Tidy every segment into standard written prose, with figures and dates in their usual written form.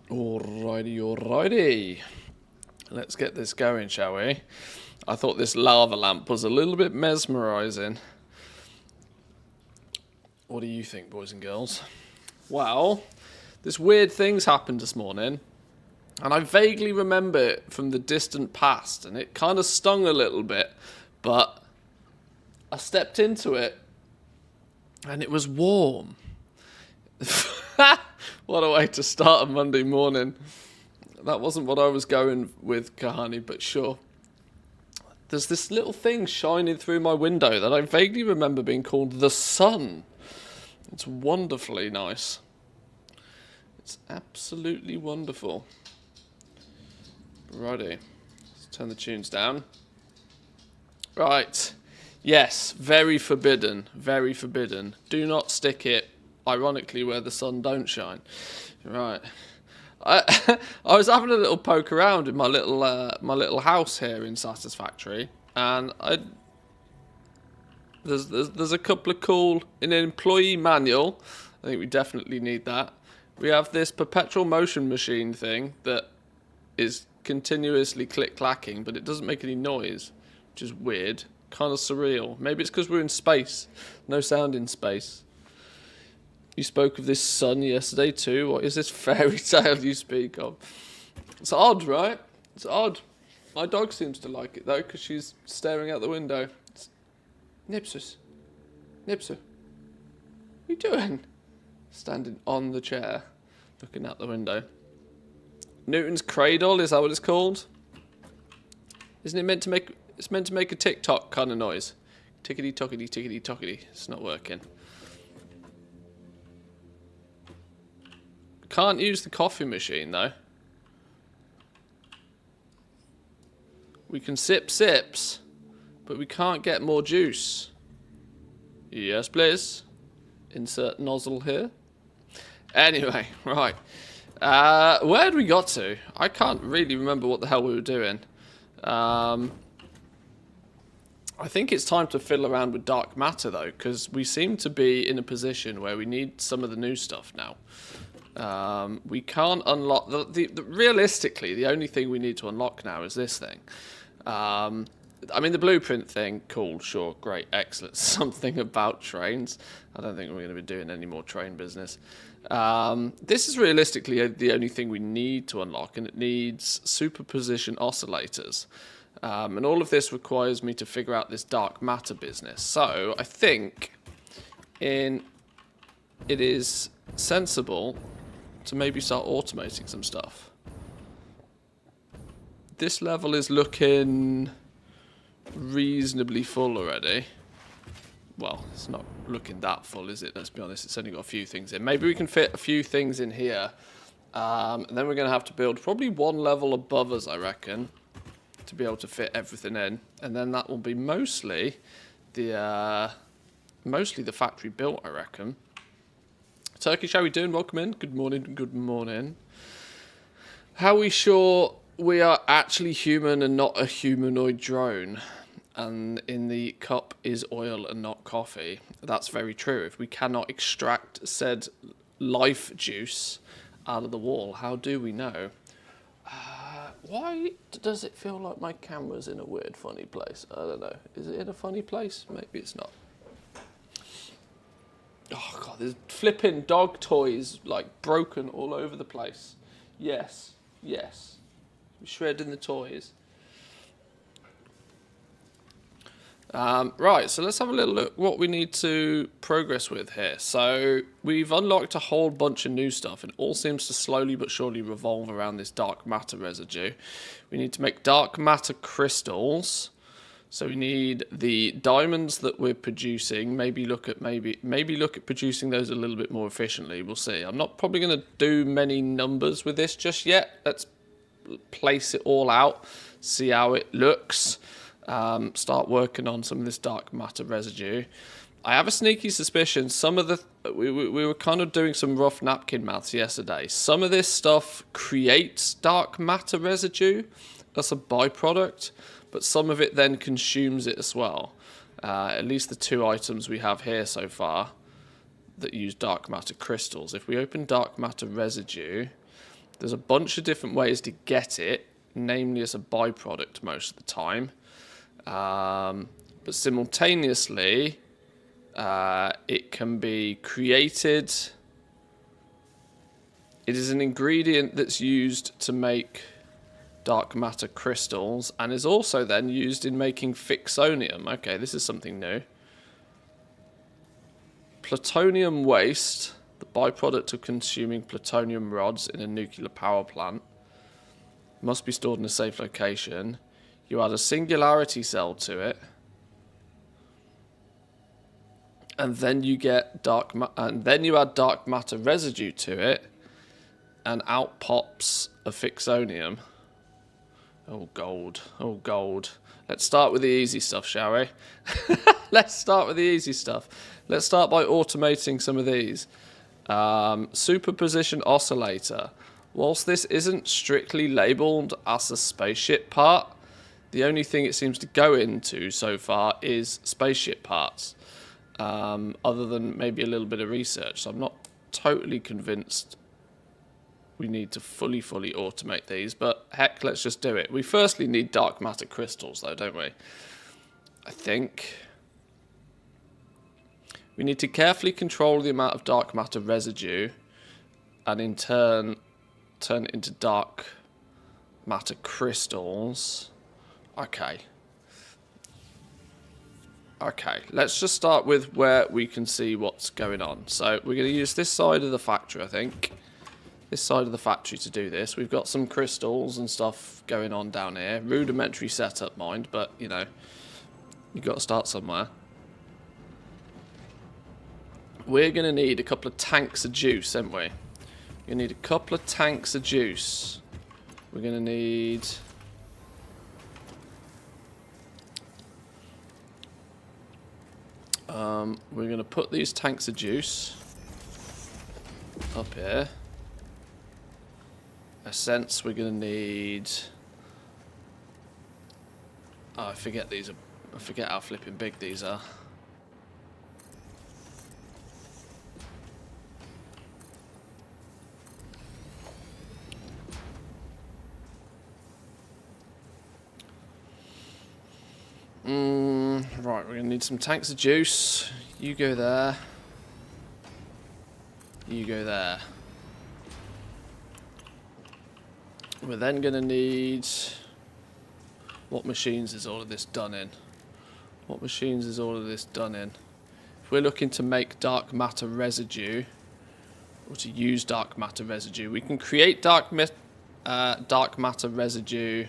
Alrighty. Let's get this going, shall we? I thought this lava lamp was a little bit mesmerising. What do you think, boys and girls? Well, this weird thing's happened this morning, and I vaguely remember it from the distant past, and it kind of stung a little bit, but I stepped into it, and it was warm. What a way to start a Monday morning. That wasn't what I was going with, Kahani, but sure. There's this little thing shining through my window that I vaguely remember being called the sun. It's wonderfully nice. It's absolutely wonderful. Righty. Let's turn the tunes down. Right. Yes, very forbidden. Very forbidden. Do not stick it, ironically, where the sun don't shine. Right. I was having a little poke around in my little house here in Satisfactory, and there's a couple of cool in an employee manual. I think we definitely need that. We have this perpetual motion machine thing that is continuously click-clacking, but it doesn't make any noise, which is weird, kind of surreal. Maybe it's because we're in space. No sound in space. You spoke of this sun yesterday too. What is this fairy tale you speak of? It's odd, right? It's odd. My dog seems to like it though, because she's staring out the window. Nipsus. Nipsu. What are you doing? Standing on the chair, looking out the window. Newton's cradle, is that what it's called? Isn't it meant to make... It's meant to make a tick-tock kind of noise. Tickety-tockety, tickety-tockety. It's not working. Can't use the coffee machine though. We can sip sips, but we can't get more juice. Yes, please. Insert nozzle here. Anyway, right. Where had we got to? I can't really remember what the hell we were doing. I think it's time to fiddle around with dark matter though, because we seem to be in a position where we need some of the new stuff now. We can't unlock... realistically, the only thing we need to unlock now is this thing. I mean, the blueprint thing, cool, sure, great, excellent. Something about trains. I don't think we're going to be doing any more train business. This is realistically the only thing we need to unlock, and it needs superposition oscillators. And all of this requires me to figure out this dark matter business. So, I think it is sensible to maybe start automating some stuff. This level is looking reasonably full already. Well, it's not looking that full, is it? Let's be honest, it's only got a few things in. Maybe we can fit a few things in here. And then we're going to have to build probably one level above us, I reckon, to be able to fit everything in. And then that will be mostly the factory built, I reckon. Turkish, how are we doing? Welcome in. Good morning, good morning. How are we sure we are actually human and not a humanoid drone? And in the cup is oil and not coffee. That's very true. If we cannot extract said life juice out of the wall, how do we know? Why does it feel like my camera's in a weird, funny place? I don't know. Is it in a funny place? Maybe it's not. Oh god, there's flipping dog toys like broken all over the place. Yes, yes. Shredding the toys. Right, so let's have a little look what we need to progress with here. So we've unlocked a whole bunch of new stuff, and it all seems to slowly but surely revolve around this dark matter residue. We need to make dark matter crystals. So we need the diamonds that we're producing. Maybe look at producing those a little bit more efficiently. We'll see. I'm not probably going to do many numbers with this just yet. Let's place it all out, see how it looks. Start working on some of this dark matter residue. I have a sneaky suspicion some of the... We were kind of doing some rough napkin maths yesterday. Some of this stuff creates dark matter residue. That's a byproduct. But some of it then consumes it as well. At least the two items we have here so far that use dark matter crystals. If we open dark matter residue, There's a bunch of different ways to get it, namely as a byproduct most of the time. But simultaneously, it can be created. It is an ingredient that's used to make dark matter crystals and is also then used in making fixonium. Okay, this is something new. Plutonium waste, the byproduct of consuming plutonium rods in a nuclear power plant, must be stored in a safe location. You add a singularity cell to it, and then you get you add dark matter residue to it, and out pops a fixonium. Oh, gold. Oh, gold. Let's start with the easy stuff, shall we? Let's start with the easy stuff. Let's start by automating some of these. Superposition oscillator. Whilst this isn't strictly labelled as a spaceship part, the only thing it seems to go into so far is spaceship parts, other than maybe a little bit of research. So I'm not totally convinced we need to fully automate these, but heck, let's just do it. We firstly need dark matter crystals, though, don't we? I think we need to carefully control the amount of dark matter residue, and in turn turn it into dark matter crystals. Okay, let's just start with where we can see what's going on. So we're going to use this side of the factory, I think. This side of the factory to do this. We've got some crystals and stuff going on down here. Rudimentary setup, mind, but, you know, you've got to start somewhere. We're going to need a couple of tanks of juice, aren't we? We're going to need a couple of tanks of juice. We're going to need... we're going to put these tanks of juice up here. A sense we're going to need... Oh, I forget these are... I forget how flipping big these are. Right, we're going to need some tanks of juice. You go there. You go there. We're then going to need... What machines is all of this done in? What machines is all of this done in? If we're looking to make dark matter residue, or to use dark matter residue, we can create dark matter residue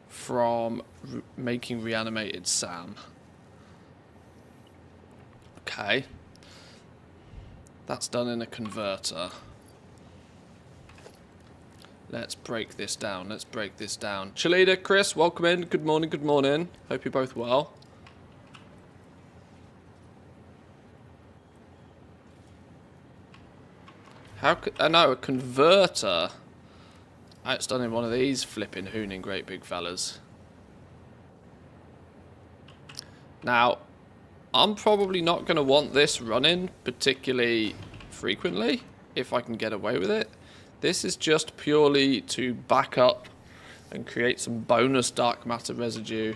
from making reanimated SAM. Okay. That's done in a converter. Let's break this down. Let's break this down. Chalida, Chris, welcome in. Good morning, good morning. Hope you're both well. How could... I know, a converter. It's done in one of these flipping hooning great big fellas. Now, I'm probably not going to want this running particularly frequently, if I can get away with it. This is just purely to back up and create some bonus dark matter residue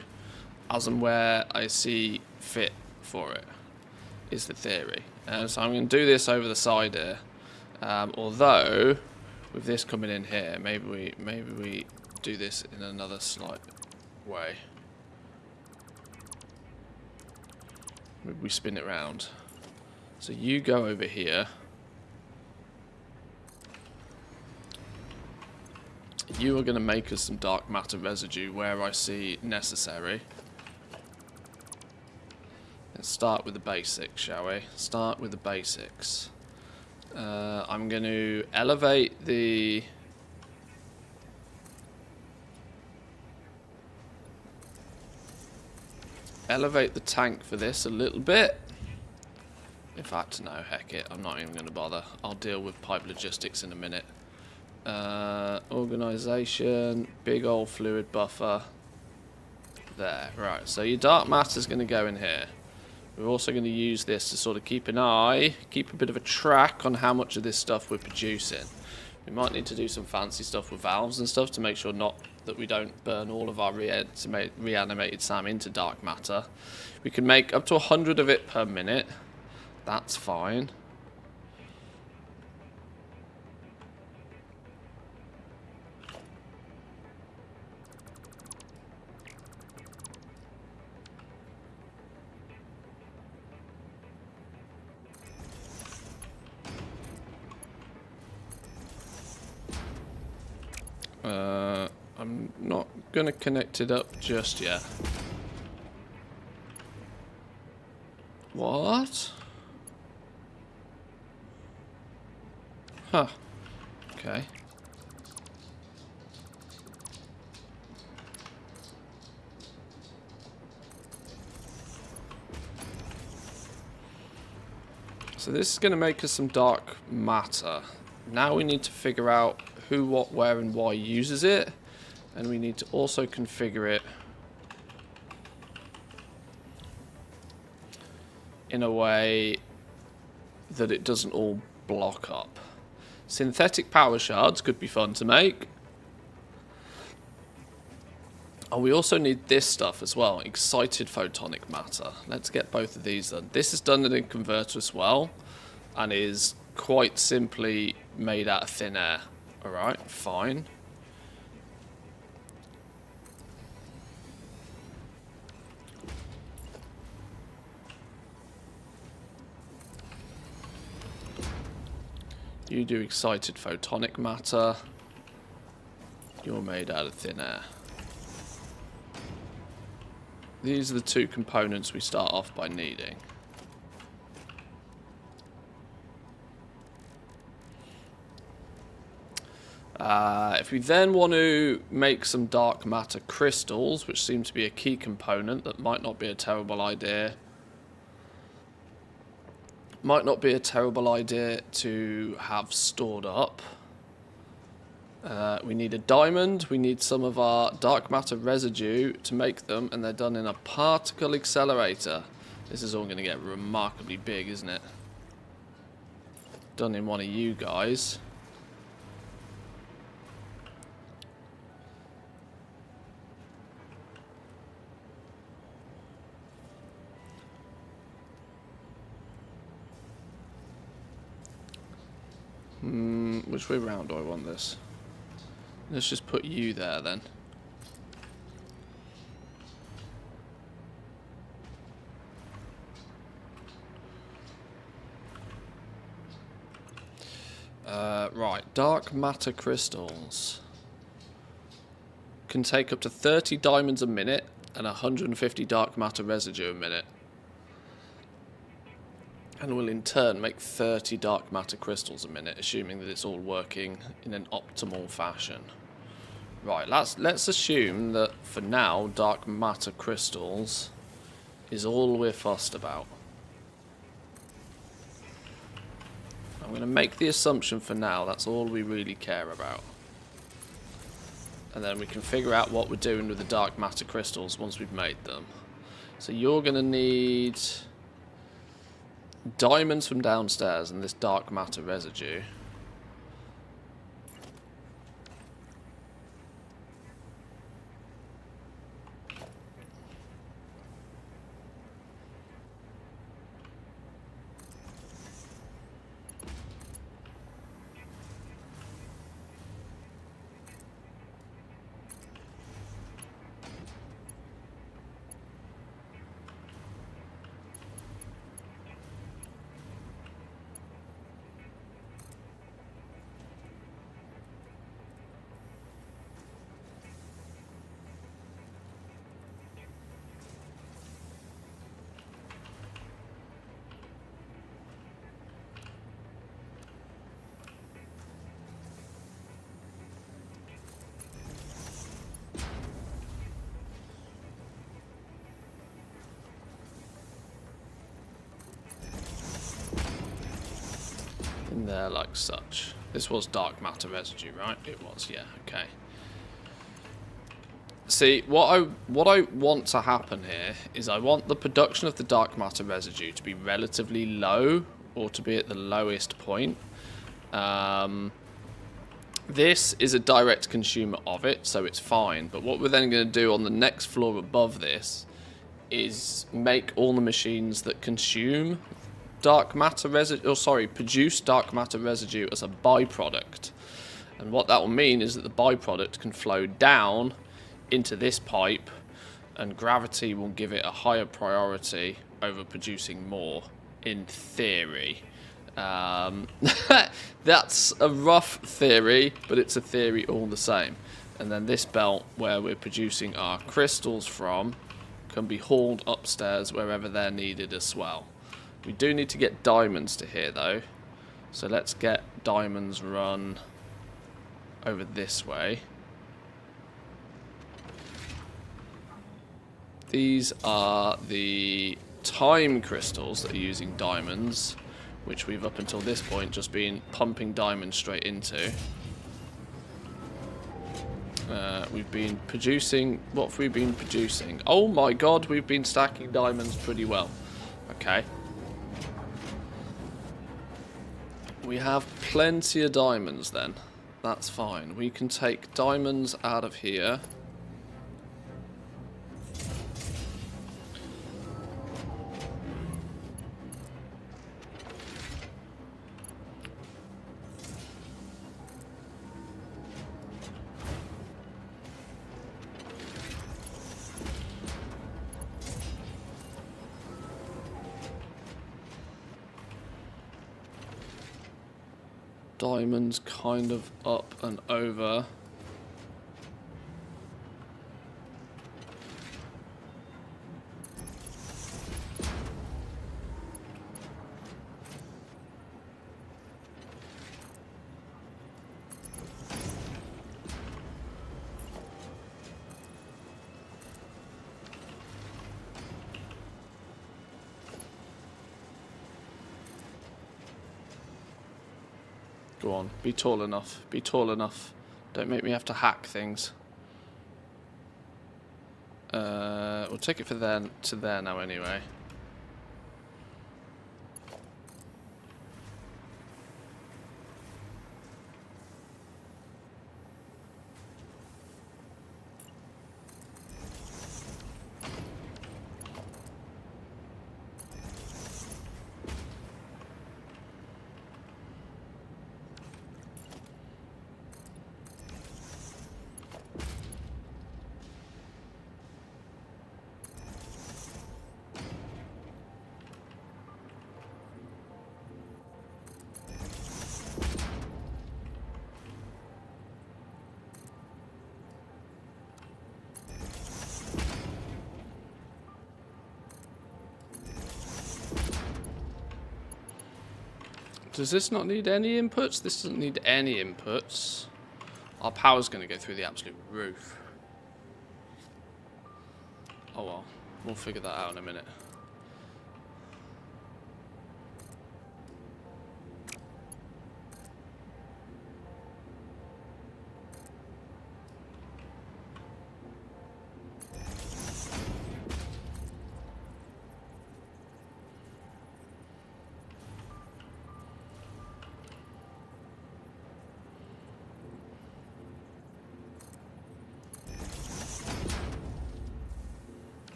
as and where I see fit for it, is the theory. So I'm going to do this over the side here. Although, with this coming in here, maybe we do this in another slight way. Maybe we spin it round. So you go over here. You are going to make us some dark matter residue where I see necessary. Let's start with the basics, shall we? Start with the basics. I'm going to elevate the... Elevate the tank for this a little bit. In fact, no, heck it. I'm not even going to bother. I'll deal with pipe logistics in a minute. Organisation, big old fluid buffer. There, right. So your dark matter is going to go in here. We're also going to use this to sort of keep an eye, keep a bit of a track on how much of this stuff we're producing. We might need to do some fancy stuff with valves and stuff to make sure not that we don't burn all of our reanimated SAM into dark matter. We can make up to 100 of it per minute. That's fine. I'm not going to connect it up just yet. What? Huh. Okay. So this is going to make us some dark matter. Now we need to figure out who, what, where, and why uses it. And we need to also configure it in a way that it doesn't all block up. Synthetic power shards could be fun to make. Oh, we also need this stuff as well, excited photonic matter. Let's get both of these done. This is done in a converter as well, and is quite simply made out of thin air. Alright, fine. You do excited photonic matter. You're made out of thin air. These are the two components we start off by needing. If we then want to make some dark matter crystals, which seem to be a key component, that might not be a terrible idea. Might not be a terrible idea to have stored up. We need a diamond, we need some of our dark matter residue to make them, and they're done in a particle accelerator. This is all going to get remarkably big, isn't it? Done in one of you guys. Which way round do I want this? Let's just put you there then. Right, dark matter crystals can take up to 30 diamonds a minute and 150 dark matter residue a minute. And will in turn make 30 dark matter crystals a minute, assuming that it's all working in an optimal fashion. Right, let's assume that for now, dark matter crystals is all we're fussed about. I'm going to make the assumption for now that's all we really care about. And then we can figure out what we're doing with the dark matter crystals once we've made them. So you're going to need diamonds from downstairs and this dark matter residue. In there like such. This was dark matter residue, right? It was, yeah, okay. See, what I want to happen here is I want the production of the dark matter residue to be relatively low, or to be at the lowest point. This is a direct consumer of it, so it's fine. But what we're then going to do on the next floor above this is make all the machines that consume dark matter residue, or sorry, produce dark matter residue as a byproduct. And what that will mean is that the byproduct can flow down into this pipe, and gravity will give it a higher priority over producing more, in theory. That's a rough theory, but it's a theory all the same. And then this belt where we're producing our crystals from can be hauled upstairs wherever they're needed as well. We do need to get diamonds to here though, so let's get diamonds run over this way. These are the time crystals that are using diamonds, which we've up until this point just been pumping diamonds straight into. We've been producing... What have we been producing? Oh my god, we've been stacking diamonds pretty well. Okay. We have plenty of diamonds then. That's fine. We can take diamonds out of here. Diamonds kind of up and over. Go on, be tall enough. Be tall enough. Don't make me have to hack things. We'll take it for then to there now anyway. Does this not need any inputs? This doesn't need any inputs. Our power's going to go through the absolute roof. Oh well, we'll figure that out in a minute.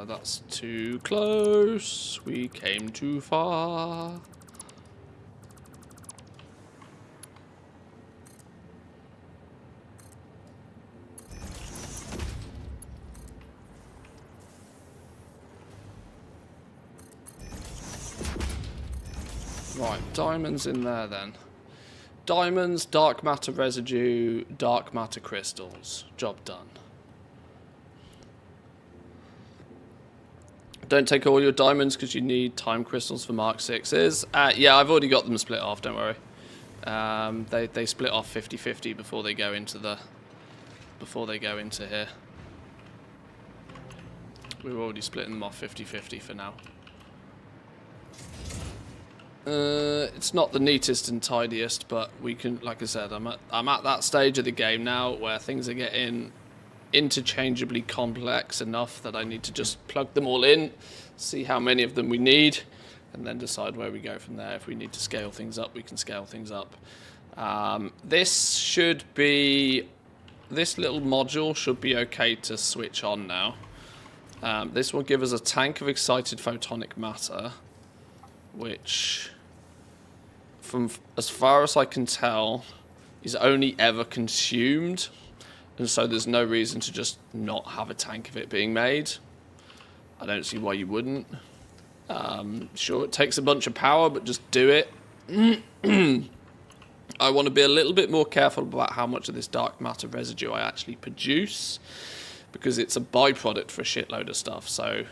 That's too close. We came too far. Right, diamonds in there then. Diamonds, dark matter residue, dark matter crystals. Job done. Don't take all your diamonds because you need time crystals for Mark 6s. Yeah, I've already got them split off, don't worry. They split off 50-50 before they go into here. We're already splitting them off 50-50 for now. It's not the neatest and tidiest, but we can, like I said, I'm at that stage of the game now where things are getting interchangeably complex enough that I need to just plug them all in, see how many of them we need, and then decide where we go from there. If we need to scale things up, we can scale things up. This should be... This little module should be okay to switch on now. This will give us a tank of excited photonic matter, which, from as far as I can tell, is only ever consumed, and so there's no reason to just not have a tank of it being made. I don't see why you wouldn't. Sure, it takes a bunch of power, but just do it. I want to be a little bit more careful about how much of this dark matter residue I actually produce, because it's a byproduct for a shitload of stuff. So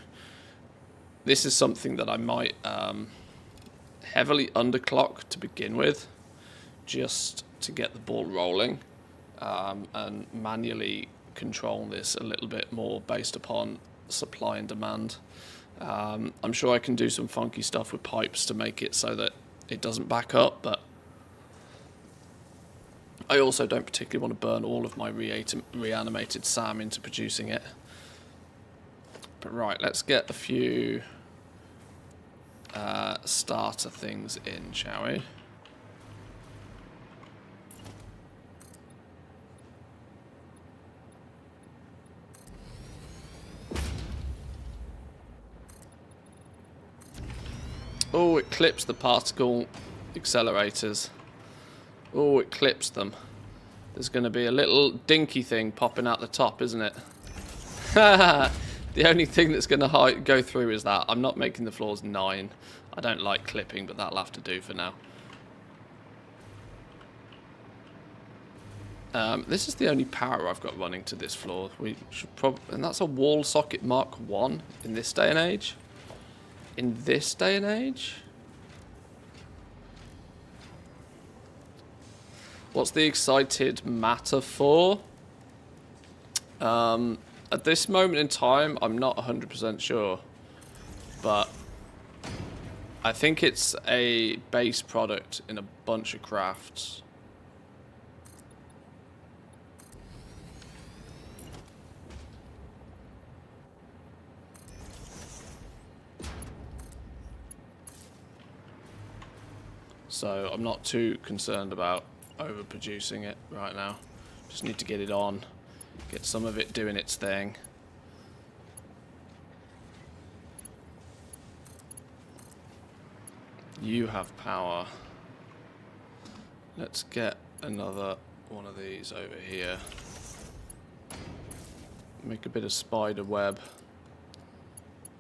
this is something that I might heavily underclock to begin with, just to get the ball rolling, and manually control this a little bit more based upon supply and demand. I'm sure I can do some funky stuff with pipes to make it so that it doesn't back up, but I also don't particularly want to burn all of my reanimated SAM into producing it. But right, let's get a few starter things in, shall we? Oh, it clips the particle accelerators. Oh, it clips them. There's going to be a little dinky thing popping out the top, isn't it? The only thing that's going to go through is that. I'm not making the floors 9. I don't like clipping, but that'll have to do for now. This is the only power I've got running to this floor. We should and that's a wall socket Mark 1 in this day and age. In this day and age? What's the excited matter for? At this moment in time, I'm not 100% sure. But I think it's a base product in a bunch of crafts. So I'm not too concerned about overproducing it right now. Just need to get it on, get some of it doing its thing. You have power. Let's get another one of these over here. Make a bit of spider web.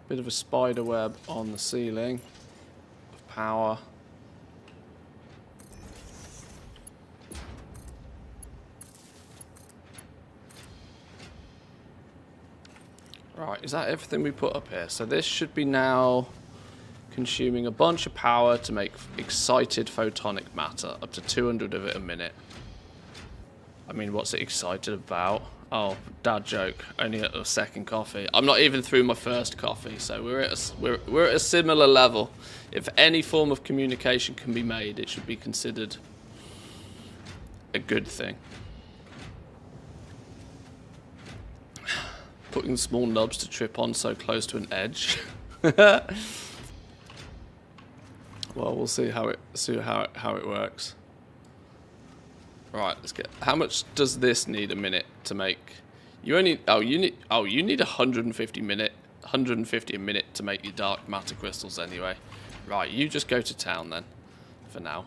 Bit of a spider web on the ceiling of power. Right, is that everything we put up here? So this should be now consuming a bunch of power to make excited photonic matter, up to 200 of it a minute. I mean, what's it excited about? Oh, dad joke, only at a second coffee. I'm not even through my first coffee, so we're at a similar level. If any form of communication can be made, it should be considered a good thing. Putting small nubs to trip on so close to an edge. Well, we'll see how it works. Right, let's get. How much does this need a minute to make? You need 150 a minute to make your dark matter crystals anyway. Right, you just go to town then, for now.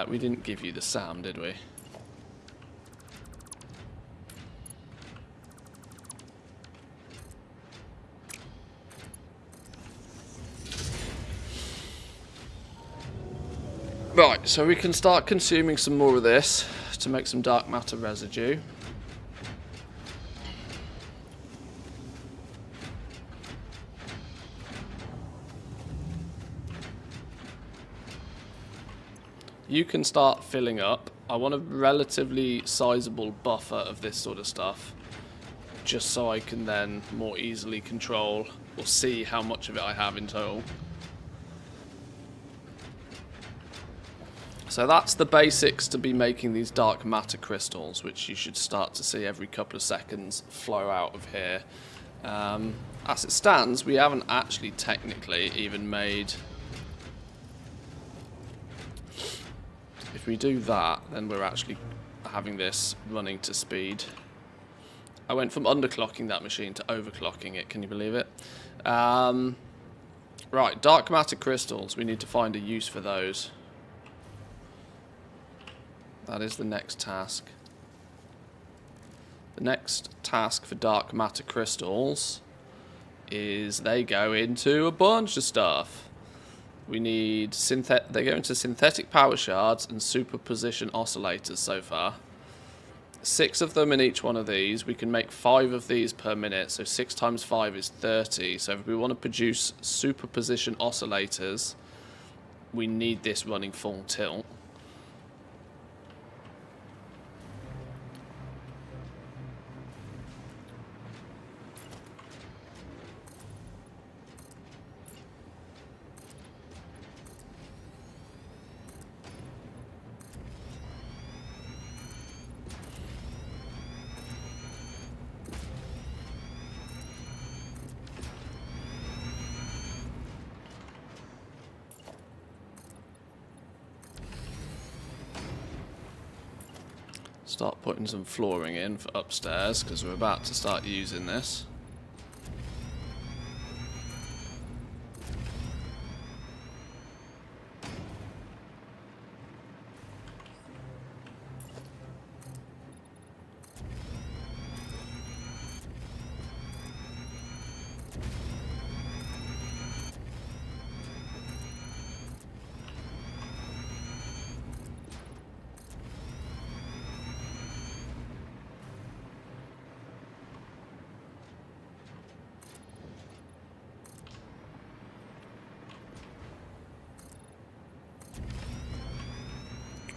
We didn't give you the SAM, did we? Right, so we can start consuming some more of this to make some dark matter residue. You can start filling up. I want a relatively sizable buffer of this sort of stuff, just so I can then more easily control or see how much of it I have in total. So that's the basics to be making these dark matter crystals, which you should start to see every couple of seconds flow out of here. As it stands, we haven't actually technically even made... if we do that, then we're actually having this running to speed. I went from underclocking that machine to overclocking it. Can you believe it? Right, dark matter crystals. We need to find a use for those. That is the next task. The next task for dark matter crystals is they go into a bunch of stuff. We need they go into synthetic power shards and superposition oscillators so far. 6 of them in each one of these. We can make 5 of these per minute, so 6 times 5 is 30. So if we want to produce superposition oscillators, we need this running full tilt. Start putting some flooring in for upstairs because we're about to start using this.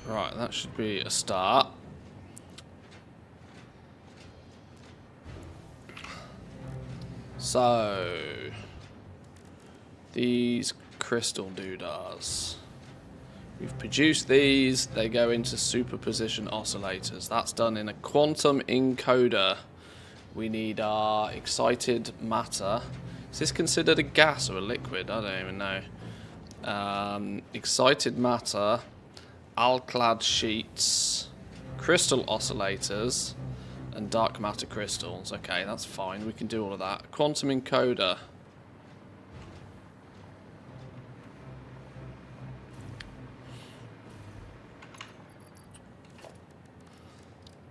Right, that should be a start. So, these crystal doodahs. We've produced these, they go into superposition oscillators. That's done in a quantum encoder. We need our excited matter. Is this considered a gas or a liquid? I don't even know. Excited matter. Alclad sheets, crystal oscillators, and dark matter crystals. Okay, that's fine. We can do all of that. Quantum encoder.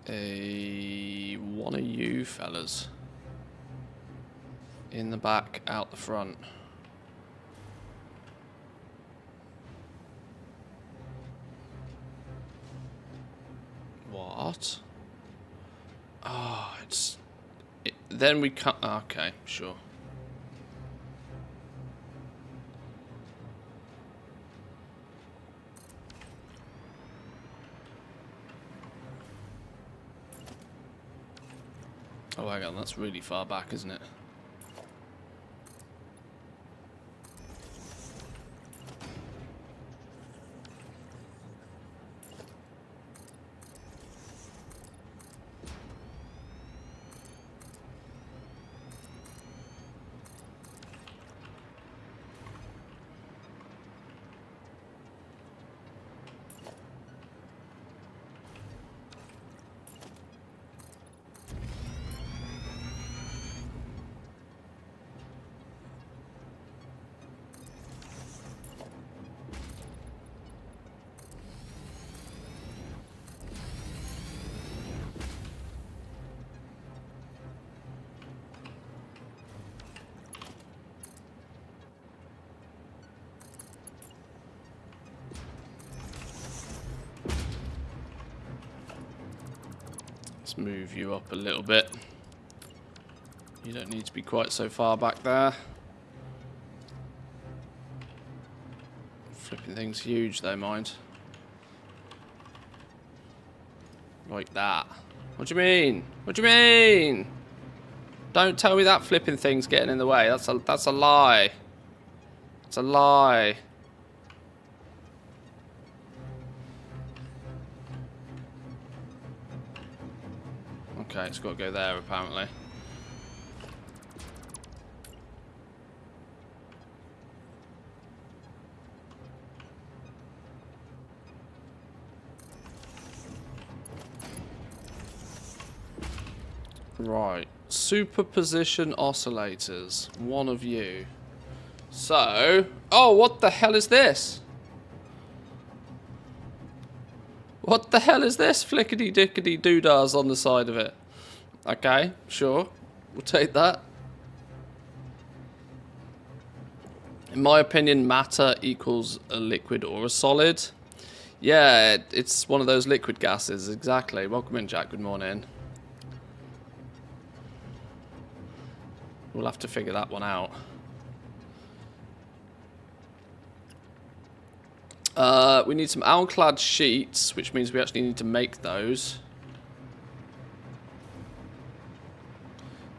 One of you fellas. In the back, out the front. What? Oh, then we can't. Okay, sure. Oh, hang on, that's really far back, isn't it? Let's move you up a little bit. You don't need to be quite so far back there. Flipping thing's huge though, mind. Like that. What do you mean? What do you mean? Don't tell me that flipping thing's getting in the way. That's a lie. It's a lie. Okay, it's got to go there apparently. Right. Superposition oscillators. One of you. So... Oh, what the hell is this? What the hell is this? Flickety-dickety doodahs on the side of it. Okay, sure. We'll take that. In my opinion, matter equals a liquid or a solid. Yeah, it's one of those liquid gases, exactly. Welcome in, Jack. Good morning. We'll have to figure that one out. We need some alclad sheets, which means we actually need to make those.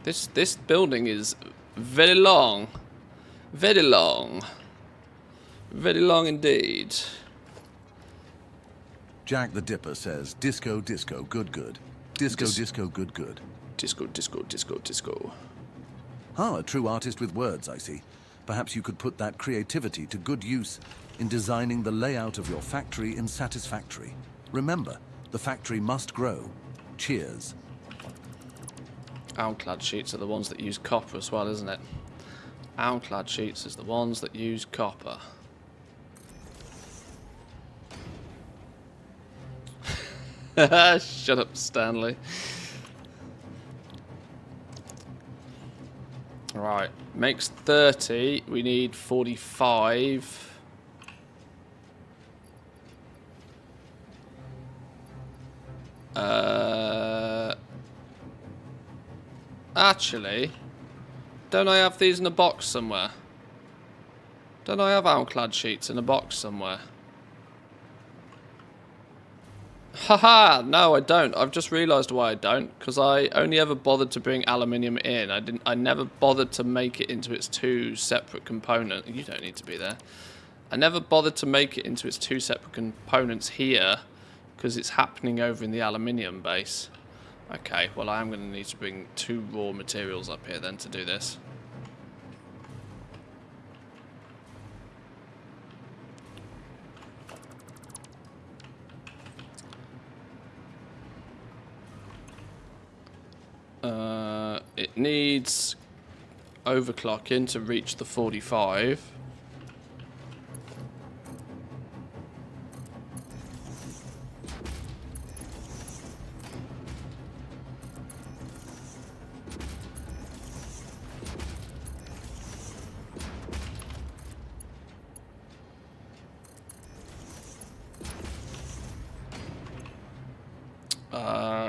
This building is very long. Very long. Very long indeed. Jack the Dipper says, disco, disco, good, good. Disco, disco, good, good. Disco, disco, disco, disco. Ah, a true artist with words, I see. Perhaps you could put that creativity to good use in designing the layout of your factory in Satisfactory. Remember, the factory must grow. Cheers. Alclad sheets are the ones that use copper as well, isn't it? Alclad sheets is the ones that use copper. Shut up, Stanley. Right, makes 30. We need 45. Actually, don't I have these in a box somewhere? Don't I have alclad sheets in a box somewhere? Haha, no I don't. I've just realised why I don't, because I only ever bothered to bring aluminium in. I never bothered to make it into its two separate components. You don't need to be there. I never bothered to make it into its two separate components here, because it's happening over in the aluminium base. Okay, well I am going to need to bring 2 raw materials up here then to do this. It needs overclocking to reach the 45.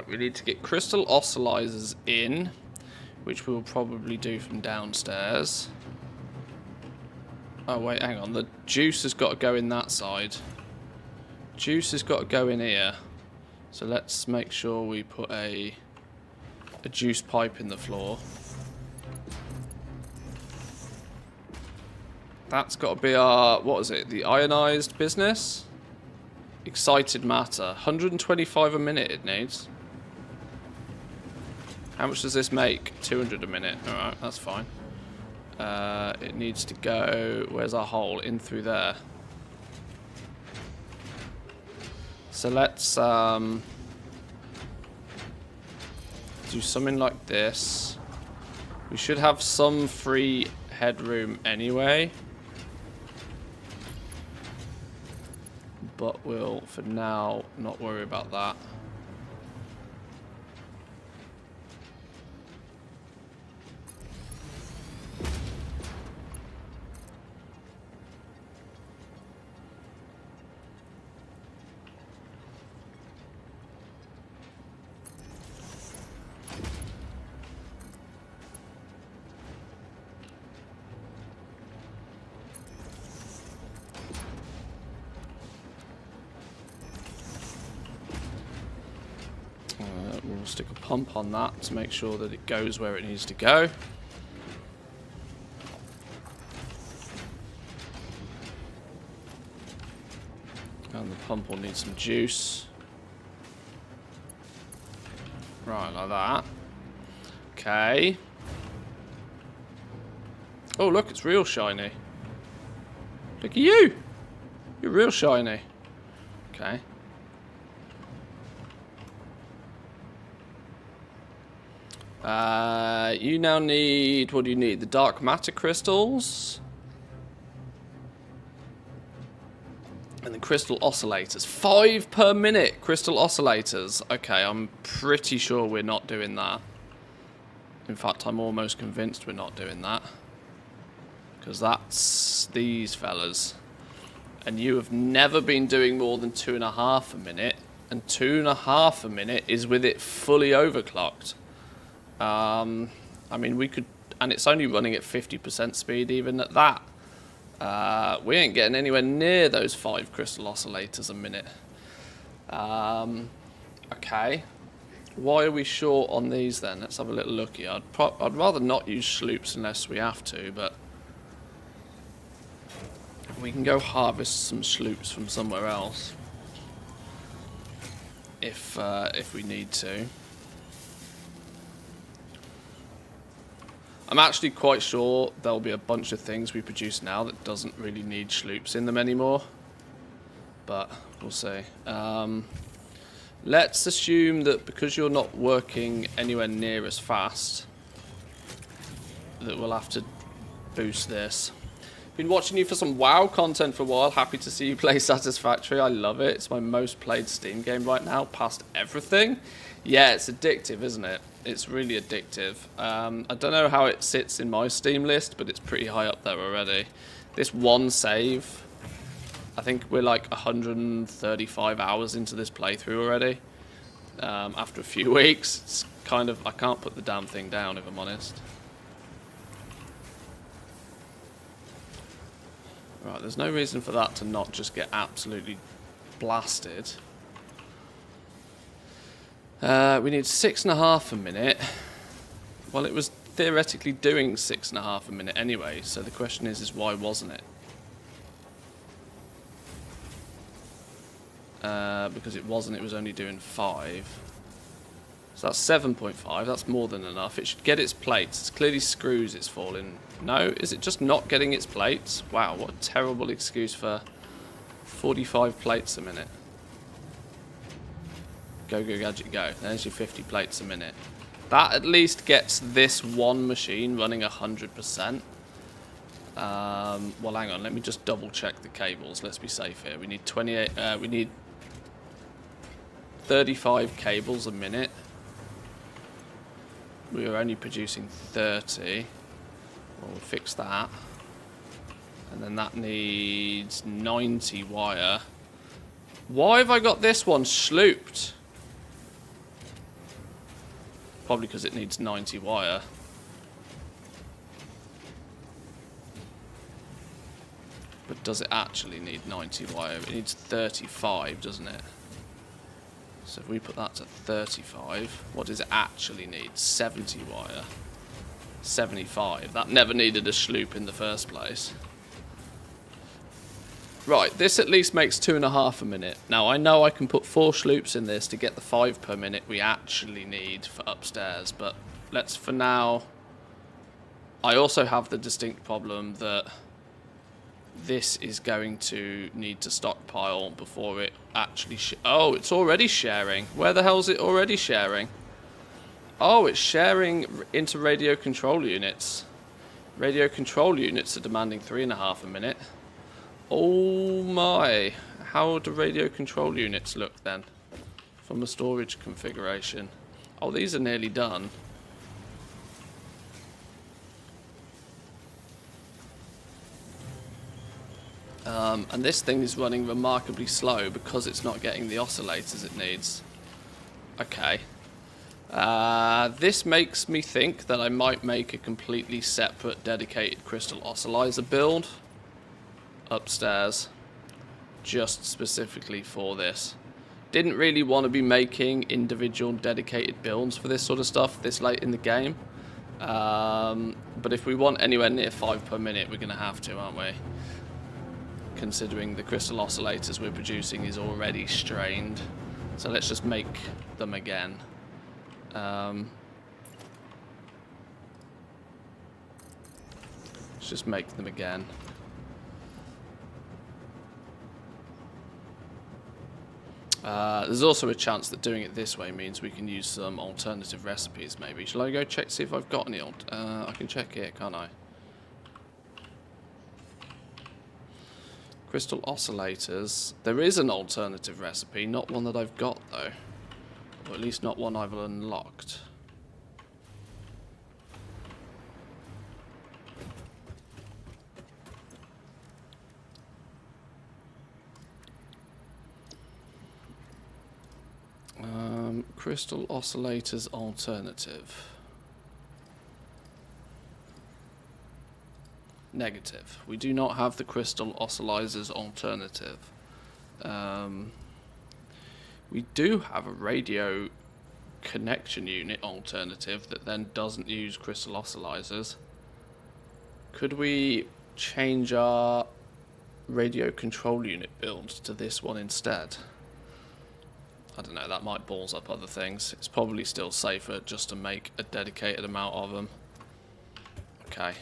We need to get crystal oscillators in, which we'll probably do from downstairs. Oh wait, hang on. The juice has got to go in that side. Juice has got to go in here. So let's make sure we put a juice pipe in the floor. That's got to be our, what is it, the ionized business? Excited matter. 125 a minute it needs. How much does this make? 200 a minute. Alright, that's fine. It needs to go... Where's our hole? In through there. So let's do something like this. We should have some free headroom anyway. But we'll, for now, not worry about that. We'll stick a pump on that to make sure that it goes where it needs to go. And the pump will need some juice. Right, like that. Okay. Oh, look, it's real shiny. Look at you! You're real shiny. Okay. You now need... What do you need? The dark matter crystals. And the crystal oscillators. 5 per minute crystal oscillators. Okay, I'm pretty sure we're not doing that. In fact, I'm almost convinced we're not doing that. Because that's these fellas. And you have never been doing more than 2.5 a minute. And 2.5 a minute is with it fully overclocked. I mean, we could... And it's only running at 50% speed even at that. We ain't getting anywhere near those 5 crystal oscillators a minute. Okay. Why are we short on these then? Let's have a little look here. I'd rather not use sloops unless we have to, but we can go harvest some sloops from somewhere else if we need to. I'm actually quite sure there'll be a bunch of things we produce now that doesn't really need sloops in them anymore, but we'll see. Let's assume that because you're not working anywhere near as fast, that we'll have to boost this. Been watching you for some WoW content for a while. Happy to see you play Satisfactory. I love it. It's my most played Steam game right now, past everything. Yeah, it's addictive, isn't it? It's really addictive. I don't know how it sits in my Steam list, but it's pretty high up there already. This one save... I think we're like 135 hours into this playthrough already. After a few weeks, it's kind of... I can't put the damn thing down, if I'm honest. Right, there's no reason for that to not just get absolutely blasted. We need 6.5 a minute. Well, it was theoretically doing 6.5 a minute anyway, so the question is why wasn't it? Because it wasn't, it was only doing 5. So that's 7.5, that's more than enough. It should get its plates. It's clearly screws it's falling. No, is it just not getting its plates? Wow, what a terrible excuse for 45 plates a minute. Go, go, gadget, go. There's your 50 plates a minute. That at least gets this one machine running 100%. Well, hang on, let me just double check the cables. Let's be safe here. We need 28, we need 35 cables a minute. We are only producing 30. Well, we'll fix that. And then that needs 90 wire. Why have I got this one slooped? Probably because it needs 90 wire. But does it actually need 90 wire? It needs 35, doesn't it? So if we put that to 35, what does it actually need? 70 wire. 75. That never needed a sloop in the first place. Right, this at least makes 2.5 a minute. Now, I know I can put 4 sloops in this to get the 5 per minute we actually need for upstairs, but let's, for now... I also have the distinct problem that this is going to need to stockpile before it actually... Oh, it's already sharing. Where the hell is it already sharing? Oh, it's sharing into radio control units. Radio control units are demanding 3.5 a minute. Oh my. How do radio control units look then? From a storage configuration. Oh, these are nearly done. And this thing is running remarkably slow because it's not getting the oscillators it needs. Okay. This makes me think that I might make a completely separate dedicated crystal oscillator build upstairs just specifically for this. Didn't really want to be making individual dedicated builds for this sort of stuff this late in the game. But if we want anywhere near 5 per minute, we're going to have to, aren't we? Considering the crystal oscillators we're producing is already strained. So let's just make them again. Let's just make them again. There's also a chance that doing it this way means we can use some alternative recipes, maybe. Shall I go check, see if I've got any I can check here, can't I? Crystal oscillators. There is an alternative recipe, not one that I've got, though. Or at least not one I've unlocked. Crystal oscillators alternative. Negative. We do not have the crystal oscillators alternative. We do have a radio connection unit alternative that then doesn't use crystal oscillators. Could we change our radio control unit build to this one instead? I don't know, that might balls up other things. It's probably still safer just to make a dedicated amount of them. Okay.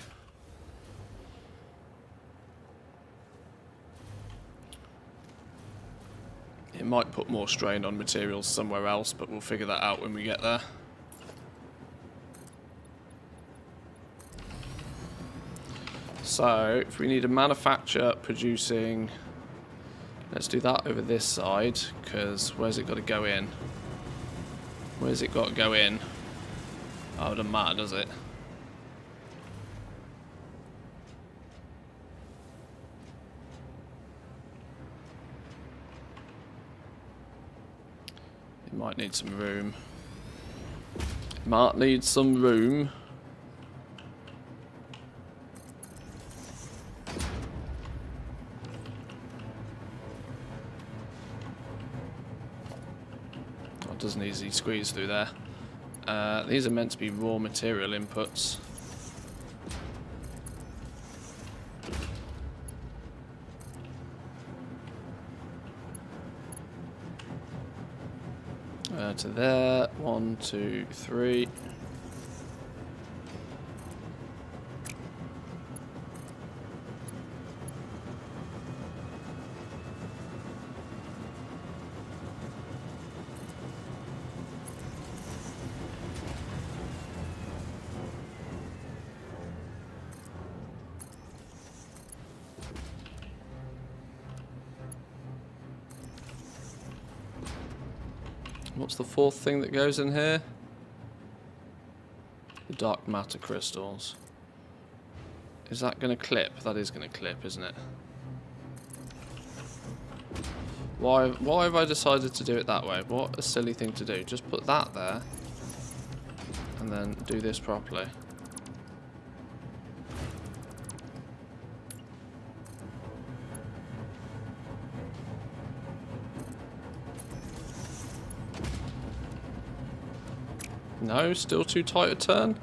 It might put more strain on materials somewhere else, but we'll figure that out when we get there. So, if we need a manufacturer producing... Let's do that over this side, because where's it got to go in? Where's it got to go in? Oh, it doesn't matter, does it? It might need some room. It might need some room. Doesn't easily squeeze through there. These are meant to be raw material inputs. To there, 1, 2, 3. What's the fourth thing that goes in here? The dark matter crystals. Is that going to clip? That is going to clip, isn't it? Why have I decided to do it that way? What a silly thing to do. Just put that there. And then do this properly. No, still too tight a turn.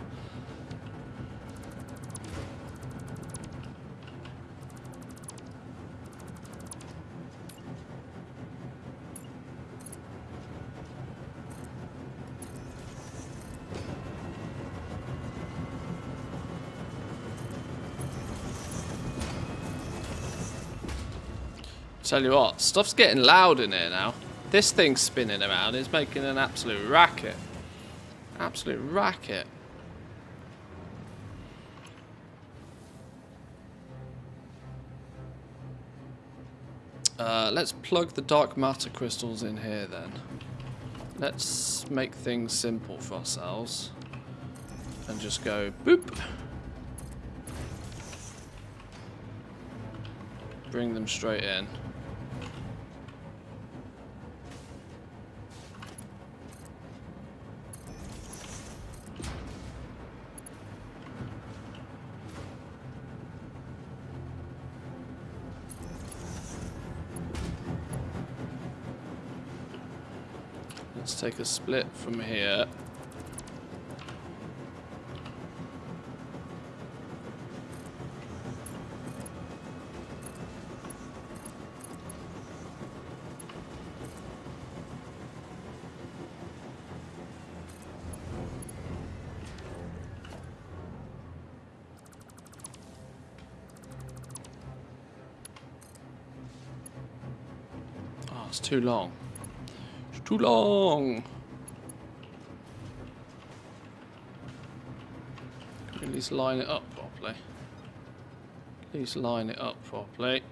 Tell you what, stuff's getting loud in here now. This thing's spinning around, it's making an absolute racket. Absolute racket. Let's plug the dark matter crystals in here then. Let's make things simple for ourselves. And just go boop. Bring them straight in. Let's take a split from here. Oh, it's too long. Too long. Can we at least line it up properly? At least line it up properly.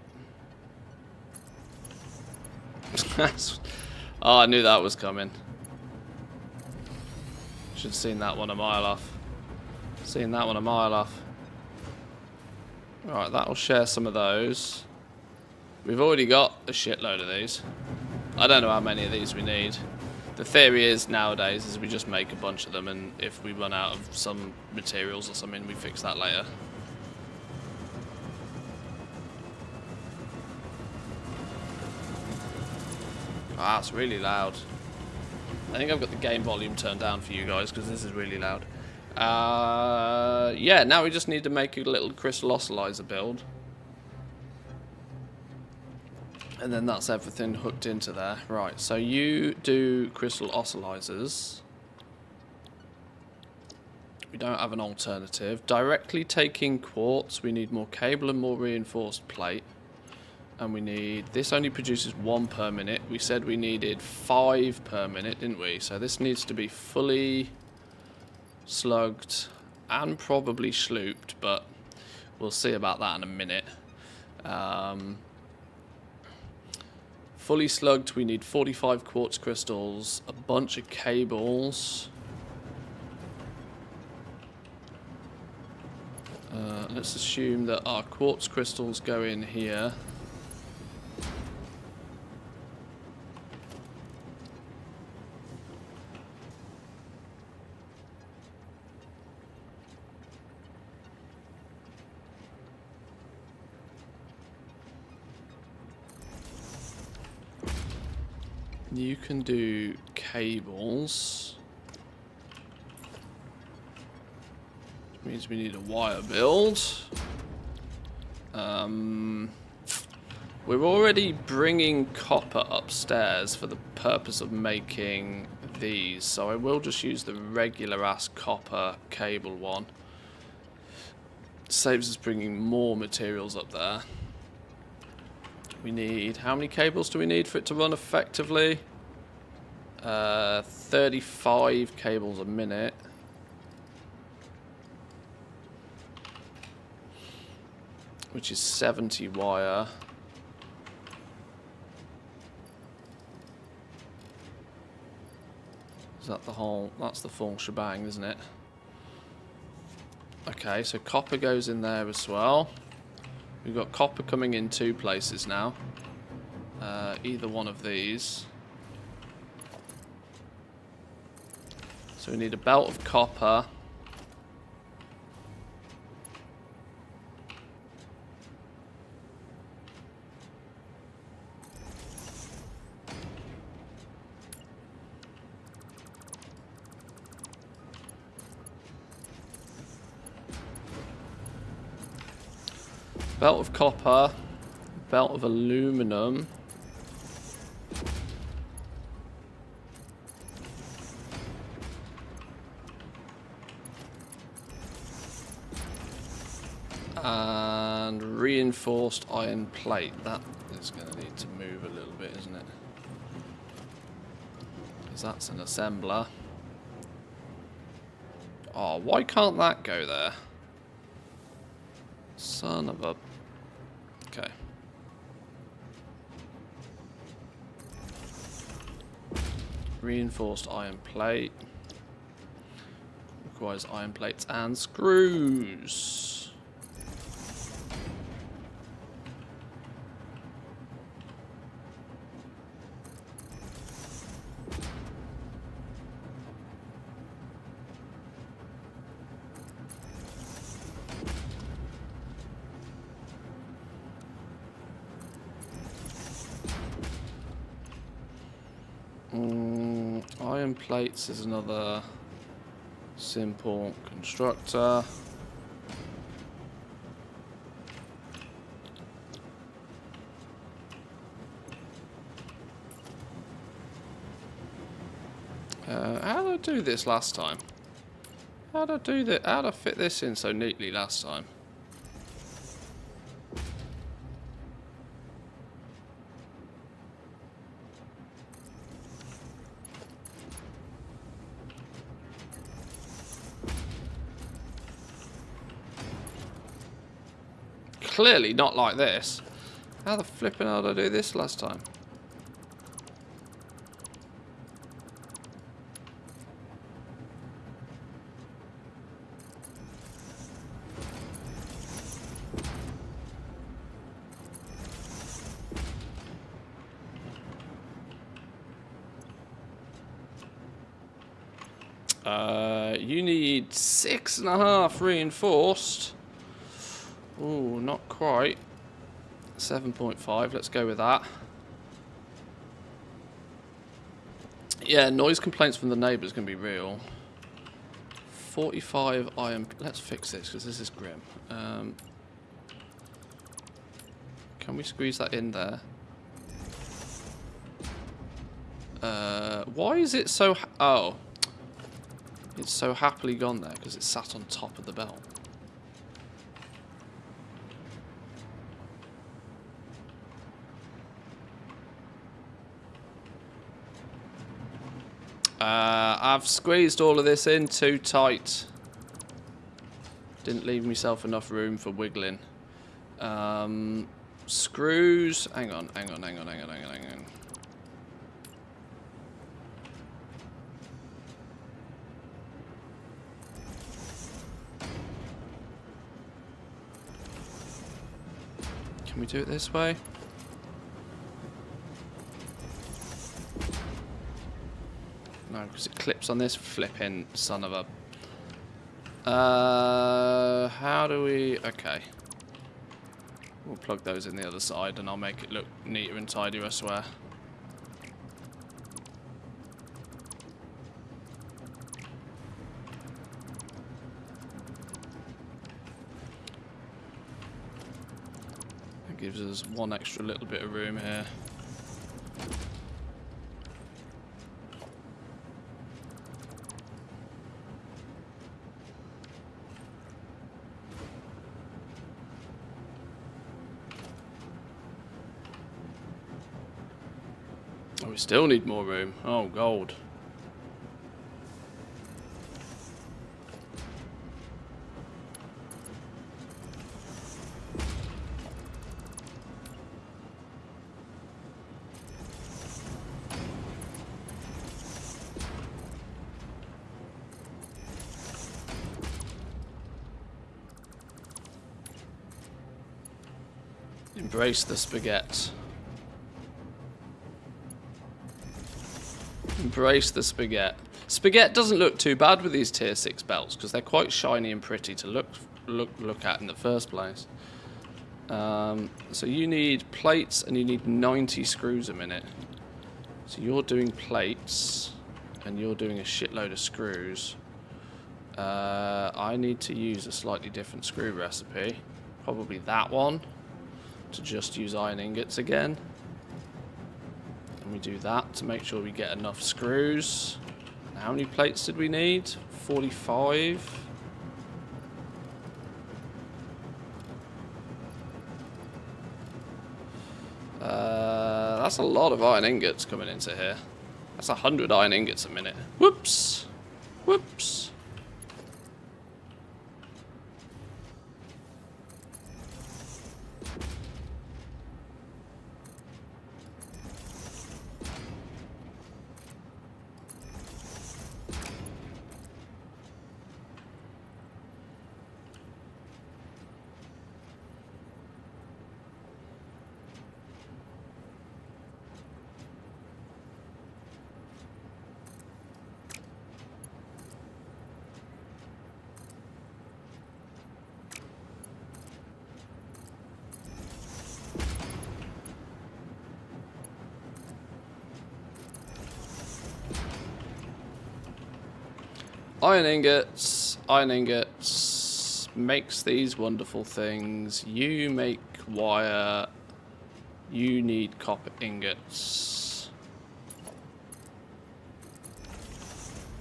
Oh, I knew that was coming. Should have seen that one a mile off. Seen that one a mile off. Alright, that'll share some of those. We've already got a shitload of these. I don't know how many of these we need. The theory is nowadays is we just make a bunch of them, and if we run out of some materials or something, we fix that later. Ah, it's really loud. I think I've got the game volume turned down for you guys because this is really loud. Yeah, now we just need to make a little crystal oscillizer build. And then that's everything hooked into there. Right, so you do crystal oscillizers. We don't have an alternative. Directly taking quartz, we need more cable and more reinforced plate. And we need... This only produces 1 per minute. We said we needed 5 per minute, didn't we? So this needs to be fully slugged and probably slooped, but we'll see about that in a minute. Fully slugged, we need 45 quartz crystals, a bunch of cables. Let's assume that our quartz crystals go in here. You can do cables. Which means we need a wire build. We're already bringing copper upstairs for the purpose of making these, so I will just use the regular ass copper cable one. Saves us bringing more materials up there. We need, how many cables do we need for it to run effectively? 35 cables a minute. Which is 70 wire. Is that the whole, that's the full shebang, isn't it? Okay, so copper goes in there as well. We've got copper coming in 2 places now. Either one of these. So we need a belt of copper. Belt of copper, belt of aluminum. And reinforced iron plate. That is going to need to move a little bit, isn't it? Because that's an assembler. Oh, why can't that go there? Son of a... Okay. Reinforced iron plate. Requires iron plates and screws. Iron plates is another simple constructor. How did I do this last time? How did I do that? How did I fit this in so neatly last time? clearly not like this. How the flipping hell did I do this last time? You need 6.5 reinforced. Ooh, not quite. 7.5, let's go with that. Yeah, noise complaints from the neighbours can be real. 45 iron... Let's fix this, because this is grim. Can we squeeze that in there? Why is it so... Oh. It's so happily gone there, because it's sat on top of the belt. I've squeezed all of this in too tight. Didn't leave myself enough room for wiggling. Screws. Hang on. Can we do it this way? No, because it clips on this flipping son of a... how do we... Okay. We'll plug those in the other side and I'll make it look neater and tidier, I swear. That gives us one extra little bit of room here. Oh, we still need more room. Oh, gold. Embrace the spaghetti. Embrace the spaghetti. Spaghetti doesn't look too bad with these tier 6 belts because they're quite shiny and pretty to look at in the first place. So you need plates and you need 90 screws a minute. So you're doing plates and you're doing a shitload of screws. I need to use a slightly different screw recipe. Probably that one. To just use iron ingots again. And we do that to make sure we get enough screws. And how many plates did we need? 45. That's a lot of iron ingots coming into here. That's 100 iron ingots a minute. Whoops. Whoops. Iron ingots makes these wonderful things. You make wire. You need copper ingots.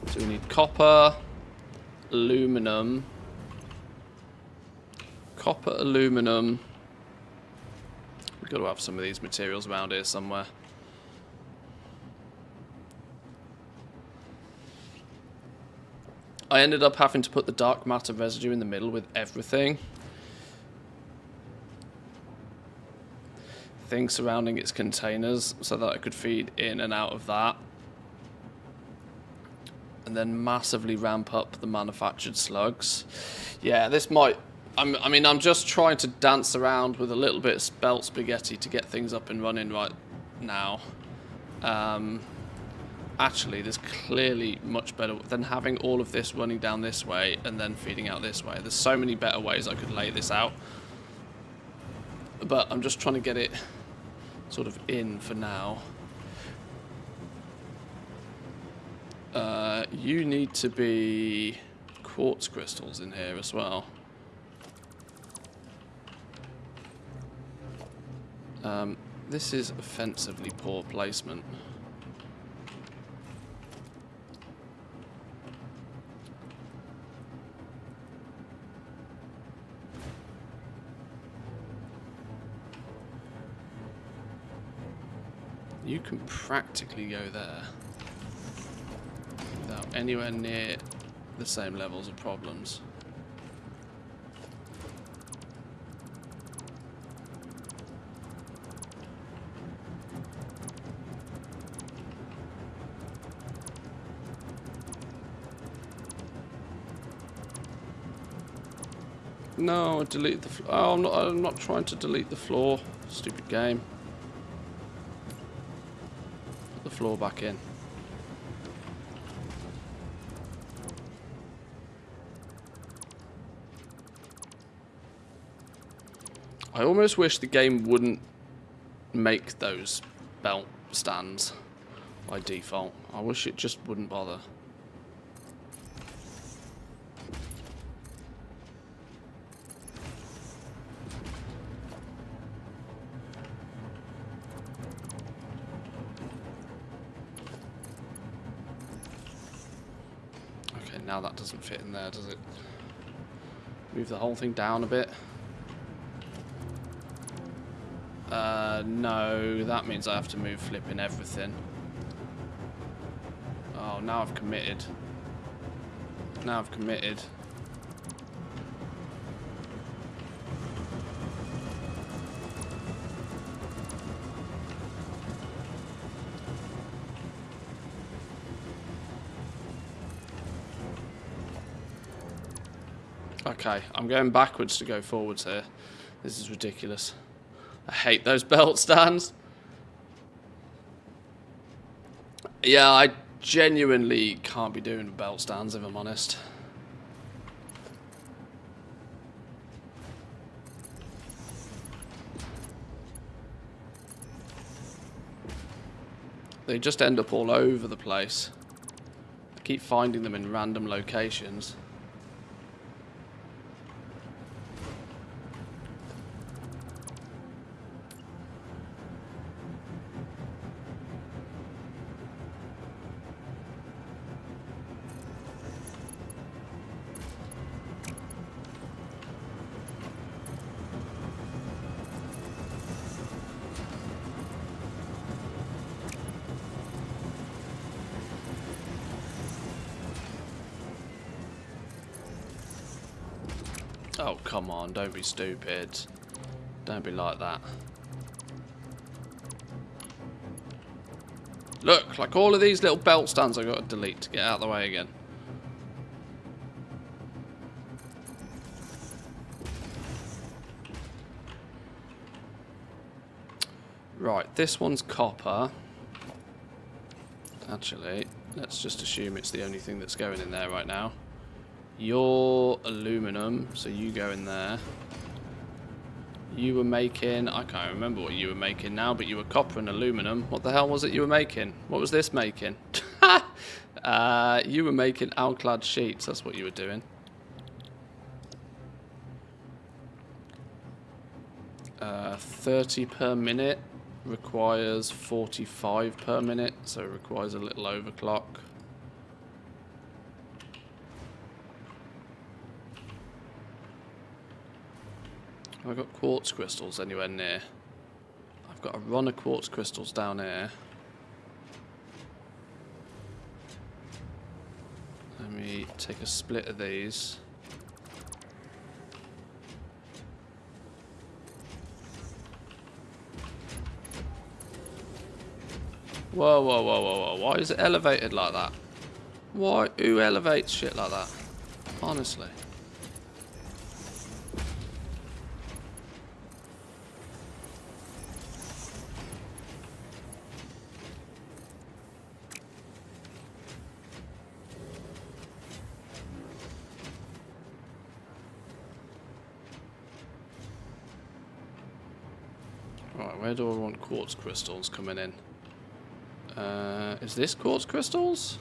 So we need copper, aluminum, copper, aluminum. We've got to have some of these materials around here somewhere. I ended up having to put the dark matter residue in the middle with everything. everything surrounding its containers so that I could feed in and out of that. And then massively ramp up the manufactured slugs. Yeah, this might... I mean, I'm just trying to dance around with a little bit of spelt spaghetti to get things up and running right now. Actually, there's clearly much better than having all of this running down this way and then feeding out this way. There's so many better ways I could lay this out. But I'm just trying to get it sort of in for now. You need to be quartz crystals in here as well. This is offensively poor placement. You can practically go there without anywhere near the same levels of problems. No, delete the floor. Oh, I'm not trying to delete the floor. Stupid game. Put the floor back in. I almost wish the game wouldn't make those belt stands by default. I wish it just wouldn't bother. Okay, now that doesn't fit in there, does it? Move the whole thing down a bit. No, that means I have to move flipping everything. Oh, now I've committed. Now I've committed. Okay, I'm going backwards to go forwards here. This is ridiculous. I hate those belt stands. Yeah, I genuinely can't be doing belt stands if I'm honest. They just end up all over the place. I keep finding them in random locations. Oh, come on, don't be stupid. Don't be like that. Look, like all of these little belt stands I've got to delete to get out of the way again. Right, this one's copper. Actually, let's just assume it's the only thing that's going in there right now. You're aluminum, so you go in there. You were making... I can't remember what you were making now, but you were copper and aluminum. What the hell was it you were making? What was this making? You were making alclad sheets. That's what you were doing. Uh, 30 per minute requires 45 per minute, so it requires a little overclock. Have I got quartz crystals anywhere near? I've got a run of quartz crystals down here. Let me take a split of these. Whoa, whoa, whoa, whoa, whoa. Why is it elevated like that? Why? Who elevates shit like that? Honestly. Right, where do I want quartz crystals coming in? Is this quartz crystals?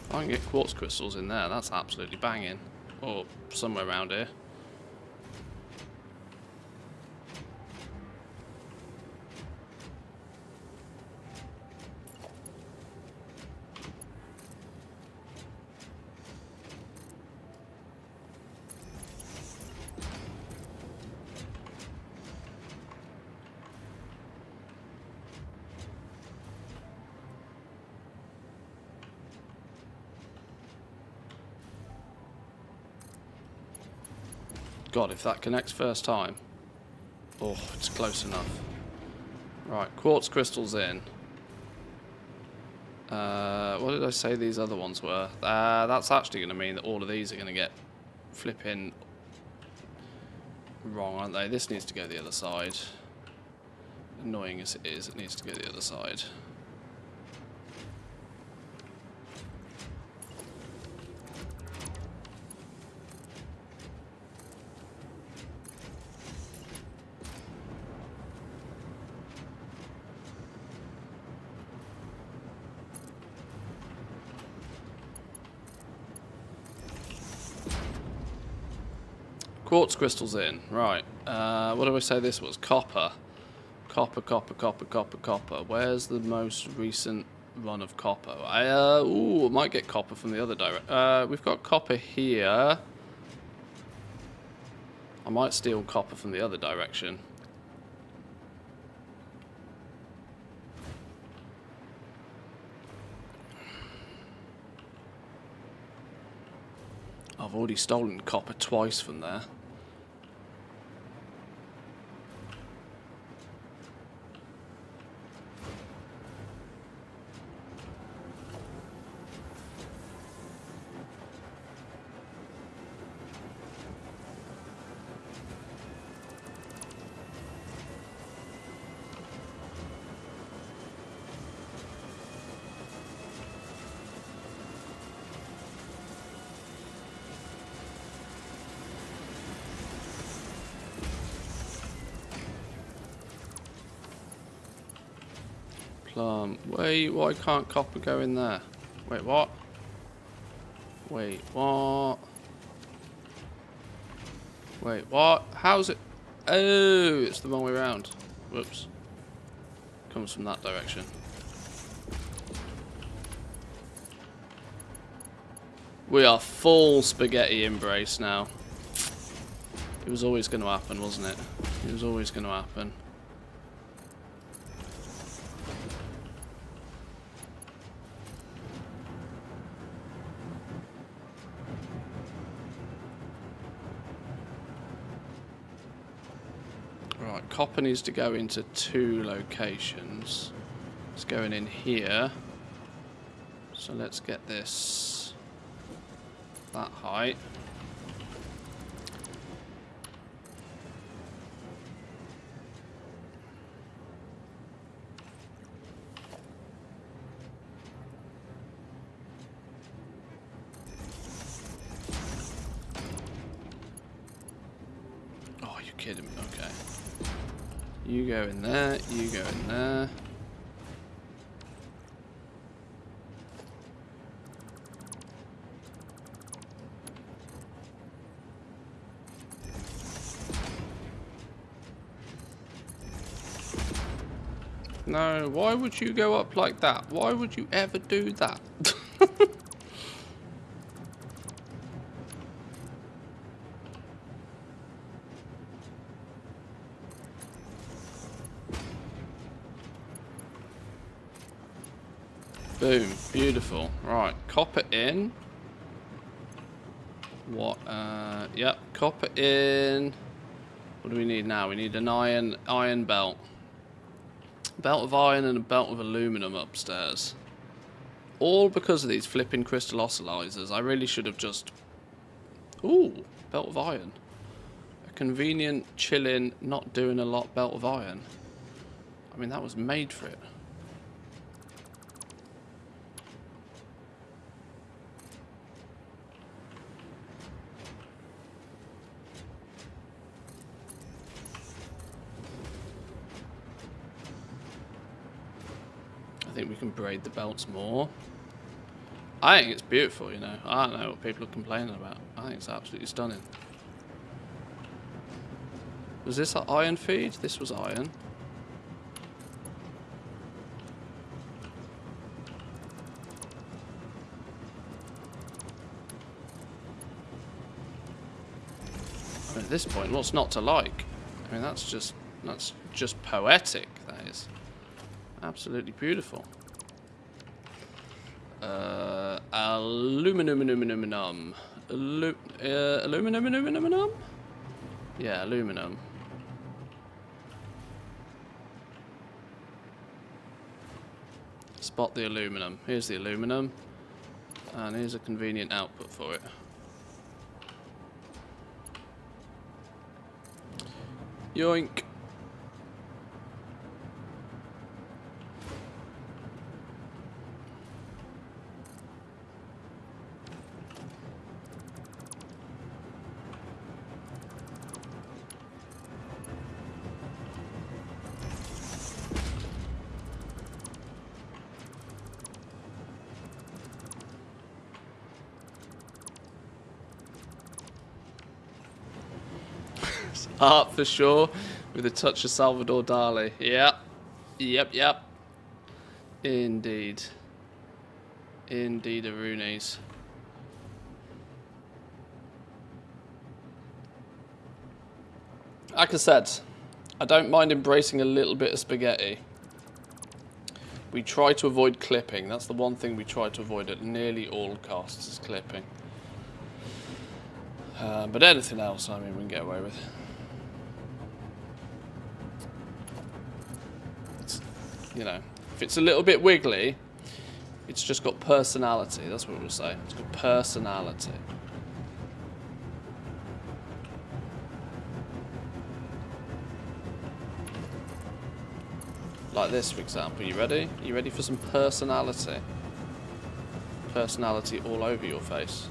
I can get quartz crystals in there, that's absolutely banging. Or somewhere around here. God, if that connects first time. Oh, it's close enough. Right, quartz crystals in. What did I say these other ones were? That's actually going to mean that all of these are going to get flipping wrong, aren't they? This needs to go the other side. Annoying as it is, it needs to go the other side. Quartz crystals in. Right. What do I say this was? Copper. Copper, copper, copper, copper, copper. Where's the most recent run of copper? I might get copper from the other direction. We've got copper here. I might steal copper from the other direction. I've already stolen copper twice from there. Wait, why can't copper go in there? Wait, what? Wait, what? Wait, what? How's it? Oh, it's the wrong way around. Whoops. Comes from that direction. We are full spaghetti embrace now. It was always going to happen, wasn't it? It was always going to happen. Right, copper needs to go into 2 locations. It's going in here. So let's get this that height. Oh, you're kidding me. Okay. You go in there, you go in there. No, why would you go up like that? Why would you ever do that? Boom. Beautiful. Right. Copper in. What? Yep. Copper in. What do we need now? We need an iron belt. Belt of iron and a belt of aluminum upstairs. All because of these flipping crystal oscillators. I really should have just... Ooh, belt of iron. A convenient, chilling, not doing a lot belt of iron. I mean, that was made for it. I think we can braid the belts more. I think it's beautiful, you know. I don't know what people are complaining about. I think it's absolutely stunning. Was this an iron feed? This was iron. I mean, at this point, what's not to like? I mean, that's just poetic, that is. Absolutely beautiful. Aluminum. Aluminum? Yeah, aluminum. Spot the aluminum. Here's the aluminum. And here's a convenient output for it. Yoink. Art for sure, with a touch of Salvador Dali. Yep. Indeed. Indeed, Arunes. Like I said, I don't mind embracing a little bit of spaghetti. We try to avoid clipping. That's the one thing we try to avoid at nearly all costs, is clipping. But anything else, I mean, we can get away with. You know, if it's a little bit wiggly, it's just got personality. That's what we'll say. It's got personality. Like this, for example. You ready? You ready for some personality? Personality all over your face.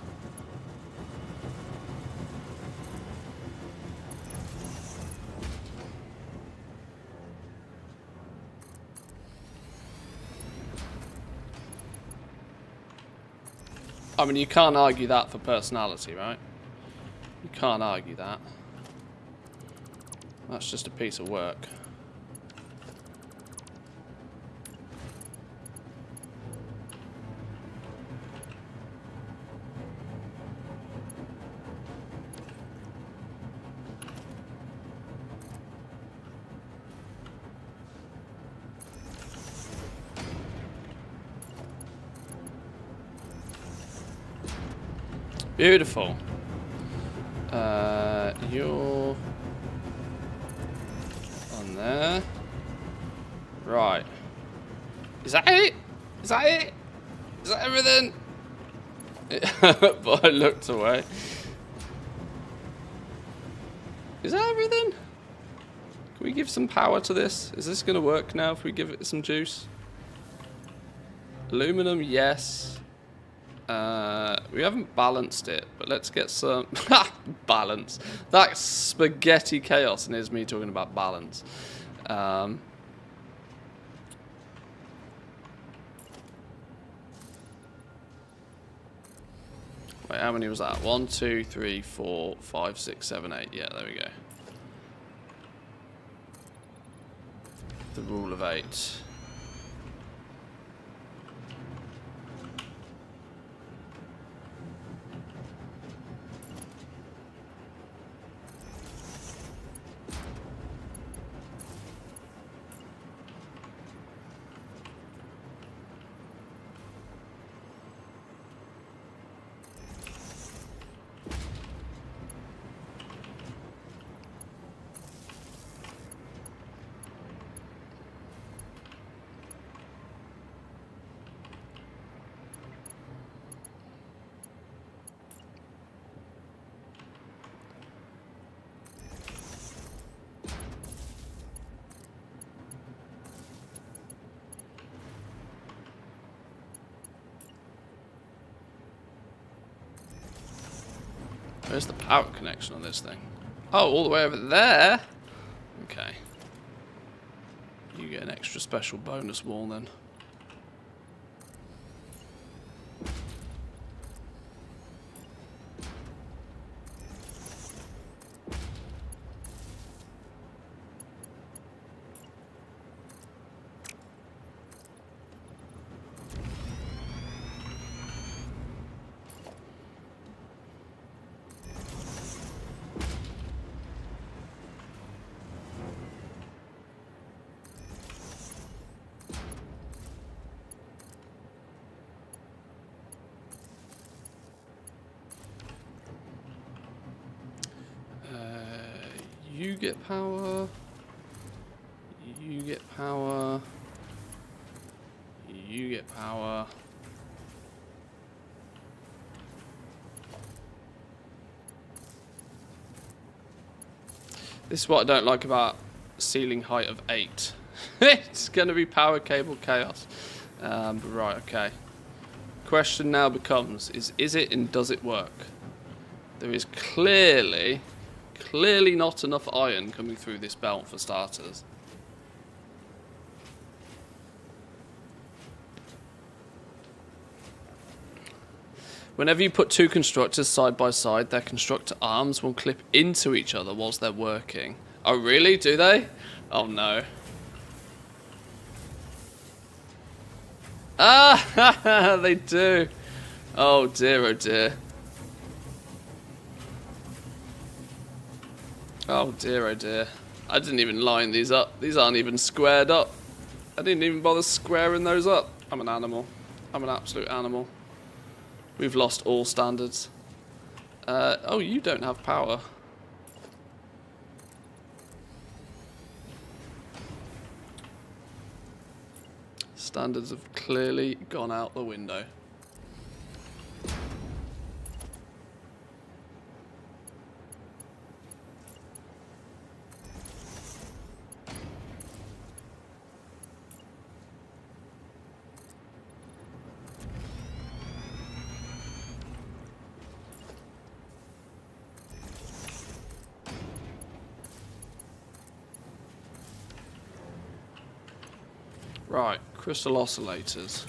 I mean, you can't argue that for personality, right? You can't argue that. That's just a piece of work. Beautiful. You're on there. Right. Is that it? Is that it? Is that everything? But I looked away. Is that everything? Can we give some power to this? Is this going to work now if we give it some juice? Aluminum, yes. We haven't balanced it, but let's get some balance. That's spaghetti chaos, and here's me talking about balance. Wait, how many was that? 1, 2, 3, 4, 5, 6, 7, 8. Yeah, there we go. The rule of 8. Where's the power connection on this thing? Oh, all the way over there? Okay. You get an extra special bonus wall then. You get power. You get power. You get power. This is what I don't like about ceiling height of 8. It's going to be power cable chaos. Right, okay. Question now becomes, is it and does it work? There is clearly not enough iron coming through this belt for starters. Whenever you put two constructors side by side, their constructor arms will clip into each other whilst they're working. Oh really? Do they? Oh no. Ah, they do. Oh dear, oh dear. Oh dear, oh dear. I didn't even line these up. These aren't even squared up. I didn't even bother squaring those up. I'm an animal. I'm an absolute animal. We've lost all standards. Oh, you don't have power. Standards have clearly gone out the window. Right, crystal oscillators.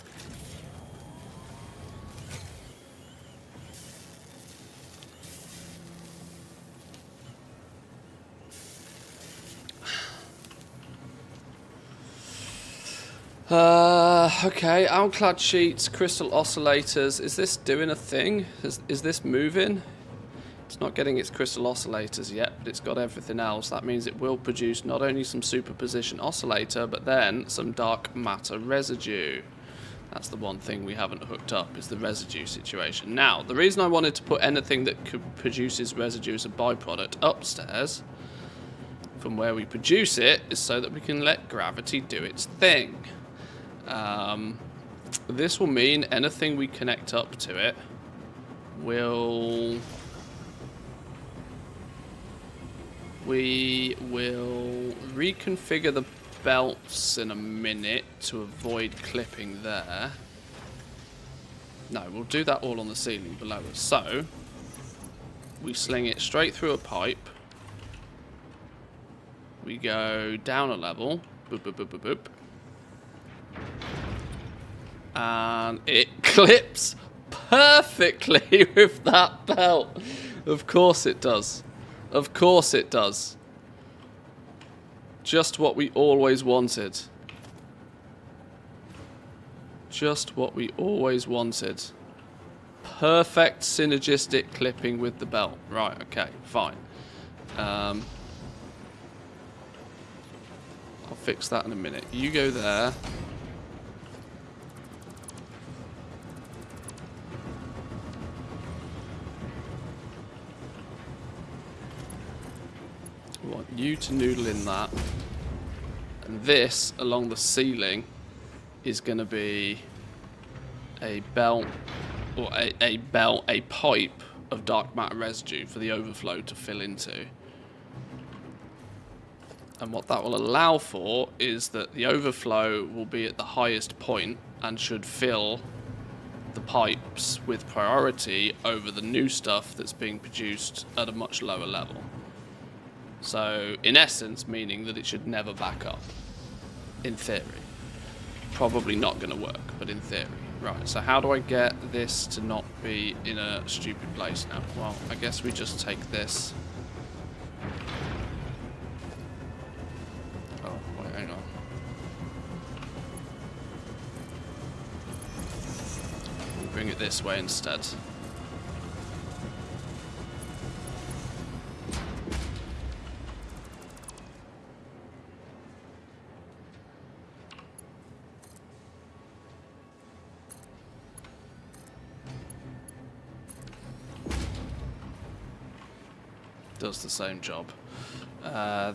Okay, outclad sheets, crystal oscillators. Is this doing a thing? Is this moving? It's not getting its crystal oscillators yet, but it's got everything else. That means it will produce not only some superposition oscillator, but then some dark matter residue. That's the one thing we haven't hooked up, is the residue situation. Now, the reason I wanted to put anything that produces residue as a byproduct upstairs from where we produce it is so that we can let gravity do its thing. This will mean anything we connect up to it will... We will reconfigure the belts in a minute to avoid clipping there. No, we'll do that all on the ceiling below us. So, we sling it straight through a pipe. We go down a level. Boop, boop, boop, boop, boop. And it clips perfectly with that belt. Of course it does. Of course it does. Just what we always wanted. Just what we always wanted. Perfect synergistic clipping with the belt. Right, okay, fine. I'll fix that in a minute. You go there. I want you to noodle in that. And this, along the ceiling, is going to be a belt, or a pipe of dark matter residue for the overflow to fill into. And what that will allow for is that the overflow will be at the highest point and should fill the pipes with priority over the new stuff that's being produced at a much lower level. So, in essence, meaning that it should never back up, in theory. Probably not going to work, but in theory. Right, so how do I get this to not be in a stupid place now? Well, I guess we just take this. Oh, wait, hang on. We'll bring it this way instead. Does the same job.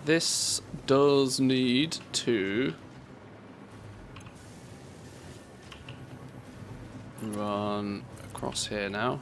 This does need to run across here now.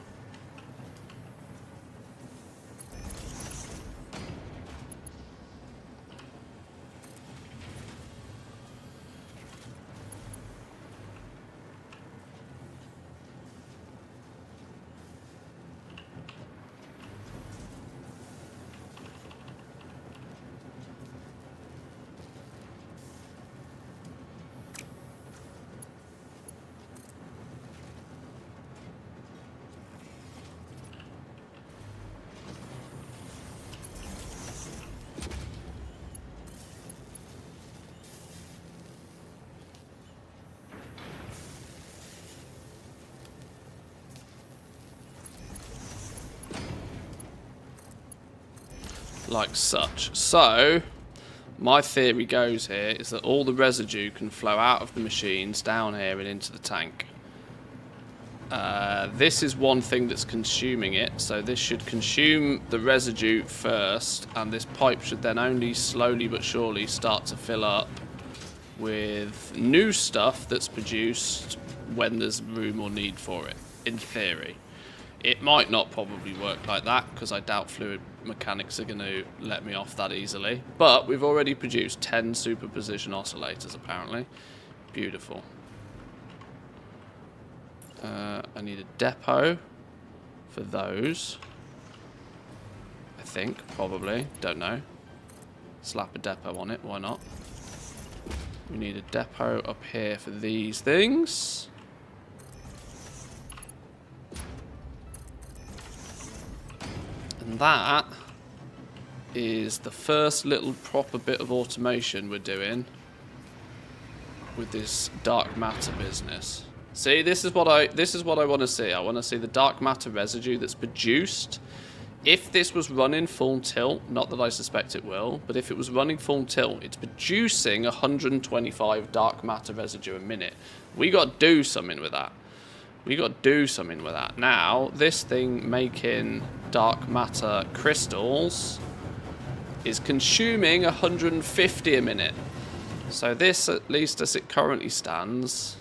Like such. So, my theory goes here is that all the residue can flow out of the machines down here and into the tank. This is one thing that's consuming it, so this should consume the residue first, and this pipe should then only slowly but surely start to fill up with new stuff that's produced when there's room or need for it, in theory. It might not probably work like that, because I doubt fluid mechanics are going to let me off that easily. But we've already produced 10 superposition oscillators, apparently. Beautiful. I need a depot for those. I think, probably. Don't know. Slap a depot on it, why not? We need a depot up here for these things. And that is the first little proper bit of automation we're doing with this dark matter business. See, this is what I want to see. I want to see the dark matter residue that's produced. If this was running full tilt, not that I suspect it will, but if it was running full tilt, it's producing 125 dark matter residue a minute. We got to do something with that. We got to do something with that. Now, this thing making dark matter crystals is consuming 150 a minute. So this, at least as it currently stands,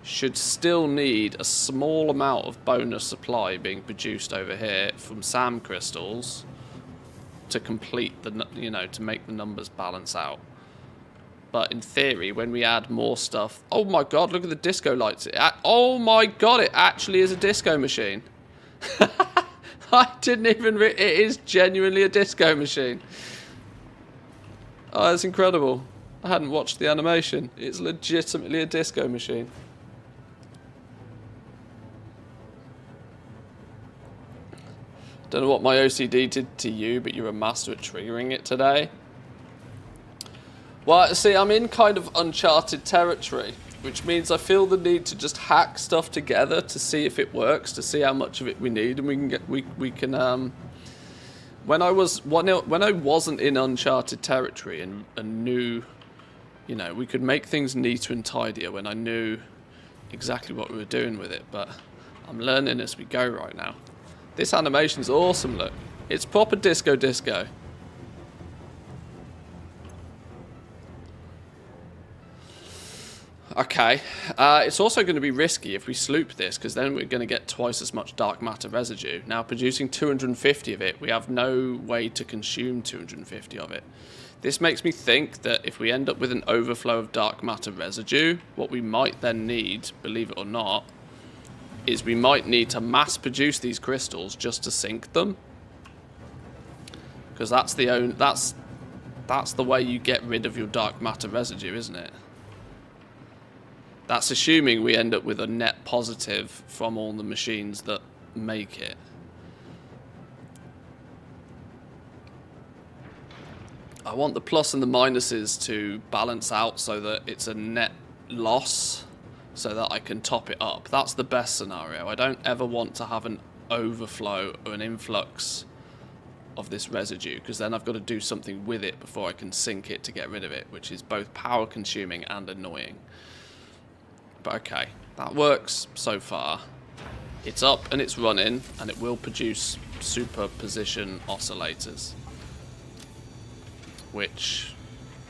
should still need a small amount of bonus supply being produced over here from SAM crystals to complete the, you know, to make the numbers balance out. But in theory, when we add more stuff... Oh my god, look at the disco lights. Oh my god, it actually is a disco machine. I didn't even... It is genuinely a disco machine. Oh, that's incredible. I hadn't watched the animation. It's legitimately a disco machine. Don't know what my OCD did to you, but you're a master at triggering it today. Well, see, I'm in kind of uncharted territory, which means I feel the need to just hack stuff together to see if it works, to see how much of it we need, and we can when I wasn't in uncharted territory and knew, you know, we could make things neater and tidier when I knew exactly what we were doing with it. But I'm learning as we go right now. This animation's awesome, look. It's proper disco. Okay, it's also going to be risky if we sloop this, because then we're going to get twice as much dark matter residue. Now, producing 250 of it, we have no way to consume 250 of it. This makes me think that if we end up with an overflow of dark matter residue, what we might then need, believe it or not, is we might need to mass produce these crystals just to sink them, because that's the way you get rid of your dark matter residue, isn't it? That's assuming we end up with a net positive from all the machines that make it. I want the plus and the minuses to balance out so that it's a net loss, so that I can top it up. That's the best scenario. I don't ever want to have an overflow or an influx of this residue, because then I've got to do something with it before I can sink it to get rid of it, which is both power consuming and annoying. But okay, that works so far. It's up and it's running, and it will produce superposition oscillators, which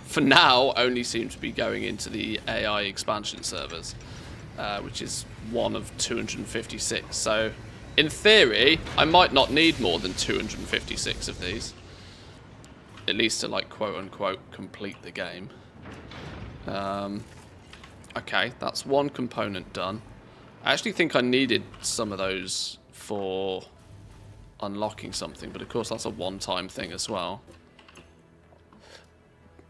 for now only seem to be going into the AI expansion servers, which is one of 256. So in theory, I might not need more than 256 of these, at least to, like, quote unquote complete the game. Okay, that's one component done. I actually think I needed some of those for unlocking something, but of course that's a one-time thing as well.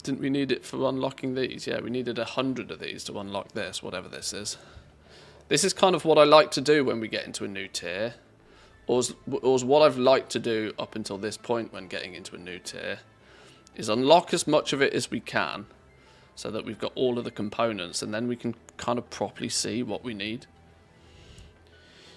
Didn't we need it for unlocking these? Yeah, we needed 100 of these to unlock this, whatever this is. This is kind of what I like to do when we get into a new tier, or what I've liked to do up until this point when getting into a new tier, is unlock as much of it as we can, so that we've got all of the components, and then we can kind of properly see what we need.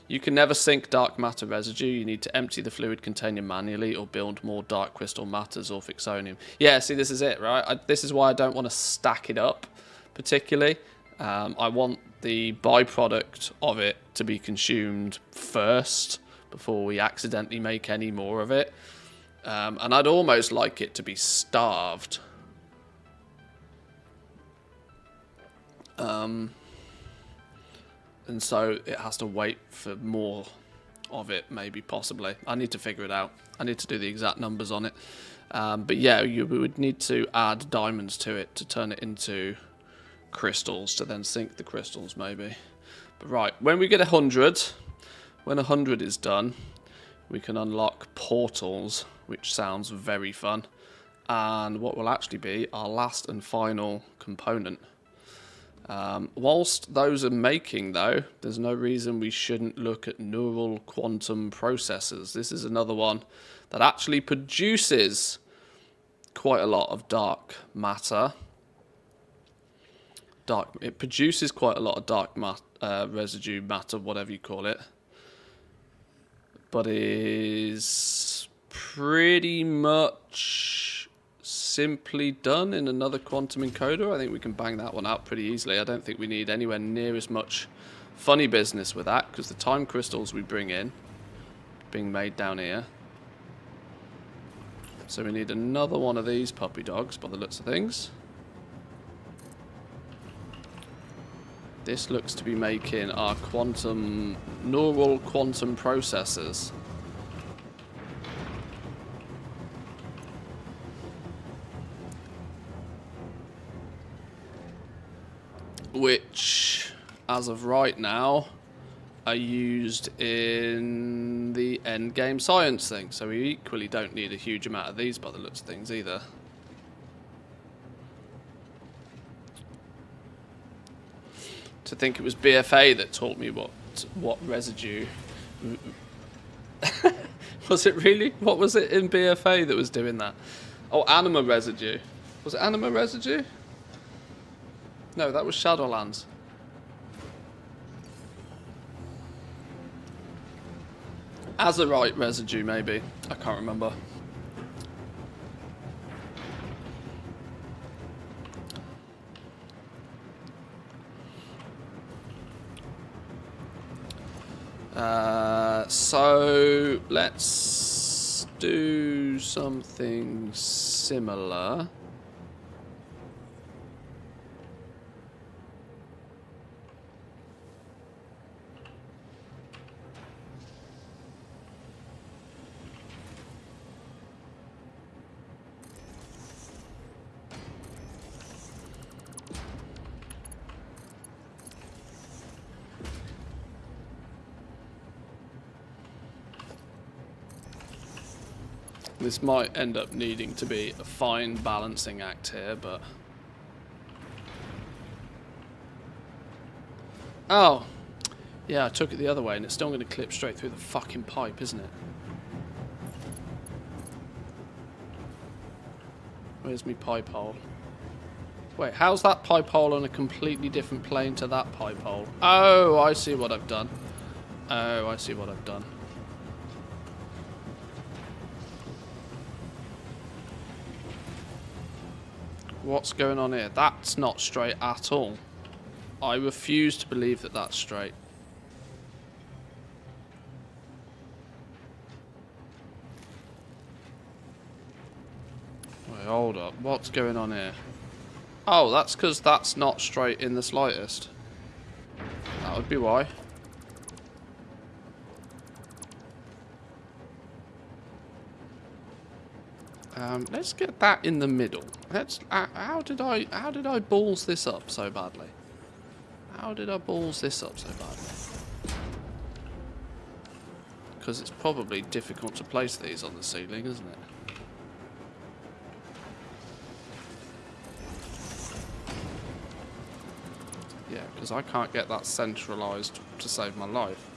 You can never sink dark matter residue. You need to empty the fluid container manually or build more dark crystal matters or fixonium. Yeah, see, this is it, right? This is why I don't want to stack it up particularly. I want the byproduct of it to be consumed first before we accidentally make any more of it. And I'd almost like it to be starved. And so it has to wait for more of it, maybe, possibly. I need to figure it out. I need to do the exact numbers on it. But yeah, we would need to add diamonds to it to turn it into crystals, to then sink the crystals, maybe. But right, when we get 100, when 100 is done, we can unlock portals, which sounds very fun. And what will actually be our last and final component. Whilst those are making, though, there's no reason we shouldn't look at neural quantum processors. This is another one that actually produces quite a lot of dark matter. It produces quite a lot of dark residue matter, whatever you call it. But is pretty much simply done in another quantum encoder. I think we can bang that one out pretty easily. I don't think we need anywhere near as much funny business with that, because the time crystals we bring in being made down here. So we need another one of these puppy dogs by the looks of things. This looks to be making our neural quantum processors. Which, as of right now, are used in the endgame science thing. So we equally don't need a huge amount of these by the looks of things either. To think it was BFA that taught me what residue. Was it really? What was it in BFA that was doing that? Oh, anima residue. Was it anima residue? No, that was Shadowlands. Azurite residue, maybe. I can't remember. So let's do something similar. This might end up needing to be a fine balancing act here, but... Oh! Yeah, I took it the other way and it's still going to clip straight through the fucking pipe, isn't it? Where's my pipe hole? Wait, how's that pipe hole on a completely different plane to that pipe hole? Oh, I see what I've done. Oh, I see what I've done. What's going on here? That's not straight at all. I refuse to believe that that's straight. Wait, hold up. What's going on here? Oh, that's because that's not straight in the slightest. That would be why. Let's get that in the middle. Let's. How did I balls this up so badly? How did I balls this up so badly? Because it's probably difficult to place these on the ceiling, isn't it? Yeah, because I can't get that centralised to save my life.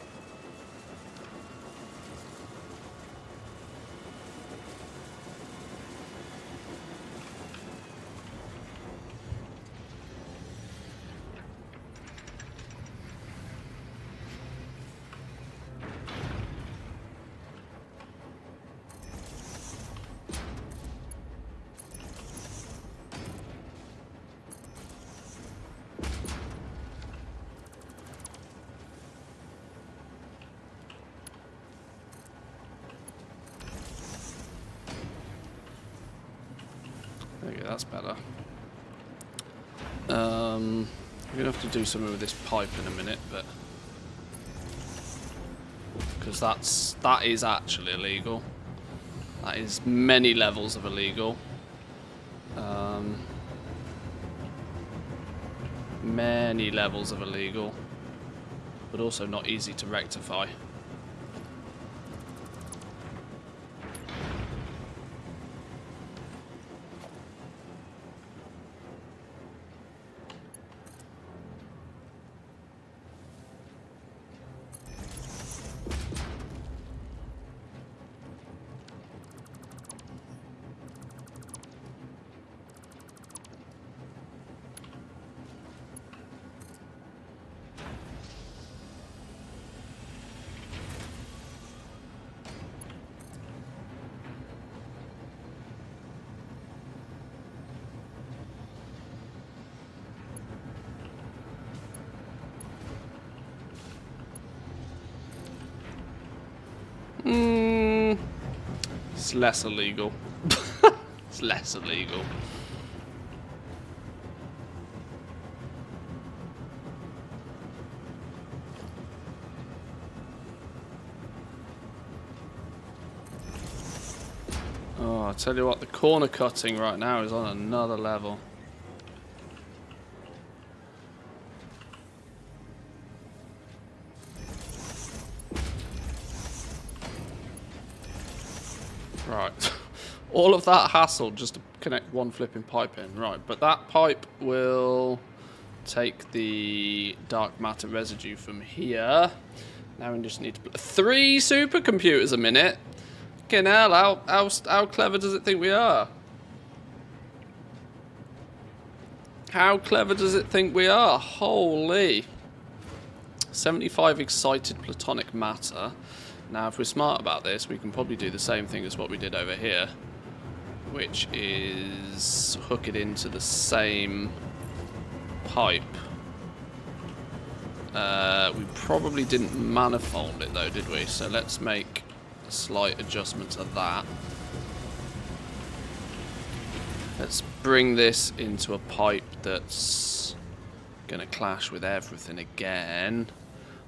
Okay, that's better. I'm gonna have to do something with this pipe in a minute, but because that is actually illegal. That is many levels of illegal. Many levels of illegal, but also not easy to rectify. It's less illegal. It's less illegal. Oh, I tell you what, the corner cutting right now is on another level. Right. All of that hassle just to connect one flipping pipe in. Right, but that pipe will take the dark matter residue from here. Now we just need to... 3 supercomputers a minute? Fucking hell, how clever does it think we are? How clever does it think we are? Holy. 75 excited platonic matter. Now, if we're smart about this, we can probably do the same thing as what we did over here, which is hook it into the same pipe. We probably didn't manifold it though, did we? So let's make a slight adjustment to that. Let's bring this into a pipe that's going to clash with everything again.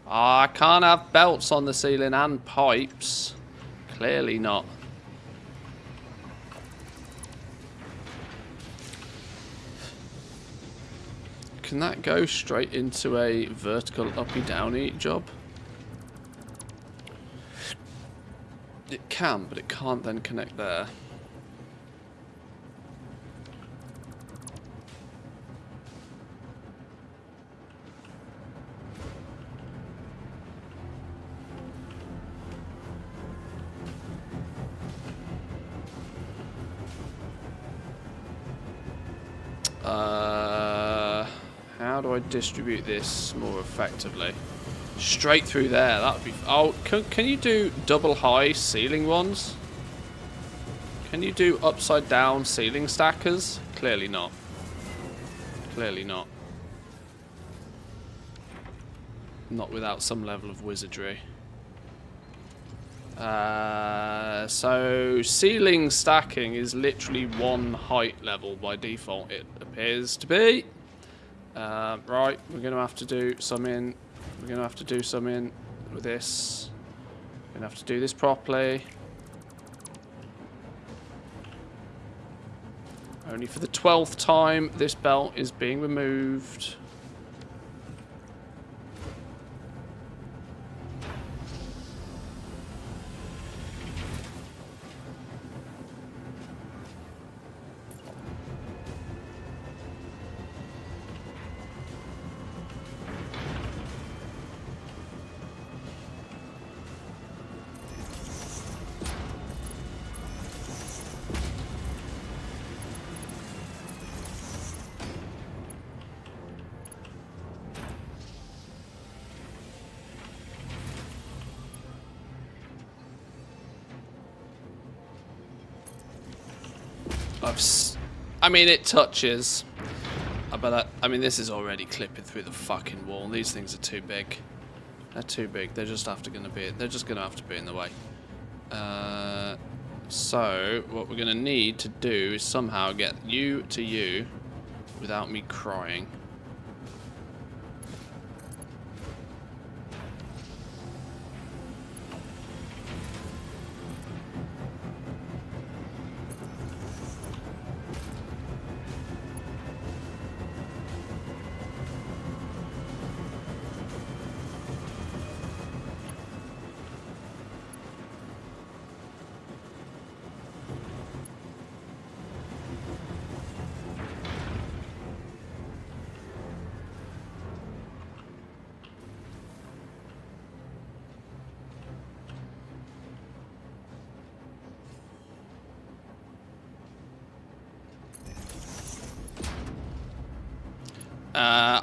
Oh, I can't have belts on the ceiling and pipes. Clearly not. Can that go straight into a vertical uppy downy job? It can, but it can't then connect there. How do I distribute this more effectively? Straight through there, that would be... Oh, can you do double high ceiling ones? Can you do upside down ceiling stackers? Clearly not. Clearly not. Not without some level of wizardry. So ceiling stacking is literally one height level by default, it appears to be. Right, we're going to have to do some in. We're going to have to do some in with this. We're going to have to do this properly. Only for the 12th time, this belt is being removed. I mean, it touches. But I mean, this is already clipping through the fucking wall. These things are too big. They're too big. They're just gonna be in the way. So what we're gonna need to do is somehow get you to you without me crying.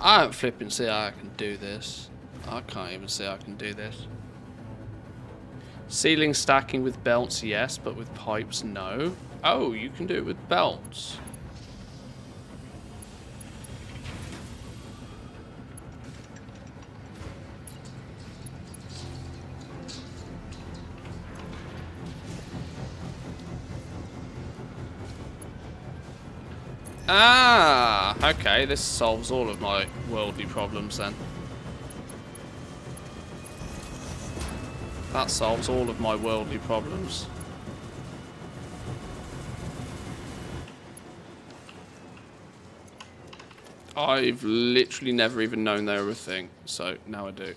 I don't flipping see how I can do this. I can't even see how I can do this. Ceiling stacking with belts, yes, but with pipes, no. Oh, you can do it with belts. Ah, okay, this solves all of my worldly problems then. That solves all of my worldly problems. I've literally never even known they were a thing, so now I do.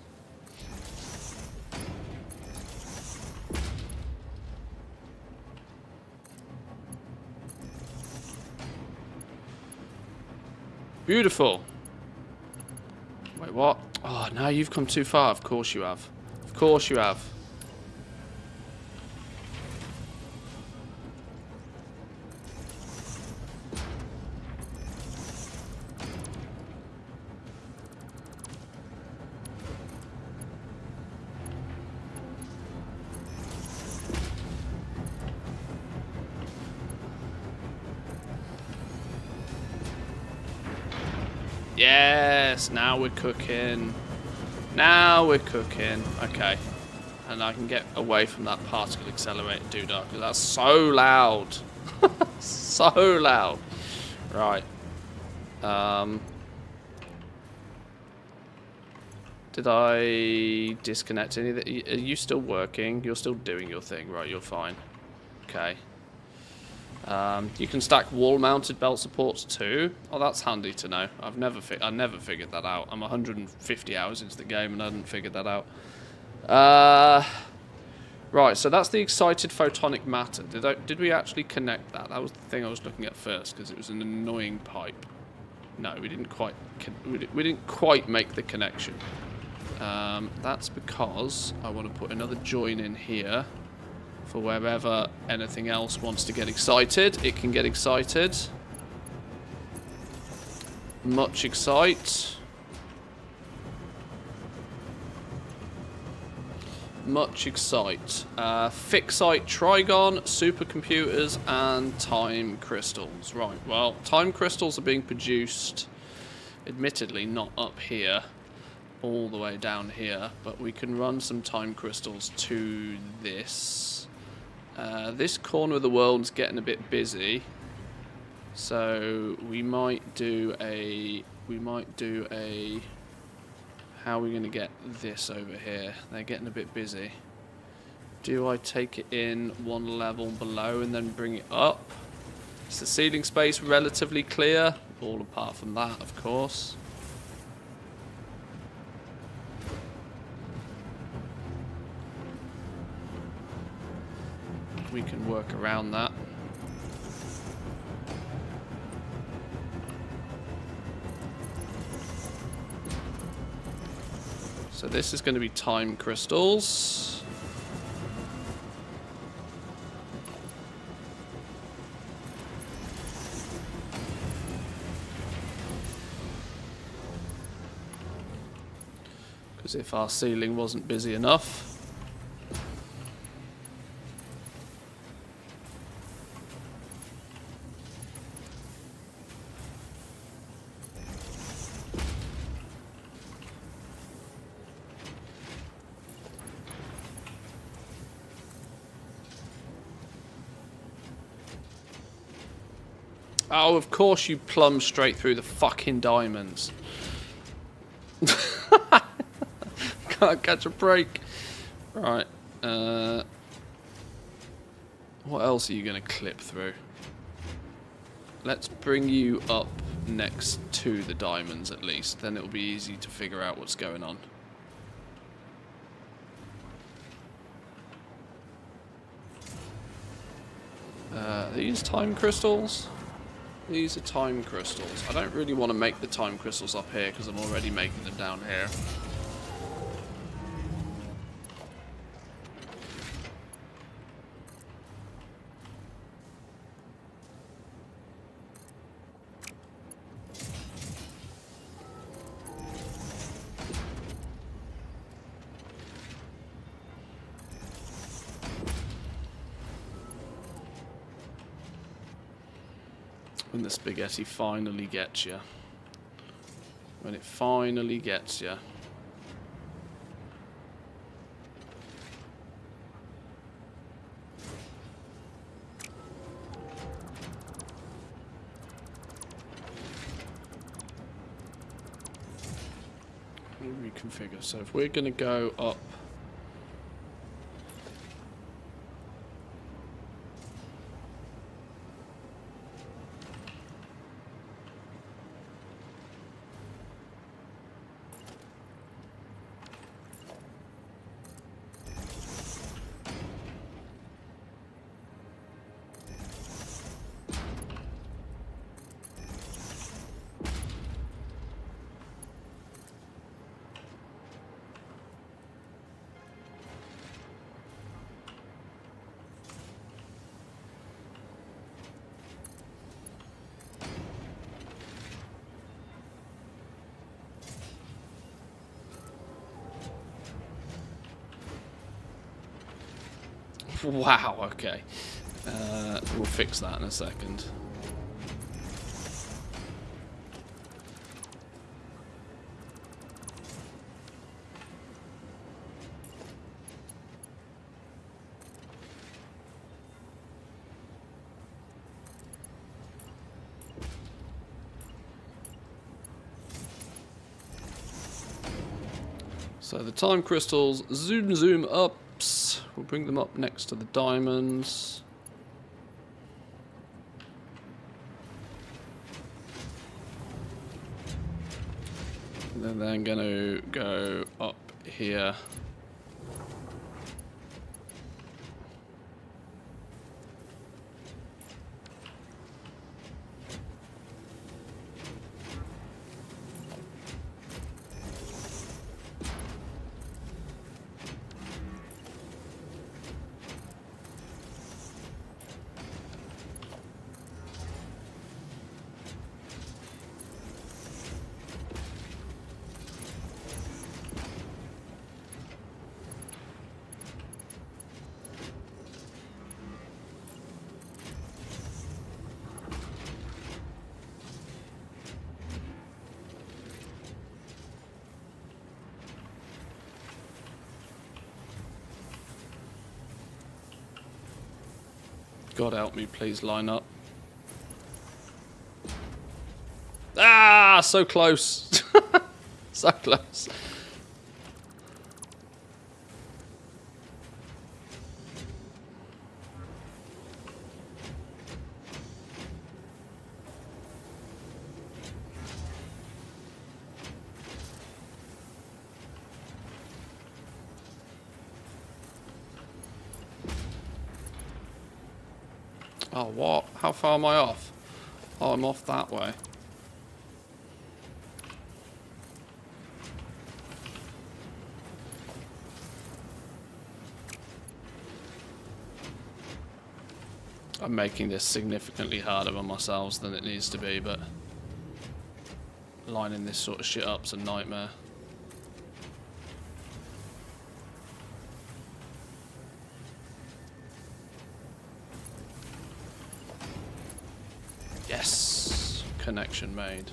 Beautiful. Wait, what? Oh, no, you've come too far. Of course you have. Of course you have. Yes, now we're cooking. Now we're cooking. Okay. And I can get away from that particle accelerator doodah, because that's so loud. So loud. Right. Did I disconnect any of that? Are you still working? You're still doing your thing. Right, you're fine. Okay. You can stack wall-mounted belt supports too. Oh, that's handy to know. I never figured that out. I'm 150 hours into the game and I hadn't figured that out. Right, so that's the excited photonic matter. Did we actually connect that? That was the thing I was looking at first, because it was an annoying pipe. No, we didn't quite make the connection. That's because I want to put another join in here for wherever anything else wants to get excited. It can get excited. Much excite. Much excite. Fixite trigon, supercomputers, and time crystals. Right, well, time crystals are being produced, admittedly not up here, all the way down here, but we can run some time crystals to this. This corner of the world's getting a bit busy, so we might do a... How are we going to get this over here? They're getting a bit busy. Do I take it in one level below and then bring it up? Is the ceiling space relatively clear? All apart from that, of course. We can work around that. So this is going to be time crystals. Because if our ceiling wasn't busy enough... Oh, of course you plumb straight through the fucking diamonds. Can't catch a break. Right. What else are you going to clip through? Let's bring you up next to the diamonds at least. Then it'll be easy to figure out what's going on. These time crystals? These are time crystals. I don't really want to make the time crystals up here because I'm already making them down here. When the spaghetti finally gets you. When it finally gets you. Reconfigure. So if we're going to go up... Wow, okay. We'll fix that in a second. So the time crystals zoom ups. We'll bring them up next to the diamonds. And then going to go up here. God help me, please line up. Ah, so close. So close. Oh, what? How far am I off? Oh, I'm off that way. I'm making this significantly harder on myself than it needs to be, but lining this sort of shit up's a nightmare. Yes! Connection made.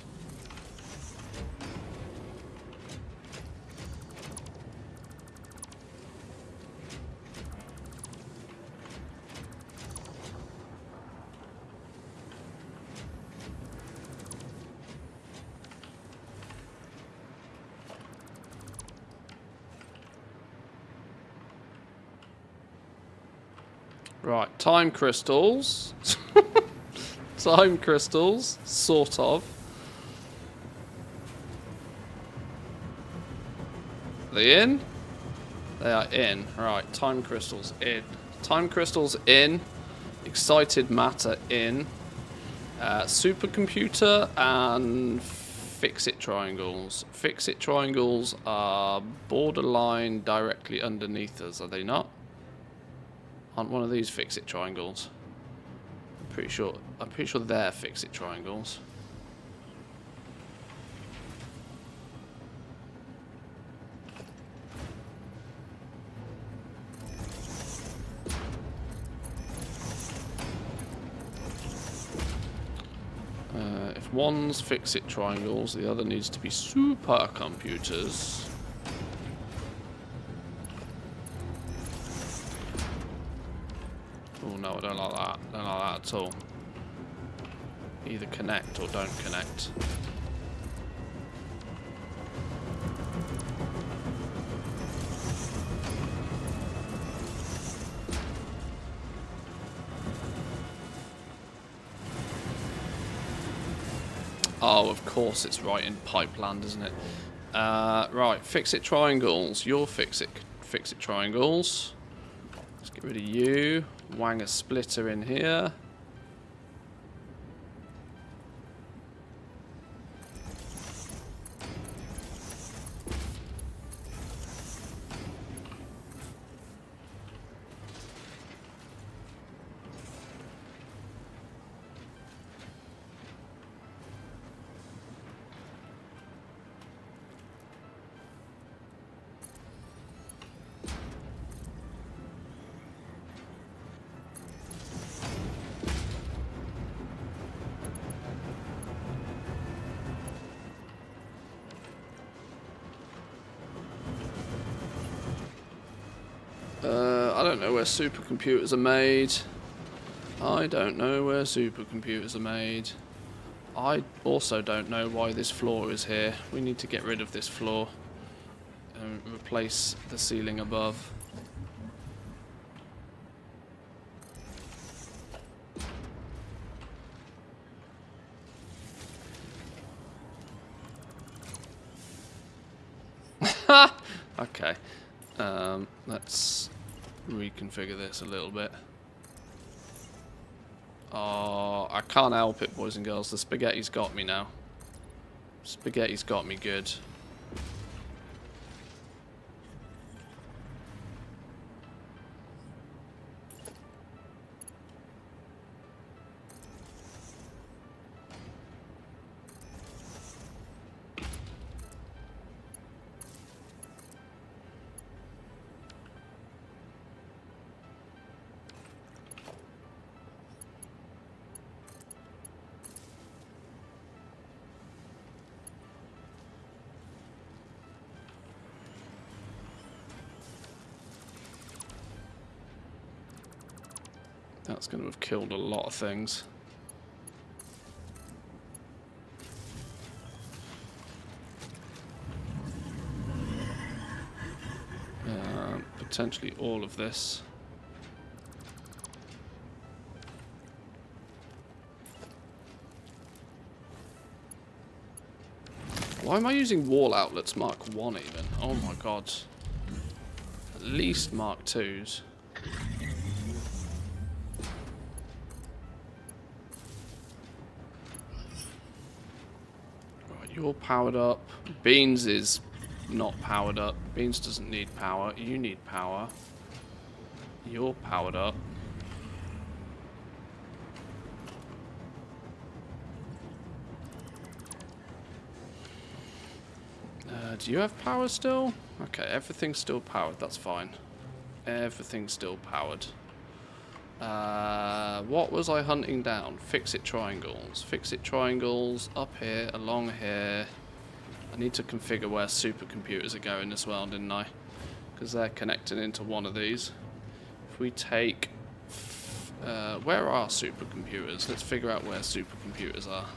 Right, time crystals. Time crystals, sort of. Are they in? They are in. Right, time crystals in. Time crystals in. Excited matter in. Supercomputer and fix-it triangles. Fix-it triangles are borderline directly underneath us, are they not? Aren't one of these fix-it triangles? I'm pretty sure they're fix-it triangles. If one's fix-it triangles, the other needs to be supercomputers. Oh no, I don't like that. I don't like that at all. Either connect or don't connect. Oh, of course it's right in Pipeland, isn't it? Right, fix-it triangles. Your fix-it triangles. Let's get rid of you. Wang a splitter in here. I don't know where supercomputers are made. I don't know where supercomputers are made. I also don't know why this floor is here. We need to get rid of this floor and replace the ceiling above. Okay. Let's reconfigure this a little bit. Oh, I can't help it, boys and girls. The spaghetti's got me now. Spaghetti's got me good. That's going to have killed a lot of things. Potentially all of this. Why am I using wall outlets Mark 1 even? Oh my god. At least Mark 2s. Right, you're powered up. Beans is not powered up. Beans doesn't need power. You need power. You're powered up. Do you have power still? Okay, everything's still powered. That's fine. Everything's still powered. What was I hunting down? Fix-it triangles. Fix-it triangles up here, along here. I need to configure where supercomputers are going as well, didn't I? Because they're connecting into one of these. If we take... where are supercomputers? Let's figure out where supercomputers are.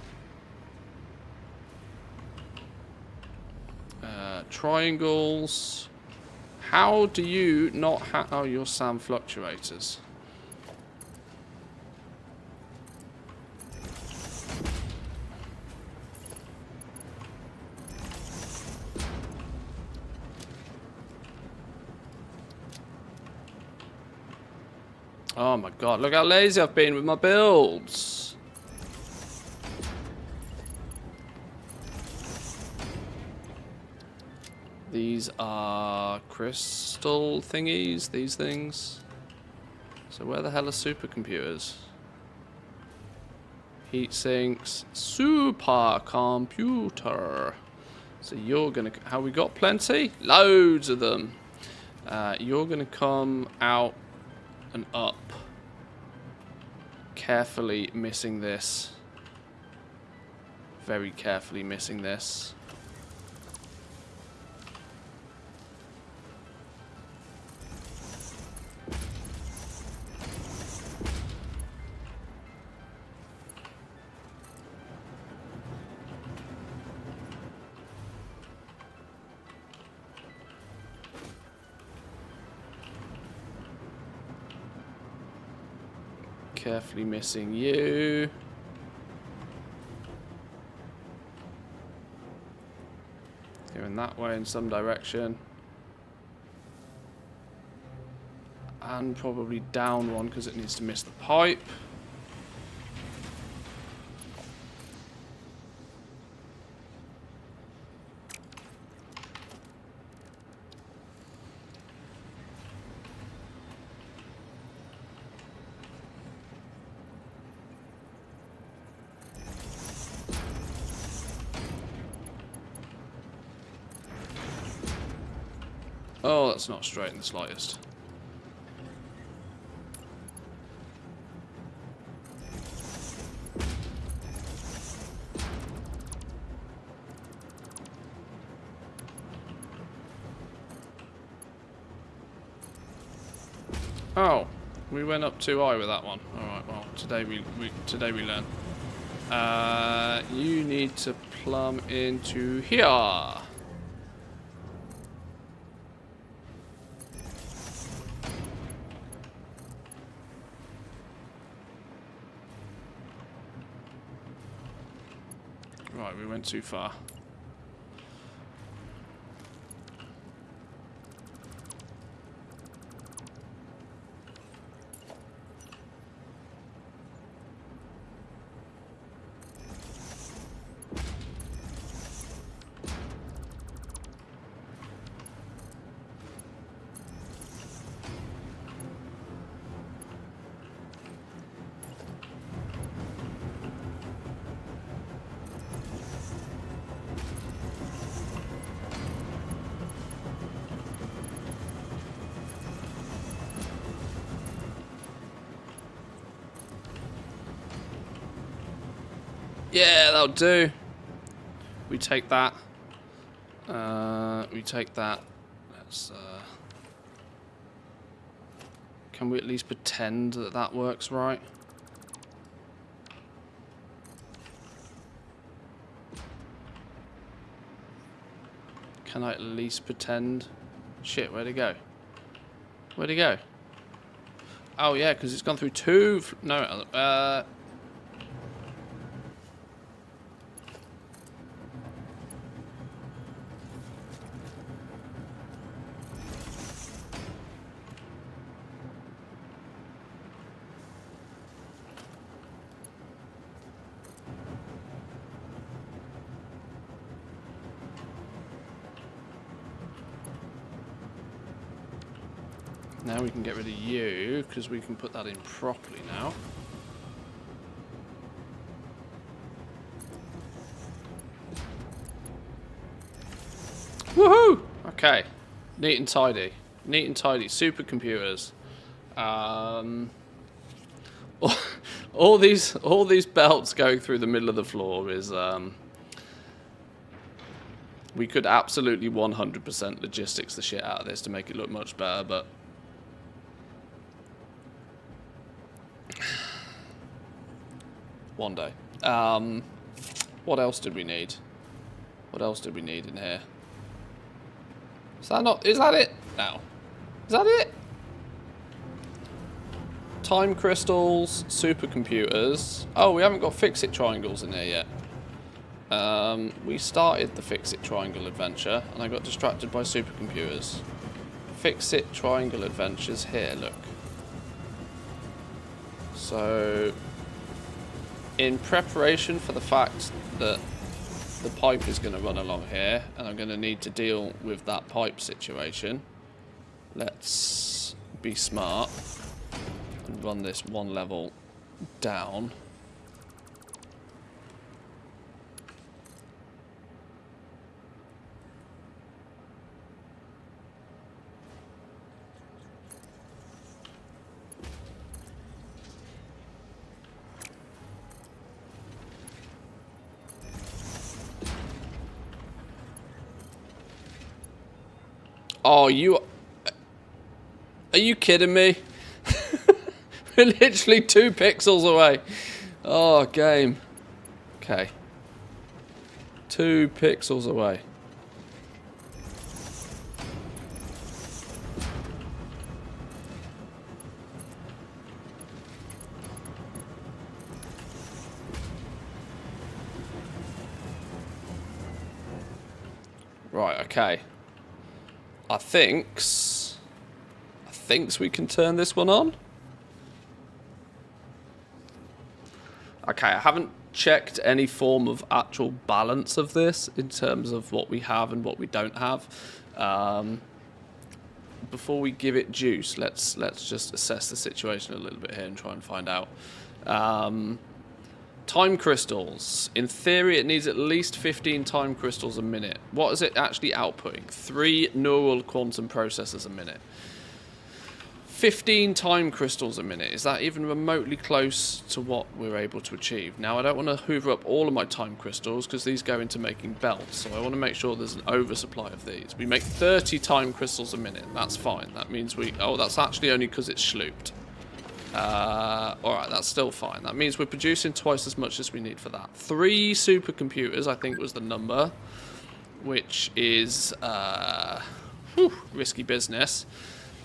Triangles. How do you not have... Oh, your SAM fluctuators. Oh my god, look how lazy I've been with my builds. These are crystal thingies, these things. So where the hell are supercomputers? Heat sinks, supercomputer. So you're gonna, have we got plenty? Loads of them. You're gonna come out and up. Carefully missing this. Very carefully missing this. Carefully missing you. Going that way in some direction. And probably down one because it needs to miss the pipe. Oh, that's not straight in the slightest. Oh, we went up too high with that one. All right, well, today we learn. You need to plumb into here. Right, we went too far. Yeah, that'll do. We take that. We take that. Let's Can we at least pretend that that works right? Can I at least pretend? Shit, where'd it go? Where'd it go? Oh yeah, because it's gone through two... No, now we can get rid of you, because we can put that in properly now. Woohoo! Okay. Neat and tidy. Neat and tidy. Supercomputers. All these belts going through the middle of the floor is... we could absolutely 100% logistics the shit out of this to make it look much better, but... one day. What else did we need? What else did we need in here? Is that not... Is that it? No. Is that it? Time crystals, supercomputers. Oh, we haven't got fix-it triangles in here yet. We started the fix-it triangle adventure, and I got distracted by supercomputers. Fix-it triangle adventures here, look. So... in preparation for the fact that the pipe is going to run along here, and I'm going to need to deal with that pipe situation, let's be smart and run this one level down. Oh, you... Are you kidding me? We're literally 2 pixels away. Oh, game. Okay. 2 pixels away. Right, okay. I thinks we can turn this one on. Okay, I haven't checked any form of actual balance of this in terms of what we have and what we don't have. Before we give it juice, let's just assess the situation a little bit here and try and find out. Time crystals. In theory, it needs at least 15 time crystals a minute. What is it actually outputting? 3 neural quantum processors a minute. 15 time crystals a minute. Is that even remotely close to what we're able to achieve? Now, I don't want to hoover up all of my time crystals because these go into making belts. So I want to make sure there's an oversupply of these. We make 30 time crystals a minute. That's fine. That means we... Oh, that's actually only because it's slooped. Alright, that's still fine. That means we're producing twice as much as we need for that. 3 supercomputers, I think, was the number, which is risky business.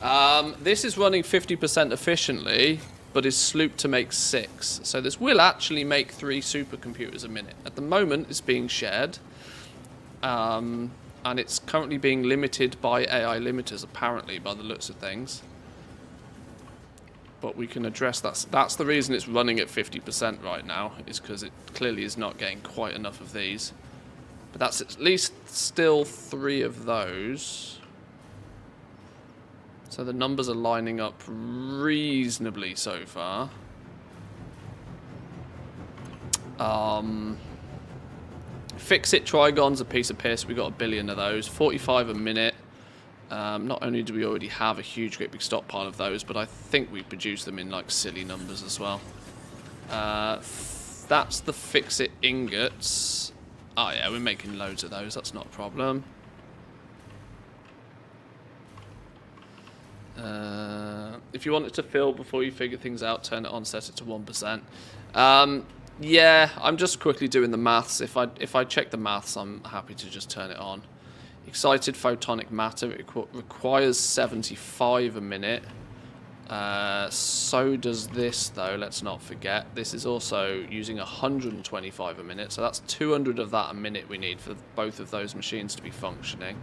This is running 50% efficiently, but is slooped to make 6. So this will actually make 3 supercomputers a minute. At the moment, it's being shared, and it's currently being limited by AI limiters, apparently, by the looks of things. But we can address that. That's the reason it's running at 50% right now, is because it clearly is not getting quite enough of these. But that's at least still 3 of those. So the numbers are lining up reasonably so far. Fix-it trigons, a piece of piss. We got 1 billion of those. 45 a minute. Not only do we already have a huge great big stockpile of those, but I think we produce them in like silly numbers as well. That's the fix-it ingots. Oh yeah, we're making loads of those. That's not a problem. If you want it to fill before you figure things out, turn it on, set it to 1%. Yeah, I'm just quickly doing the maths. If I check the maths, I'm happy to just turn it on. Excited photonic matter, it requires 75 a minute. So does this, though, let's not forget. This is also using 125 a minute, so that's 200 of that a minute we need for both of those machines to be functioning.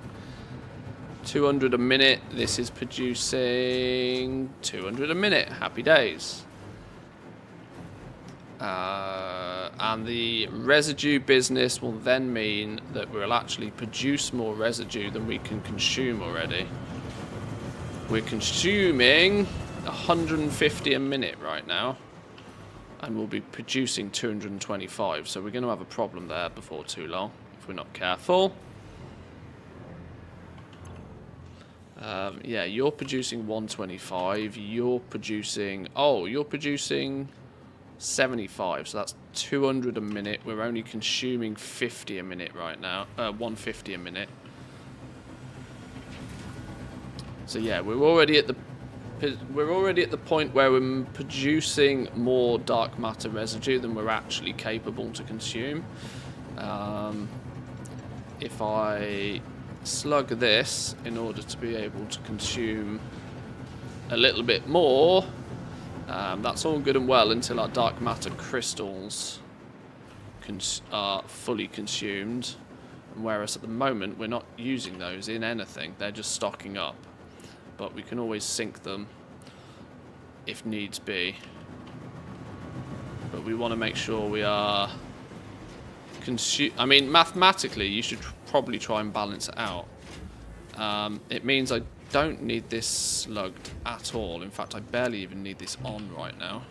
200 a minute, this is producing 200 a minute. Happy days. And the residue business will then mean that we'll actually produce more residue than we can consume already. We're consuming 150 a minute right now, and we'll be producing 225, so we're going to have a problem there before too long if we're not careful. Yeah, you're producing 125, you're producing 75, so that's 200 a minute. We're only consuming 50 a minute right now, 150 a minute. So yeah, we're already at the point where we're producing more dark matter residue than we're actually capable to consume. If I slug this in order to be able to consume a little bit more, that's all good and well until our dark matter crystals are fully consumed. Whereas at the moment we're not using those in anything, they're just stocking up. But we can always sink them if needs be. But we want to make sure we are I mean, mathematically, you should probably try and balance it out. It means I don't need this slugged at all. In fact, I barely even need this on right now.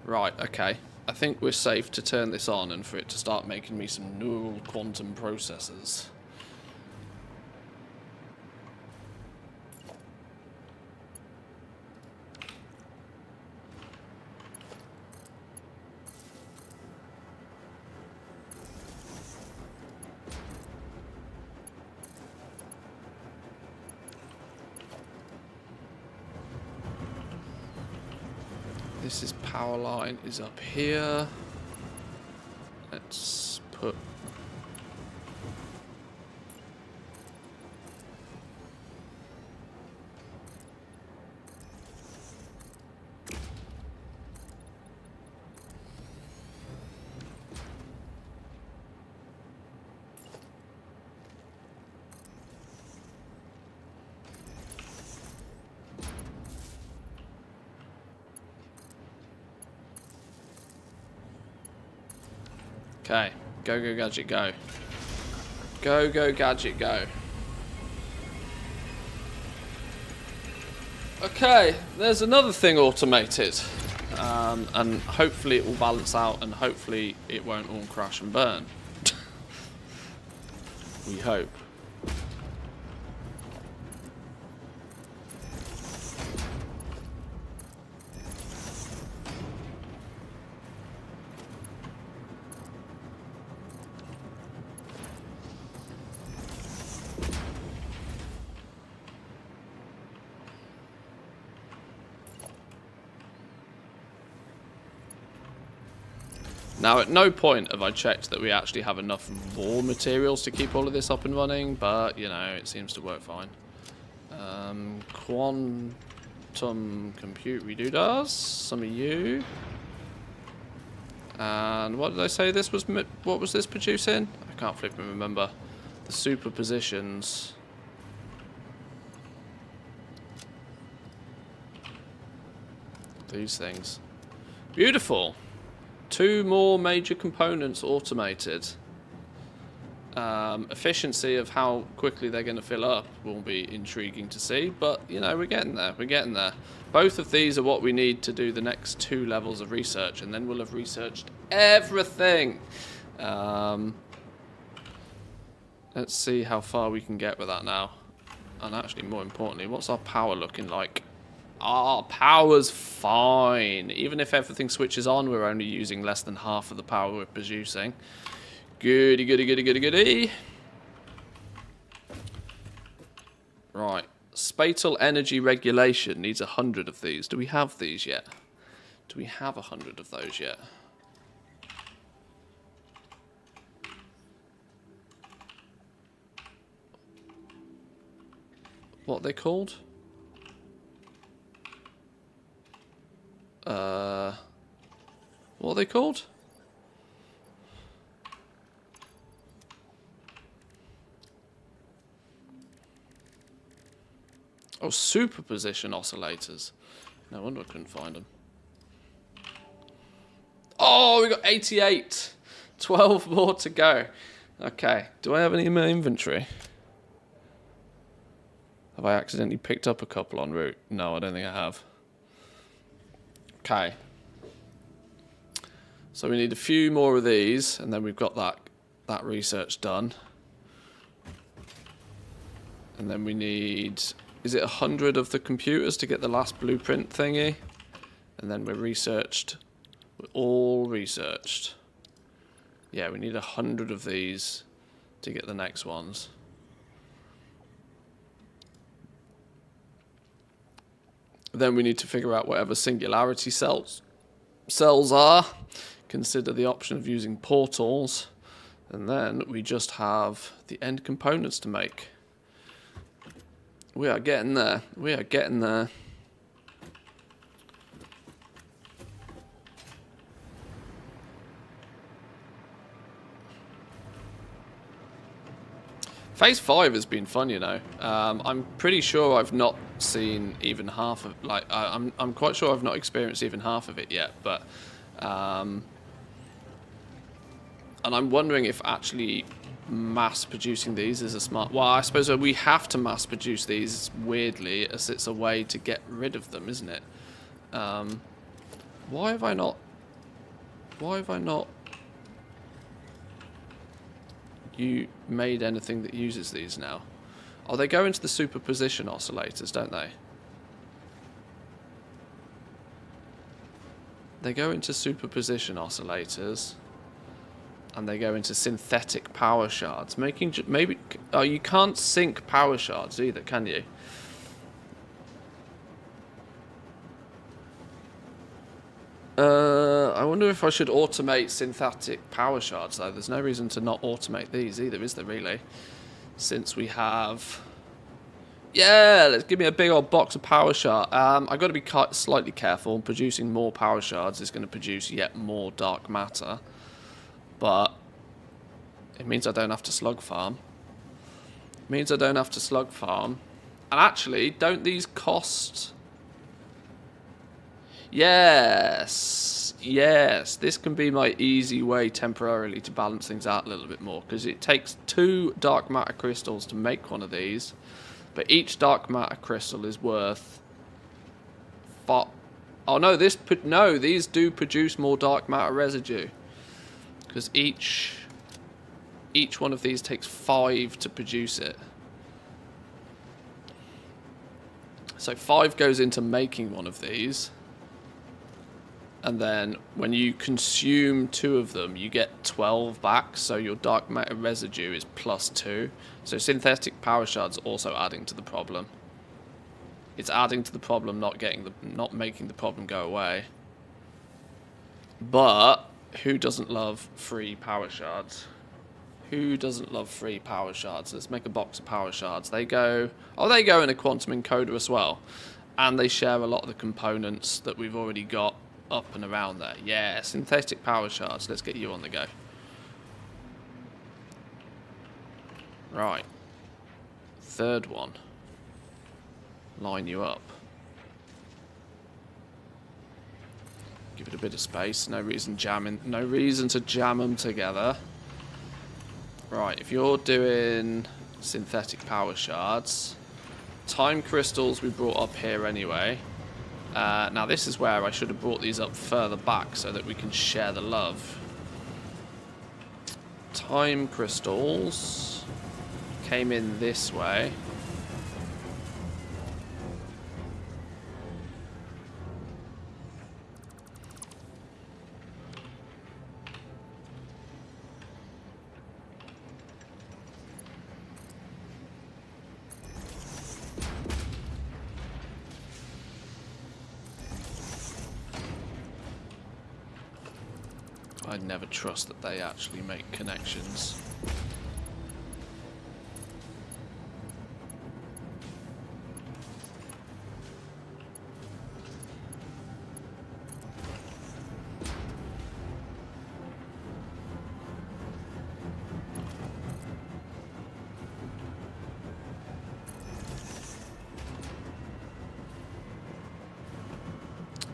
Right, okay. I think we're safe to turn this on and for it to start making me some neural quantum processors. This power line is up here. Let's put... Okay, go, go, gadget, go. Go, go, gadget, go. Okay, there's another thing automated. And hopefully it will balance out and hopefully it won't all crash and burn. We hope. Now, at no point have I checked that we actually have enough raw materials to keep all of this up and running, but, you know, it seems to work fine. Quantum compute redo-does, some of you. And what did I say this was, what was this producing? I can't flipping remember. The superpositions. These things. Beautiful. 2 more major components automated. Efficiency of how quickly they're going to fill up will be intriguing to see, but you know, we're getting there. We're getting there. Both of these are what we need to do the next 2 levels of research, and then we'll have researched everything. Let's see how far we can get with that now. And actually, more importantly, what's our power looking like? Ah, power's fine. Even if everything switches on, we're only using less than half of the power we're producing. Goody, goody, goody, goody, goody. Right. Spatial energy regulation needs 100 of these. Do we have these yet? Do we have 100 of those yet? What are they called? What are they called? Oh, superposition oscillators. No wonder I couldn't find them. Oh, we got 88. 12 more to go. Okay, do I have any in my inventory? Have I accidentally picked up a couple en route? No, I don't think I have. Okay. So we need a few more of these, and then we've got that research done. And then we need... Is it 100 of the computers to get the last blueprint thingy? And then we're researched. We're all researched. Yeah, we need 100 of these to get the next ones. Then we need to figure out whatever singularity cells are. Consider the option of using portals. And then we just have the end components to make. We are getting there. We are getting there. Phase 5 has been fun, you know. I'm pretty sure I've not seen even half of... Like, I'm quite sure I've not experienced even half of it yet, but... and I'm wondering if actually mass producing these is a smart... Well, I suppose we have to mass produce these, weirdly, as it's a way to get rid of them, isn't it? Why have I not... You made anything that uses these now? Oh, they go into the superposition oscillators, don't they? They go into superposition oscillators, and they go into synthetic power shards, making maybe. Oh, you can't sync power shards either, can you? I wonder if I should automate synthetic power shards, though. There's no reason to not automate these either, is there, really? Since we have... Yeah, let's give me a big old box of power shard. I've got to be slightly careful. Producing more power shards is going to produce yet more dark matter. But it means I don't have to slug farm. It means I don't have to slug farm. And actually, don't these cost... Yes, yes, this can be my easy way temporarily to balance things out a little bit more, because it takes 2 dark matter crystals to make one of these, but each dark matter crystal is worth... Oh no, these do produce more dark matter residue, because each one of these takes 5 to produce it. So 5 goes into making one of these. And then when you consume 2 of them, you get 12 back. So your dark matter residue is +2. So synthetic power shards also adding to the problem. It's adding to the problem, not making the problem go away. But who doesn't love free power shards? Who doesn't love free power shards? Let's make a box of power shards. They go in a quantum encoder as well, and they share a lot of the components that we've already got up and around there. Yeah, synthetic power shards. Let's get you on the go. Right. 3rd one. Line you up. Give it a bit of space. No reason to jam them together. Right, if you're doing synthetic power shards, time crystals we brought up here anyway. Now this is where I should have brought these up further back so that we can share the love. Time crystals came in this way. I never trust that they actually make connections.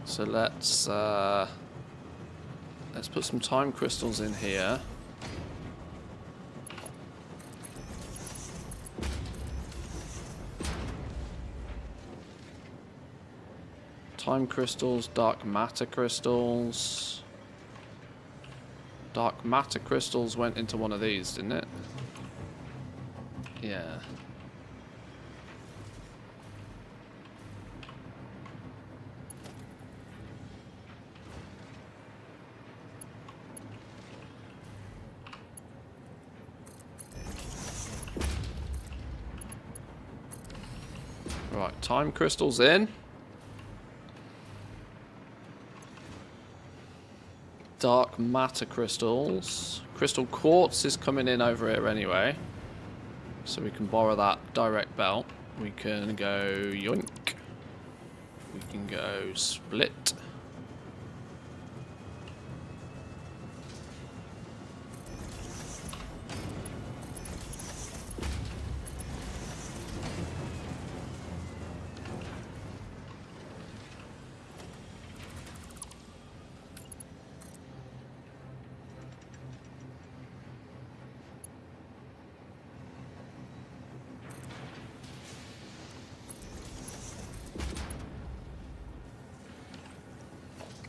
So let's put some time crystals in here. Time crystals, dark matter crystals. Dark matter crystals went into one of these, didn't it? Yeah. Right, time crystals in. Dark matter crystals. Crystal quartz is coming in over here anyway. So we can borrow that direct belt. We can go yoink. We can go split.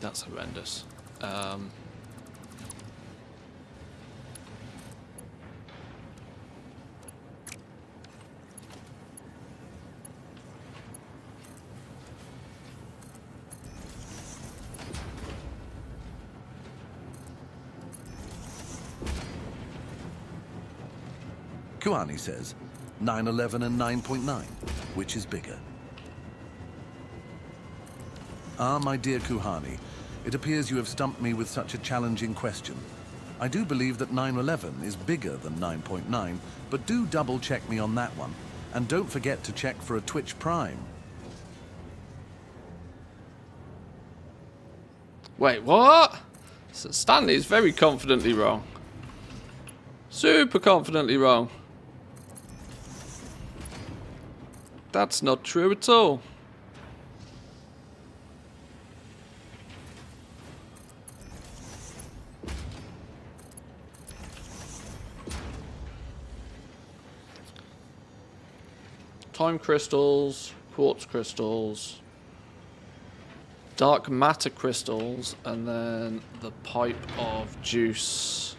That's horrendous. Kuani says 911 and 9.9. Which is bigger? Ah, my dear Kuhani, it appears you have stumped me with such a challenging question. I do believe that 911 is bigger than 9.9, but do double-check me on that one. And don't forget to check for a Twitch Prime. Wait, what? So Stanley is very confidently wrong. Super confidently wrong. That's not true at all. Time crystals, quartz crystals, dark matter crystals, and then the pipe of juice.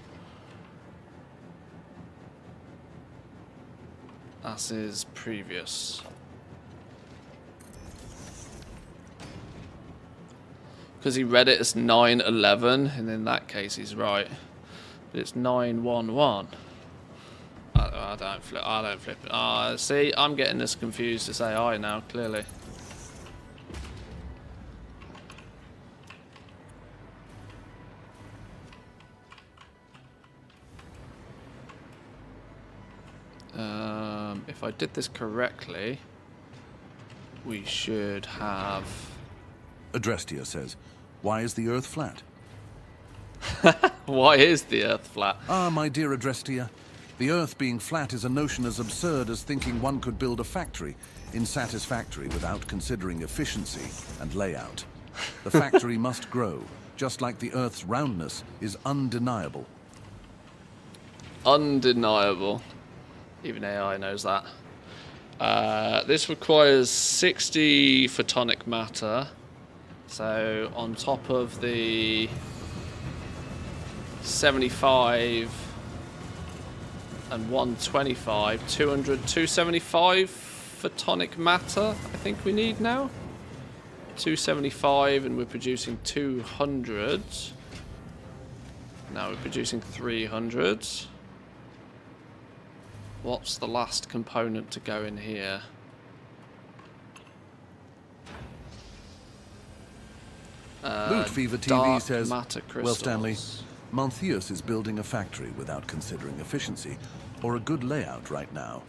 As is previous. Because he read it as 911, and in that case he's right. But it's 911. I don't flip it. See, I'm getting as confused as AI now, clearly. If I did this correctly, we should have... Adrestia says, why is the Earth flat? Why is the Earth flat? Ah, my dear Adrestia, the Earth being flat is a notion as absurd as thinking one could build a factory in Satisfactory without considering efficiency and layout. The factory must grow, just like the Earth's roundness is undeniable. Undeniable. Even AI knows that. This requires 60 photonic matter. So on top of the 75 and 125, 275 photonic matter I think we need now. 275 and we're producing 200. Now we're producing 300. What's the last component to go in here? Loot Fever TV says, matter well, Stanley, Malthius is building a factory without considering efficiency or a good layout right now.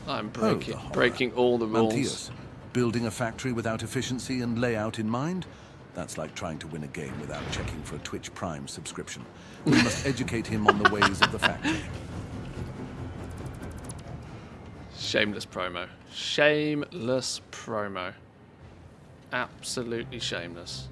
I'm Oh, the horror. breaking all the rules. Malthius, building a factory without efficiency and layout in mind? That's like trying to win a game without checking for a Twitch Prime subscription. We must educate him on the ways of the factory. Shameless promo. Shameless promo. Absolutely shameless.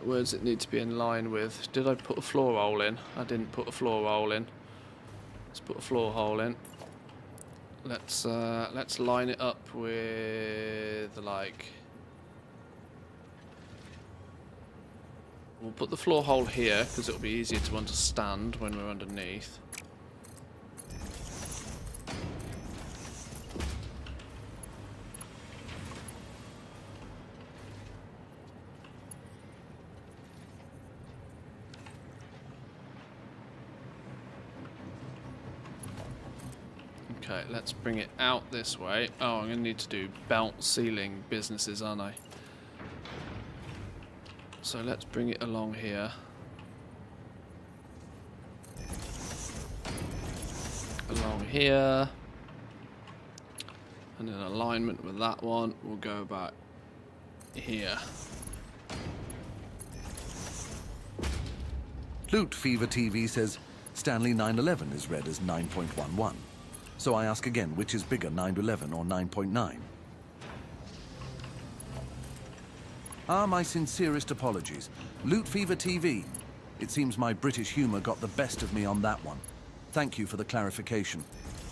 Where does it need to be in line with? Did I put a floor hole in? I didn't put a floor hole in. Let's put a floor hole in. Let's line it up with like. We'll put the floor hole here because it'll be easier to understand when we're underneath. Okay, let's bring it out this way. Oh, I'm going to need to do belt ceiling businesses, aren't I? So let's bring it along here. Along here. And in alignment with that one, we'll go about here. Loot Fever TV says Stanley 911 is read as 9.11. So I ask again, which is bigger, 911 or 9.9? My sincerest apologies. Loot Fever TV. It seems my British humour got the best of me on that one. Thank you for the clarification.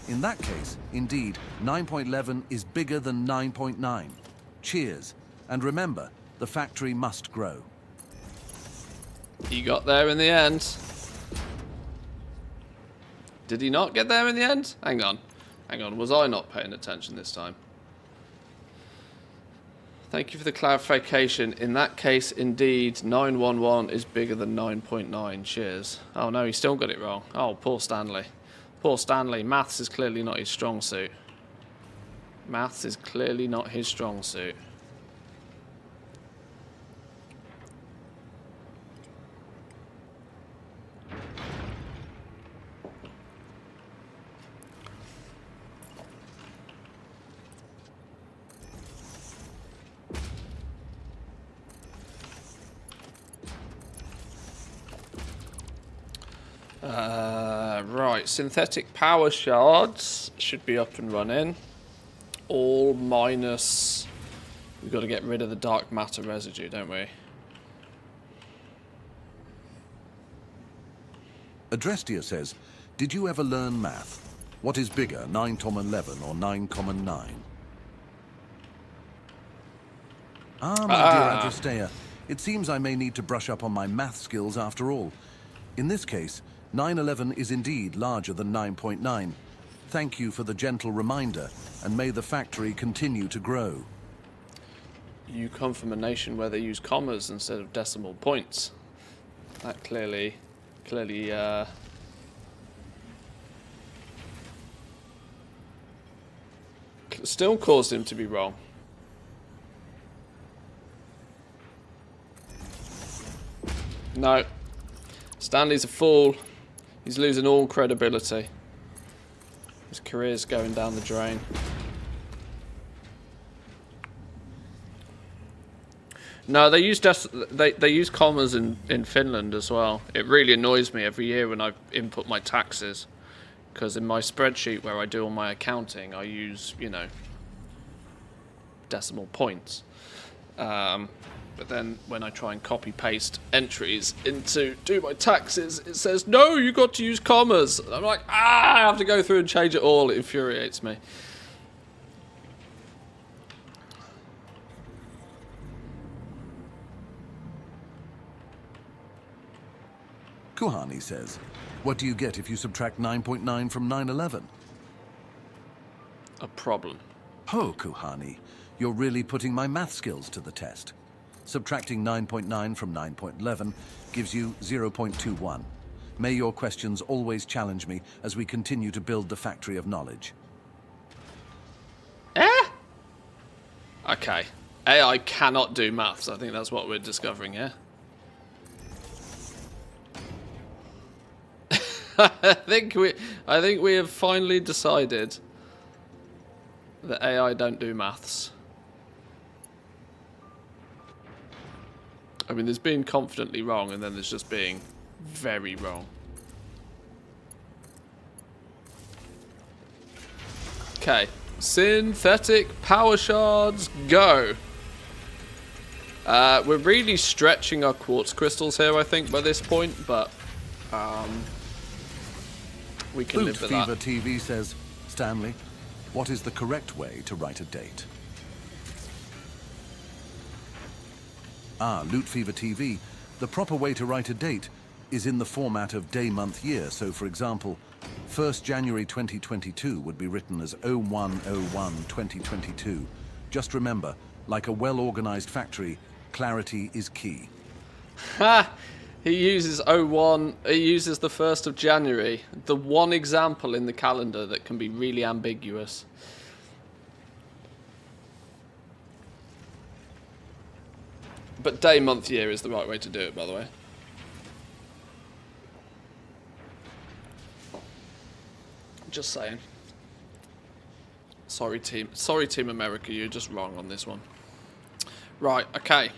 In that case, indeed, 9.11 is bigger than 9.9. Cheers. And remember, the factory must grow. He got there in the end. Did he not get there in the end? Hang on. Hang on. Was I not paying attention this time? Thank you for the clarification. In that case, indeed, 911 is bigger than 9.9. Cheers. Oh, no, he still got it wrong. Oh, poor Stanley. Poor Stanley. Maths is clearly not his strong suit. Maths is clearly not his strong suit. Right, synthetic power shards should be up and running. All minus... We've got to get rid of the dark matter residue, don't we? Adrestia says, did you ever learn math? What is bigger, 9,11 or 9,9? My dear Adrestia, it seems I may need to brush up on my math skills after all. In this case, 911 is indeed larger than 9.9. Thank you for the gentle reminder, and may the factory continue to grow. You come from a nation where they use commas instead of decimal points. That clearly still caused him to be wrong. No. Stanley's a fool. He's losing all credibility. His career's going down the drain. No, they use they use commas in Finland as well. It really annoys me every year when I input my taxes, because in my spreadsheet where I do all my accounting, I use, you know, decimal points. But then when I try and copy paste entries into do my taxes, it says, no, you got to use commas. And I'm like, I have to go through and change it all. It infuriates me. Kuhani says, what do you get if you subtract 9.9 from 911? a problem. Oh, Kuhani, you're really putting my math skills to the test. Subtracting 9.9 from 9.11 gives you 0.21. May your questions always challenge me as we continue to build the factory of knowledge. Okay. AI cannot do maths. I think that's what we're discovering here. I think we have finally decided that AI don't do maths. I mean, there's being confidently wrong, and then there's just being very wrong. Okay. Synthetic power shards, go. We're really stretching our quartz crystals here, I think, by this point, but we can live with that. Fever TV says, Stanley, what is the correct way to write a date? Loot Fever TV, the proper way to write a date is in the format of day, month, year. So, for example, 1st January 2022 would be written as 01/01/2022. Just remember, like a well-organized factory, clarity is key. Ha! He uses 01, he uses the 1st of January, the one example in the calendar that can be really ambiguous. But day, month, year is the right way to do it, by the way. Just saying. Sorry, Team America, you're just wrong on this one. Right, okay.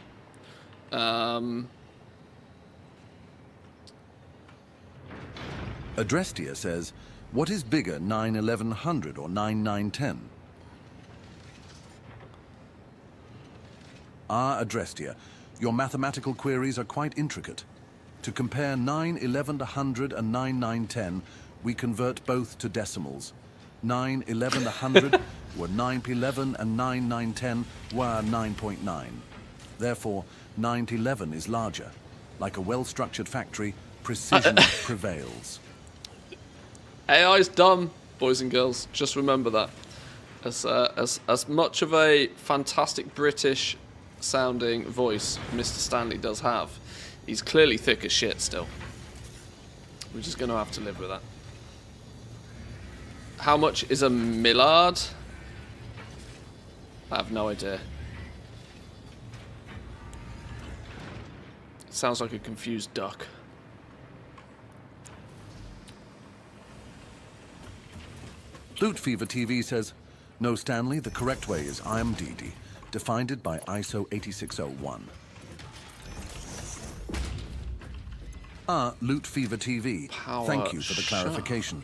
Adrestia says, what is bigger, 9/1100 or 9/9/10? Adrestia, your mathematical queries are quite intricate. To compare 9/11/100 and 9/9/10, we convert both to decimals. 9/11/100 were 9p11 and 9/9/10 were 9.9. Therefore, 9/11 is larger. Like a well-structured factory, precision prevails. AI's dumb, boys and girls. Just remember that. As much of a fantastic British sounding voice Mr. Stanley does have, he's clearly thick as shit still. We're just going to have to live with that. How much is a millard? I have no idea. Sounds like a confused duck. Loot Fever TV says, no, Stanley, the correct way is IMDD, defined it by ISO 8601. Loot Fever TV, thank you for the clarification.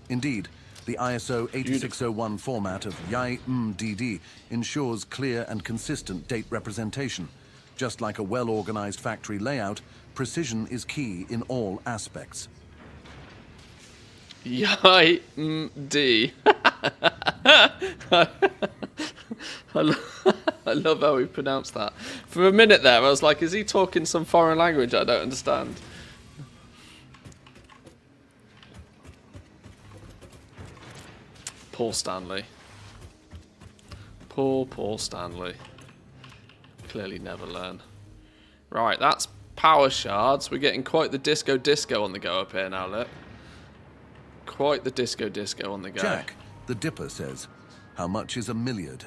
Indeed, the ISO 8601 format of YIMDD ensures clear and consistent date representation. Just like a well-organized factory layout, precision is key in all aspects. YIMD. I love how we pronounce that. For a minute there, I was like, is he talking some foreign language I don't understand? Poor Stanley. Poor Stanley. Clearly never learn. Right, that's power shards. We're getting quite the disco on the go up here now, look. Quite the disco on the go. Jack, the Dipper says, how much is a milliard?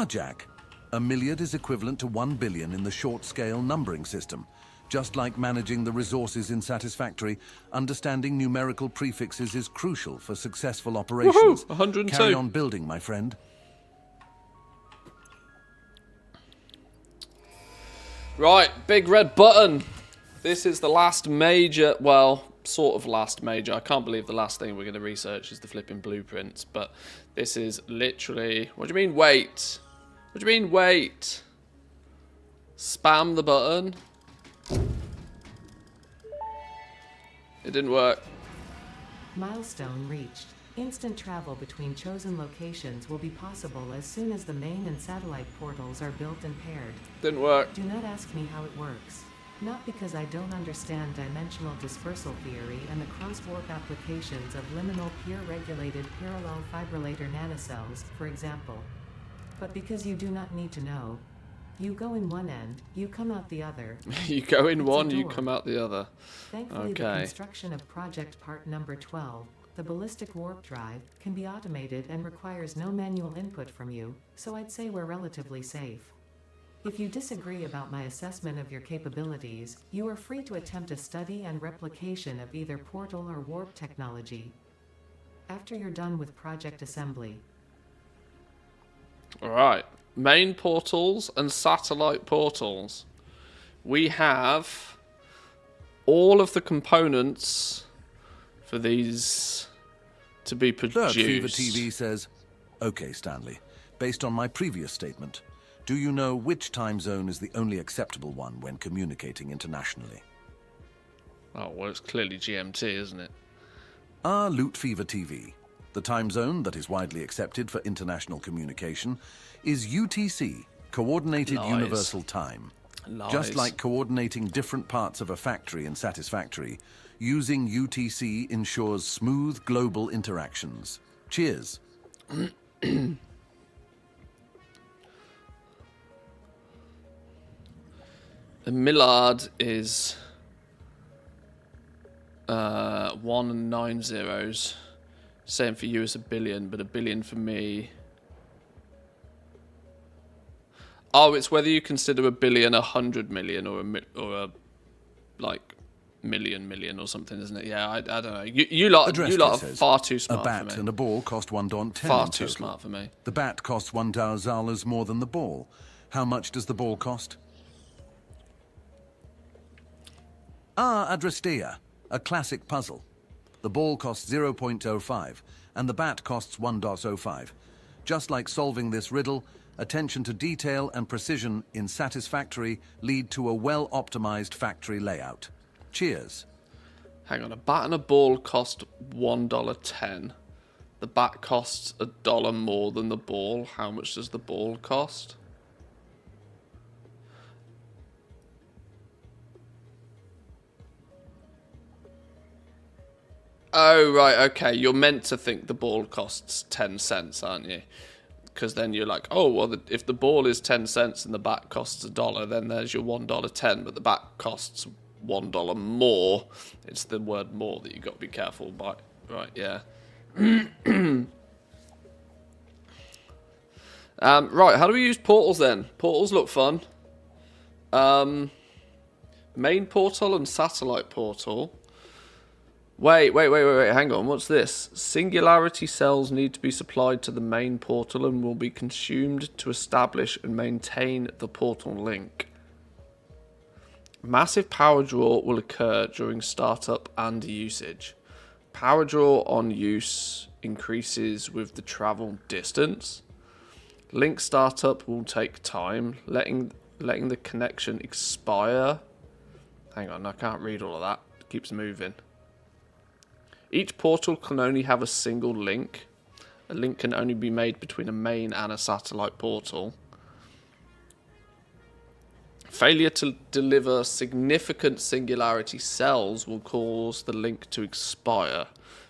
Jack. A milliard is equivalent to 1 billion in the short-scale numbering system. Just like managing the resources in Satisfactory, understanding numerical prefixes is crucial for successful operations. Woohoo! 102. Carry on building, my friend. Right, big red button. This is the last major, well, sort of last major. I can't believe the last thing we're going to research is the flipping blueprints, but this is literally... What do you mean, wait? What do you mean, wait? Spam the button. It didn't work. Milestone reached. Instant travel between chosen locations will be possible as soon as the main and satellite portals are built and paired. Didn't work. Do not ask me how it works. Not because I don't understand dimensional dispersal theory and the cross-warp applications of liminal peer-regulated parallel fibrillator nanocells, for example. But because you do not need to know. You go in one end, you come out the other. You go in It's a one, you door. come out the other. Thankfully, the Okay. construction of project part number 12, the ballistic warp drive, can be automated and requires no manual input from you, so I'd say we're relatively safe. If you disagree about my assessment of your capabilities, you are free to attempt a study and replication of either portal or warp technology. After you're done with project assembly. Alright. Main portals and satellite portals. We have all of the components for these to be Look, Fever produced. TV says, okay, Stanley, based on my previous statement, do you know which time zone is the only acceptable one when communicating internationally? Oh, well, it's clearly GMT, isn't it? Loot Fever TV. The time zone that is widely accepted for international communication is UTC, Coordinated Lies. Universal Time. Just Lies. like coordinating different parts of a factory in Satisfactory, using UTC ensures smooth global interactions. Cheers. A millard is 1 and 9 zeros. Same for you as a billion, but a billion for me. Oh, it's whether you consider a billion 100 million or a like million or something, isn't it? Yeah, I don't know. You lot Address are says, far too a smart bat for me. and a ball cost $1.10 Far in too total. smart for me. The bat costs $1,000 more than the ball. How much does the ball cost? Adrastea, a classic puzzle. The ball costs 0.05, and the bat costs 1.05. Just like solving this riddle, attention to detail and precision in Satisfactory lead to a well-optimized factory layout. Cheers. Hang on, a bat and a ball cost $1.10. The bat costs $1 more than the ball. How much does the ball cost? Oh, right, okay. You're meant to think the ball costs 10 cents, aren't you? Because then you're like, oh, well, if the ball is 10 cents and the bat costs $1, then there's your $1.10, but the bat costs $1 more. It's the word more that you've got to be careful by. Right, yeah. Right, how do we use portals then? Portals look fun. Main portal and satellite portal. Wait, hang on, what's this? Singularity cells need to be supplied to the main portal and will be consumed to establish and maintain the portal link. Massive power draw will occur during startup and usage. Power draw on use increases with the travel distance. Link startup will take time, letting the connection expire. Hang on, I can't read all of that. It keeps moving. Each portal can only have a single link. A link can only be made between a main and a satellite portal. Failure to deliver significant singularity cells will cause the link to expire.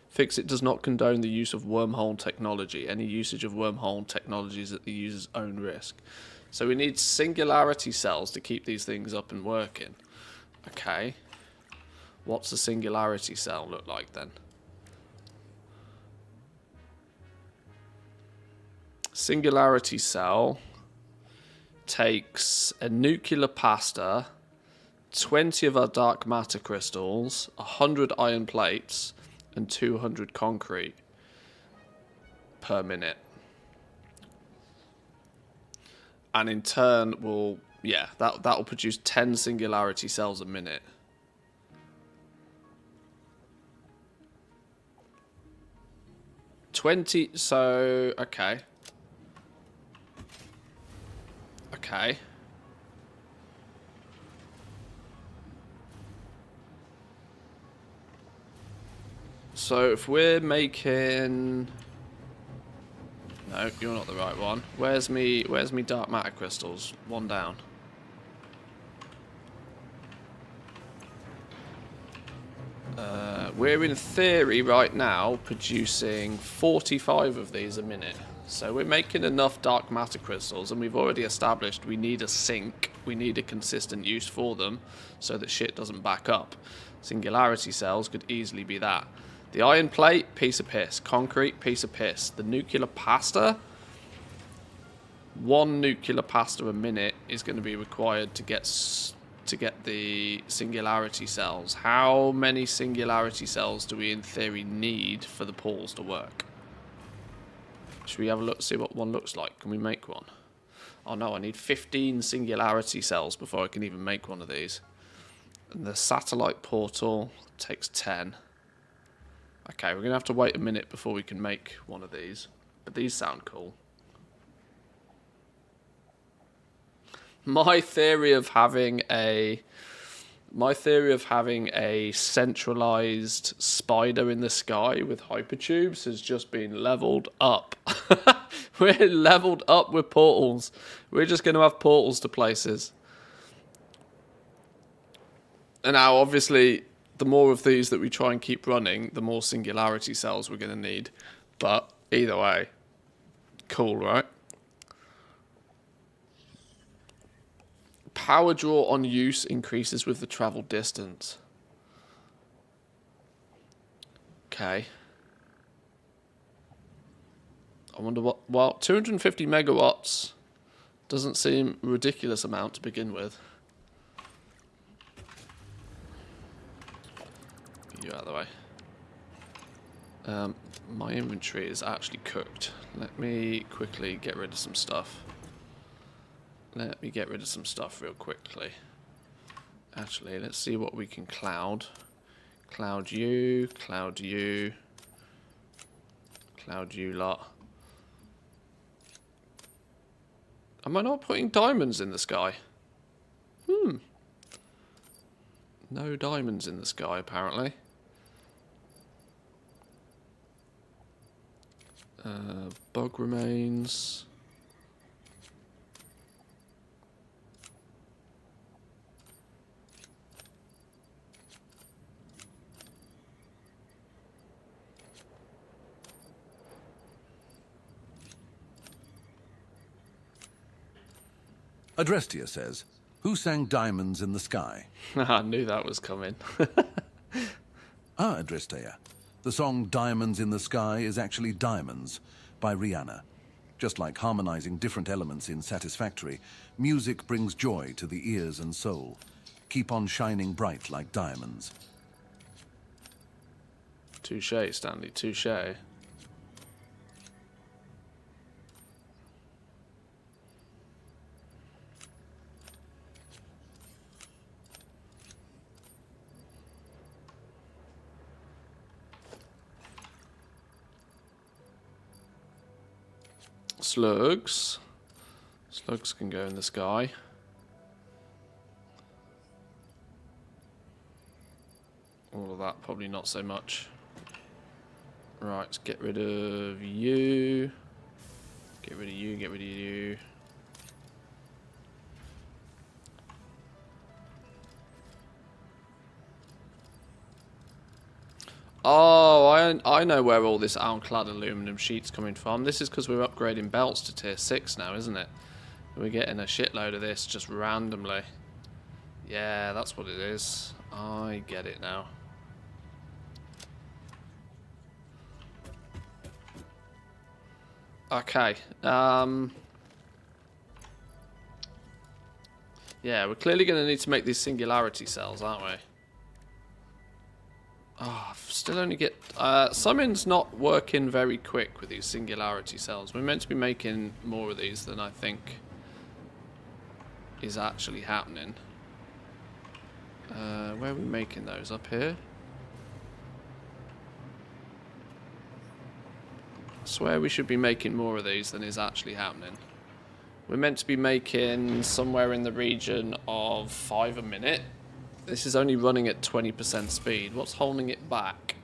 Fixit does not condone the use of wormhole technology. Any usage of wormhole technology is at the user's own risk. So we need singularity cells to keep these things up and working. Okay. What's a singularity cell look like then? Singularity cell takes a nuclear pasta, 20 of our dark matter crystals, 100 iron plates, and 200 concrete per minute. And in turn will, yeah, that will produce 10 singularity cells a minute. So, okay. Okay. So if we're making... No, you're not the right one. Where's me dark matter crystals? One down. We're in theory right now producing 45 of these a minute. So we're making enough dark matter crystals, and we've already established we need a sink. We need a consistent use for them so that shit doesn't back up. Singularity cells could easily be that. The iron plate, piece of piss. Concrete, piece of piss. The nuclear pasta, 1 nuclear pasta a minute is going to be required to get the singularity cells. How many singularity cells do we in theory need for the portals to work? Should we have a look, see what one looks like? Can we make one? Oh no, I need 15 singularity cells before I can even make one of these. And the satellite portal takes 10. Okay, we're going to have to wait a minute before we can make one of these. But these sound cool. My theory of having a centralized spider in the sky with hypertubes has just been leveled up. We're leveled up with portals. We're just going to have portals to places. And now, obviously, the more of these that we try and keep running, the more singularity cells we're going to need. But either way, cool, right? Power draw on use increases with the travel distance. Okay. I wonder what... Well, 250 megawatts doesn't seem a ridiculous amount to begin with. Get you out of the way. My inventory is actually cooked. Let me quickly get rid of some stuff. Let me get rid of some stuff real quickly. Actually, let's see what we can cloud. Cloud you, cloud you, cloud you lot. Am I not putting diamonds in the sky? No diamonds in the sky, apparently. Bug remains. Adrestia says, who sang Diamonds in the Sky? I knew that was coming. Adrestia. The song Diamonds in the Sky is actually Diamonds by Rihanna. Just like harmonizing different elements in Satisfactory, music brings joy to the ears and soul. Keep on shining bright like diamonds. Touche, Stanley, touche. Slugs. Slugs can go in the sky. All of that, probably not so much. Right, let's get rid of you. Get rid of you, get rid of you. Oh, I know where all this ironclad aluminum sheet's coming from. This is because we're upgrading belts to tier 6 now, isn't it? We're getting a shitload of this just randomly. Yeah, that's what it is. I get it now. Okay. Yeah, we're clearly going to need to make these singularity cells, aren't we? Oh, still only get... Summon's not working very quick with these singularity cells. We're meant to be making more of these than I think is actually happening. Where are we making those? Up here? I swear we should be making more of these than is actually happening. We're meant to be making somewhere in the region of 5 a minute. This is only running at 20% speed. What's holding it back?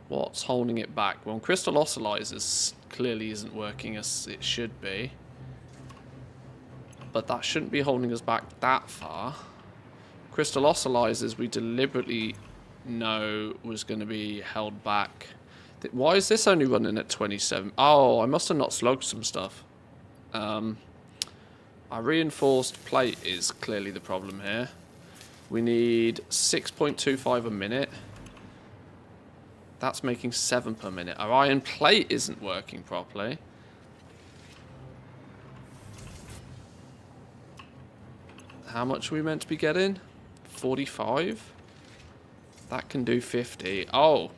What's holding it back? Well, crystal oscillators clearly isn't working as it should be. But that shouldn't be holding us back that far. Crystal oscillators we deliberately know was going to be held back. Why is this only running at 27? Oh, I must have not slugged some stuff. Our reinforced plate is clearly the problem here. We need 6.25 a minute. That's making 7 per minute. Our iron plate isn't working properly. How much are we meant to be getting? 45? That can do 50. Oh,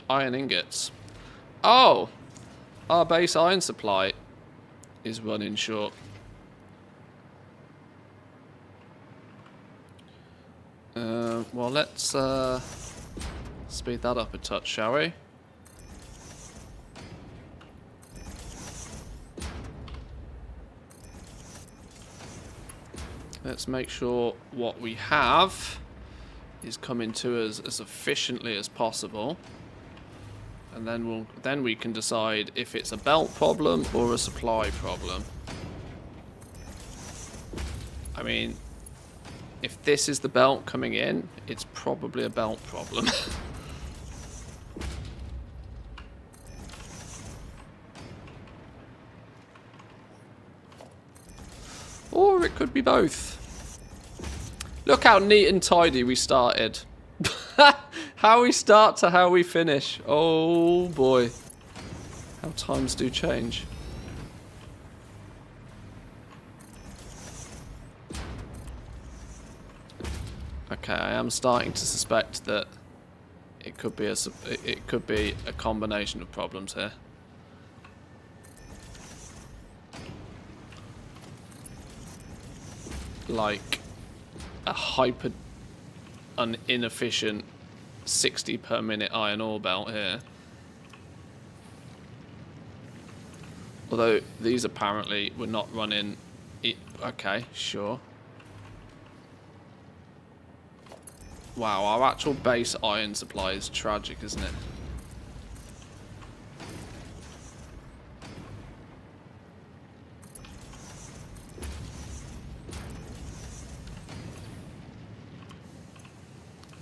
iron ingots. Oh, our base iron supply is running short. Well, let's speed that up a touch, shall we? Let's make sure what we have is coming to us as efficiently as possible, and then we can decide if it's a belt problem or a supply problem. I mean, if this is the belt coming in, it's probably a belt problem. Or it could be both. Look how neat and tidy we started. How we start to how we finish. Oh boy. How times do change. Okay, I am starting to suspect that it could be a combination of problems here. Like a inefficient 60 per minute iron ore belt here. Although these apparently were not running it. Okay, sure. Wow, our actual base iron supply is tragic, isn't it?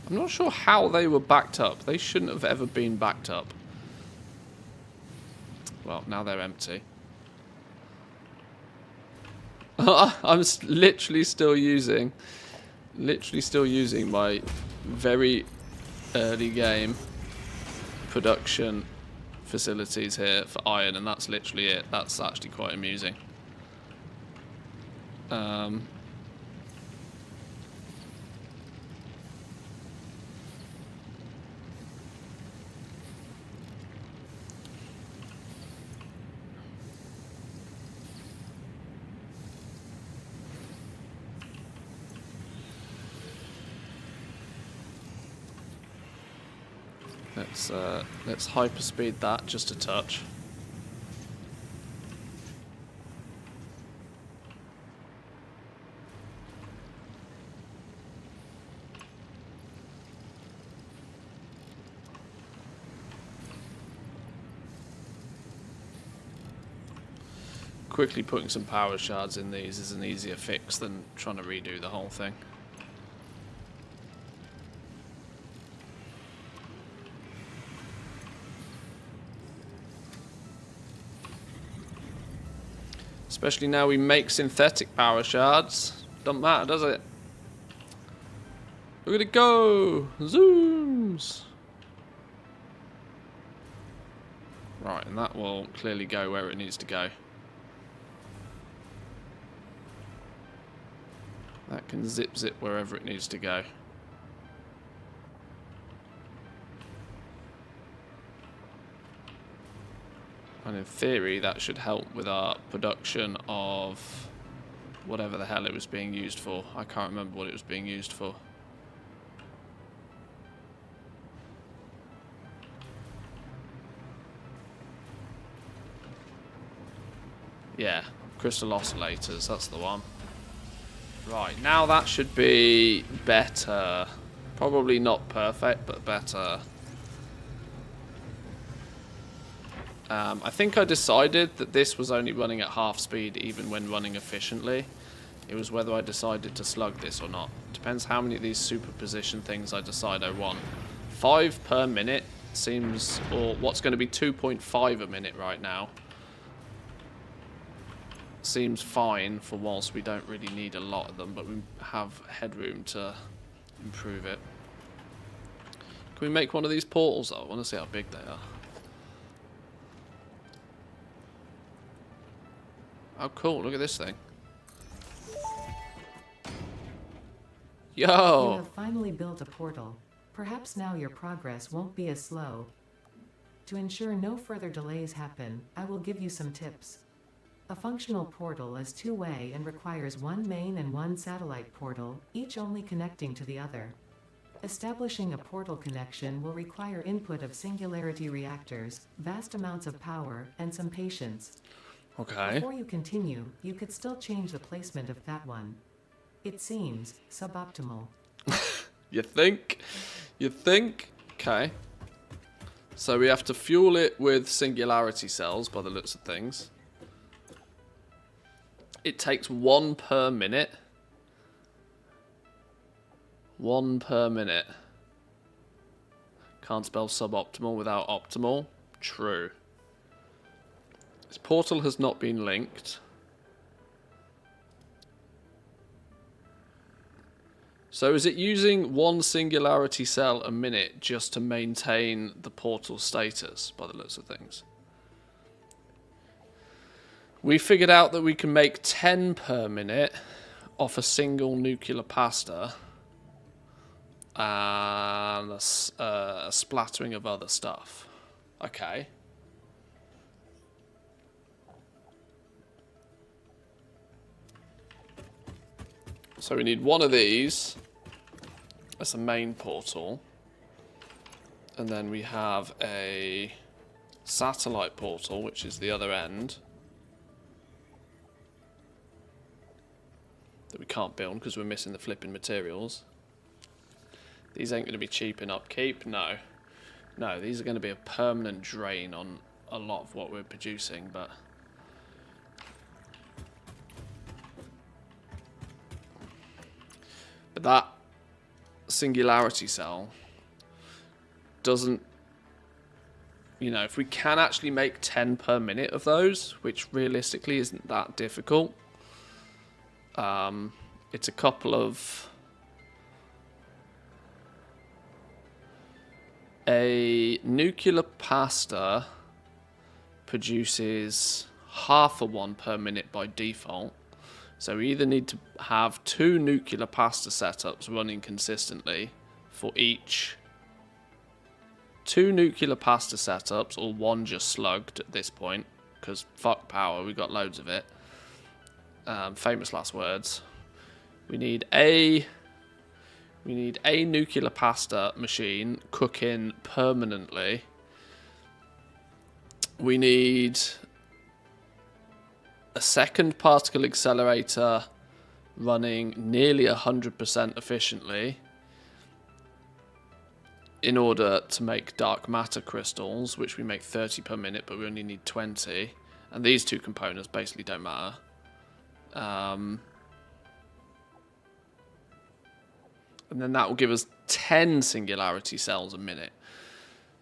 I'm not sure how they were backed up. They shouldn't have ever been backed up. Well, now they're empty. I'm literally still using my very early game production facilities here for iron, and that's literally it. That's actually quite amusing. Let's hyperspeed that just a touch. Quickly putting some power shards in these is an easier fix than trying to redo the whole thing. Especially now we make synthetic power shards. Don't matter, does it? Look at it go! Zooms! Right, and that will clearly go where it needs to go. That can zip wherever it needs to go. And in theory, that should help with our production of whatever the hell it was being used for. I can't remember what it was being used for. Yeah, crystal oscillators, that's the one. Right, now that should be better. Probably not perfect, but better. I think I decided that this was only running at half speed even when running efficiently. It was whether I decided to slug this or not. Depends how many of these superposition things I decide I want. 5 per minute seems, or what's going to be 2.5 a minute right now, seems fine for whilst we don't really need a lot of them, but we have headroom to improve it. Can we make one of these portals though? I want to see how big they are. Oh cool, look at this thing. You Yo! have finally built a portal. Perhaps now your progress won't be as slow. To ensure no further delays happen, I will give you some tips. A functional portal is two-way and requires one main and one satellite portal, each only connecting to the other. Establishing a portal connection will require input of singularity reactors, vast amounts of power, and some patience. Okay. Before you continue, you could still change the placement of that one. It seems suboptimal. You think? You think? Okay. So we have to fuel it with singularity cells by the looks of things. It takes 1 per minute. 1 per minute. Can't spell suboptimal without optimal. True. This portal has not been linked. So is it using 1 singularity cell a minute just to maintain the portal status, by the looks of things? We figured out that we can make 10 per minute off a single nuclear pasta and a splattering of other stuff. Okay. So we need one of these as a main portal. And then we have a satellite portal, which is the other end. That we can't build because we're missing the flipping materials. These ain't going to be cheap in upkeep. No. No, these are going to be a permanent drain on a lot of what we're producing, but... But that singularity cell doesn't, you know, if we can actually make 10 per minute of those, which realistically isn't that difficult, it's a couple of... A nuclear pasta produces half a 1 per minute by default. So we either need to have 2 nuclear pasta setups running consistently for each 2 nuclear pasta setups, or 1 just slugged at this point, because fuck power, we got loads of it. Famous last words. We need a nuclear pasta machine cooking permanently. We need a second particle accelerator running nearly 100% efficiently in order to make dark matter crystals, which we make 30 per minute, but we only need 20. And these 2 components basically don't matter. And then that will give us 10 singularity cells a minute.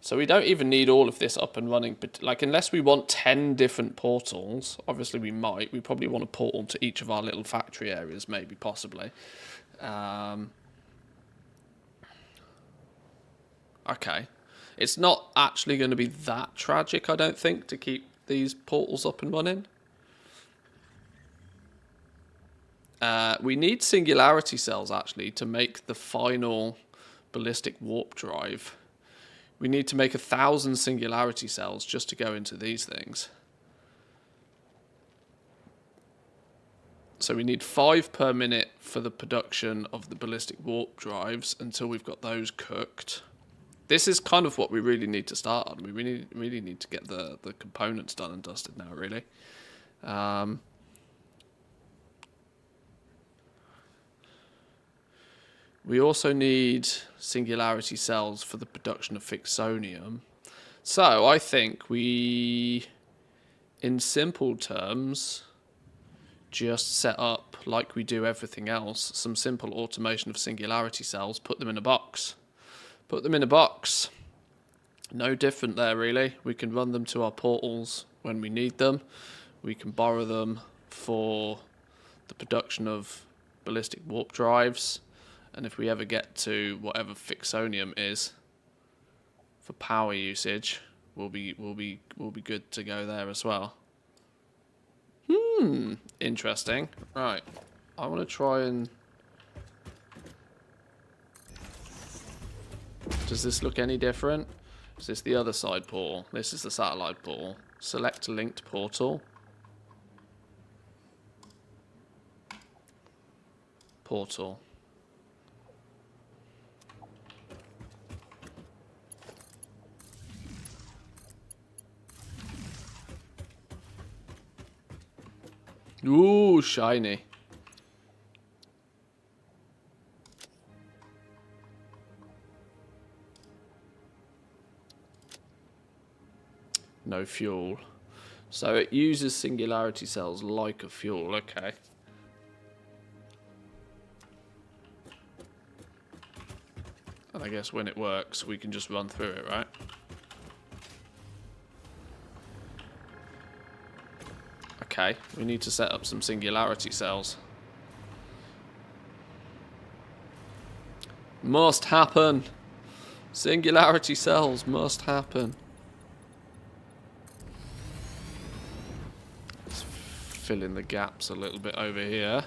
So we don't even need all of this up and running. But like, unless we want 10 different portals, obviously we might. We probably want a portal to each of our little factory areas, maybe, possibly. Okay. It's not actually going to be that tragic, I don't think, to keep these portals up and running. We need singularity cells, actually, to make the final ballistic warp drive. We need to make 1,000 singularity cells just to go into these things. So we need 5 per minute for the production of the ballistic warp drives until we've got those cooked. This is kind of what we really need to start on. We really need to get the components done and dusted now, really. We also need singularity cells for the production of fixonium. So I think we, in simple terms, just set up, like we do everything else, some simple automation of singularity cells, put them in a box. Put them in a box. No different there, really. We can run them to our portals when we need them. We can borrow them for the production of ballistic warp drives. And if we ever get to whatever Fixonium is for power usage, we'll be good to go there as well. Interesting. Right. I want to try and... Does this look any different? Is this the other side portal? This is the satellite portal. Select linked portal. Portal. Ooh, shiny. No fuel. So it uses singularity cells like a fuel, okay. And I guess when it works, we can just run through it, right? Okay, we need to set up some singularity cells. Must happen. Singularity cells must happen. Let's fill in the gaps a little bit over here.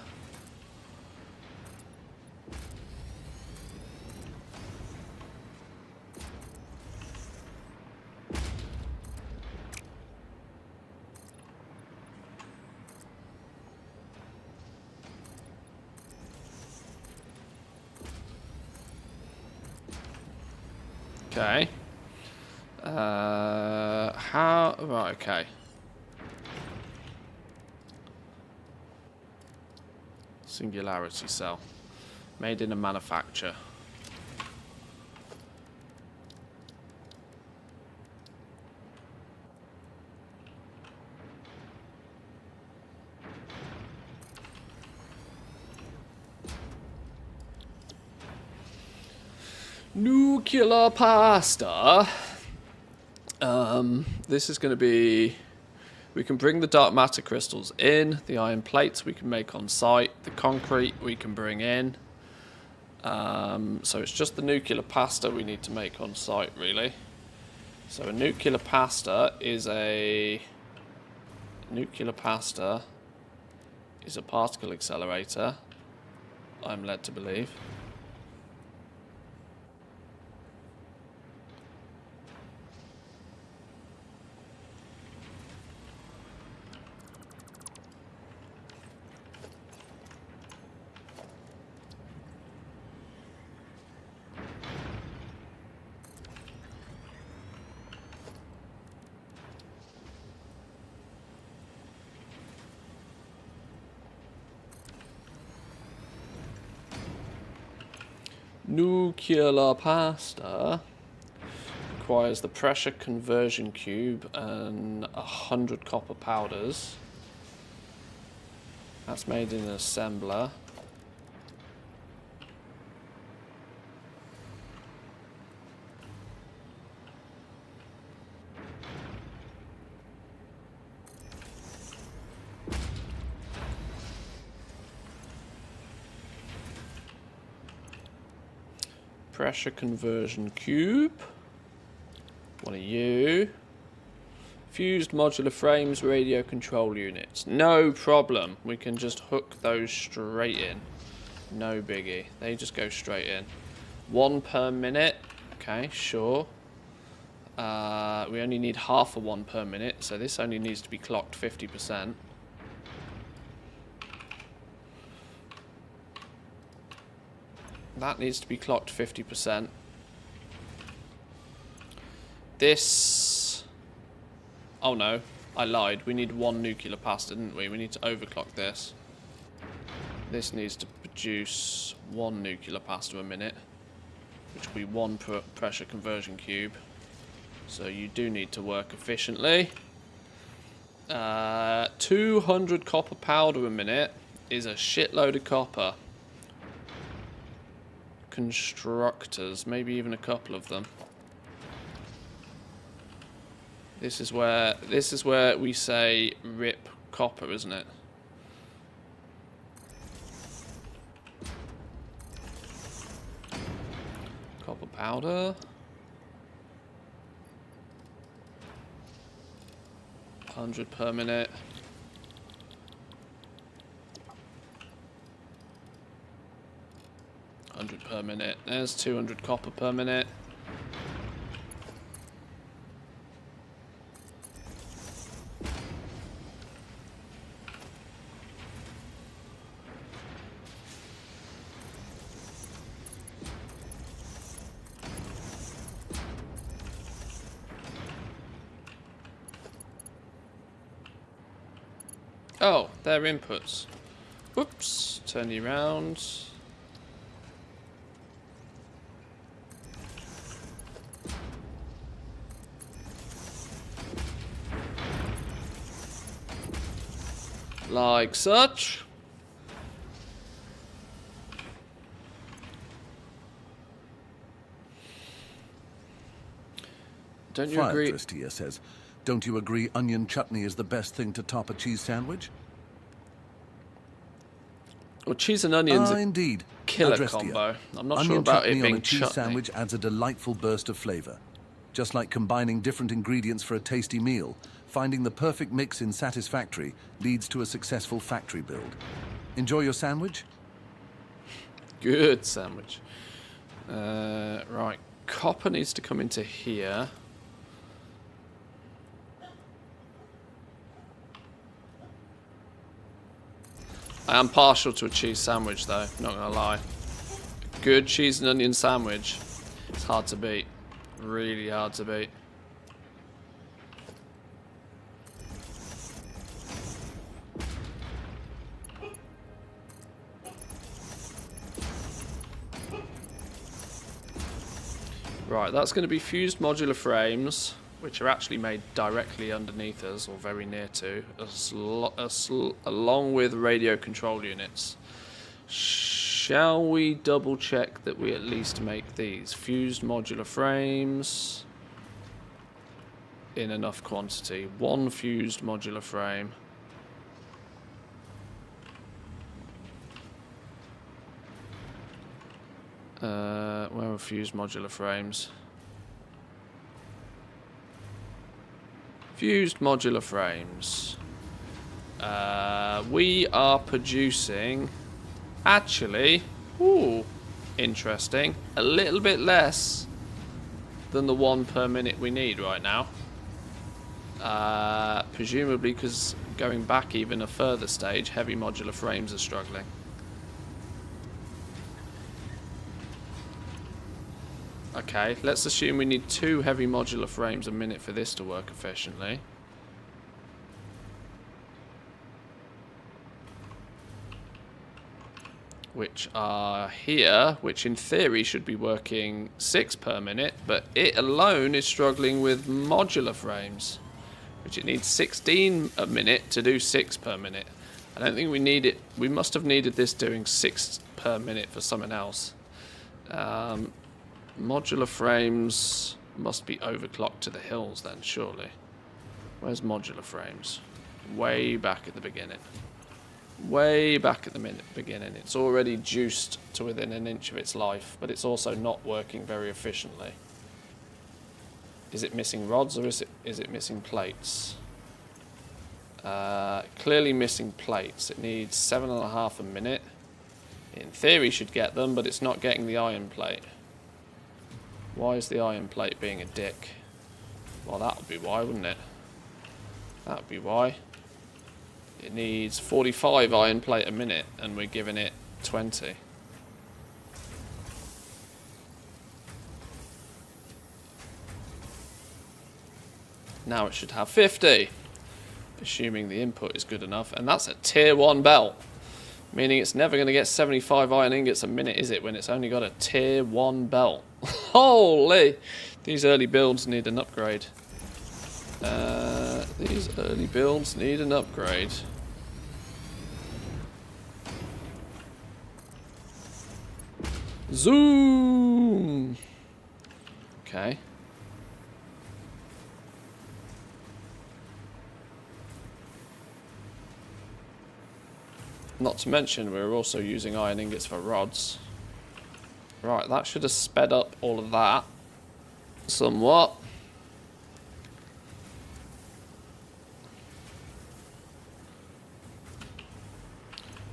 Okay. Right, okay. Singularity cell. Made in a manufacture. Nuclear pasta. This is going to be... We can bring the dark matter crystals in. The iron plates we can make on site. The concrete we can bring in. So it's just the nuclear pasta we need to make on site, really. So a nuclear pasta is a... Nuclear pasta is a particle accelerator, I'm led to believe. Nuclear pasta requires the pressure conversion cube and 100 copper powders. That's made in an assembler. Pressure conversion cube. One of you. Fused modular frames, radio control units. No problem. We can just hook those straight in. No biggie. They just go straight in. 1 per minute. Okay, sure. We only need half a 1 per minute, so this only needs to be clocked 50%. That needs to be clocked 50%. This... Oh no, I lied. We need 1 nuclear pasta, didn't we? We need to overclock this. This needs to produce 1 nuclear pasta a minute, which will be 1 per pressure conversion cube. So you do need to work efficiently. 200 copper powder a minute is a shitload of copper. constructors, maybe even a couple of them. This is where we say rip copper, isn't it? Copper powder. 100 per minute. 100 per minute. There's 200 copper per minute. Oh, they're inputs. Whoops, turn you around. Like such. Don't you agree? Here says, don't you agree onion chutney is the best thing to top a cheese sandwich? Well, cheese and onions are indeed. killer Adrestia. combo. I'm not Onion sure about chutney it being on a cheese chutney. sandwich adds a delightful burst of flavor. Just like combining different ingredients for a tasty meal, finding the perfect mix in Satisfactory leads to a successful factory build. Enjoy your sandwich? Good sandwich. Right, copper needs to come into here. I am partial to a cheese sandwich though, not gonna lie. A good cheese and onion sandwich. It's hard to beat. Really hard to beat. Right, that's going to be fused modular frames, which are actually made directly underneath us, or very near to, along with radio control units. Shall we double check that we at least make these fused modular frames in enough quantity? One fused modular frame. Where are fused modular frames? Fused modular frames. We are producing, actually, ooh, interesting, a little bit less than the 1 per minute we need right now. Presumably because going back even a further stage, heavy modular frames are struggling. Okay, let's assume we need 2 heavy modular frames a minute for this to work efficiently. Which are here, which in theory should be working 6 per minute, but it alone is struggling with modular frames, which it needs 16 a minute to do 6 per minute. I don't think we need it. We must have needed this doing 6 per minute for something else. Modular frames must be overclocked to the hills then, surely. Where's modular frames? Way back at the beginning. Way back at the beginning. It's already juiced to within an inch of its life, but it's also not working very efficiently. Is it missing rods or is it missing plates? Clearly missing plates. It needs 7.5 a minute. In theory should get them, but it's not getting the iron plate. Why is the iron plate being a dick? Well, that would be why, wouldn't it? That would be why. It needs 45 iron plate a minute, and we're giving it 20. Now it should have 50, assuming the input is good enough, and that's a tier 1 belt. Meaning it's never going to get 75 iron ingots a minute, is it, when it's only got a tier 1 belt? Holy! These early builds need an upgrade. These early builds need an upgrade. Zoom! Okay. Not to mention, we're also using iron ingots for rods. Right, that should have sped up all of that somewhat.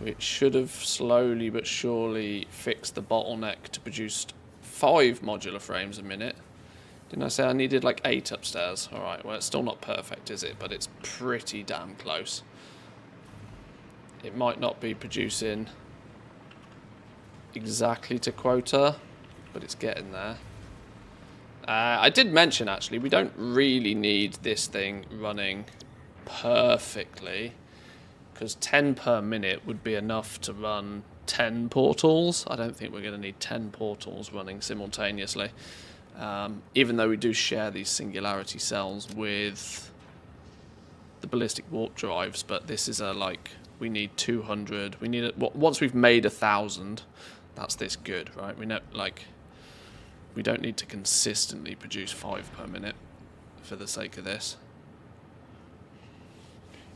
Which should have slowly but surely fixed the bottleneck to produce 5 modular frames a minute. Didn't I say I needed like 8 upstairs? Alright, well it's still not perfect, is it? But it's pretty damn close. It might not be producing exactly to quota, but it's getting there. I did mention, actually, we don't really need this thing running perfectly, because 10 per minute would be enough to run 10 portals. I don't think we're going to need 10 portals running simultaneously, even though we do share these singularity cells with the ballistic warp drives, but this is a, like, we need 200. We need it once we've made 1,000. That's this good, right? We know, like, we don't need to consistently produce 5 per minute for the sake of this.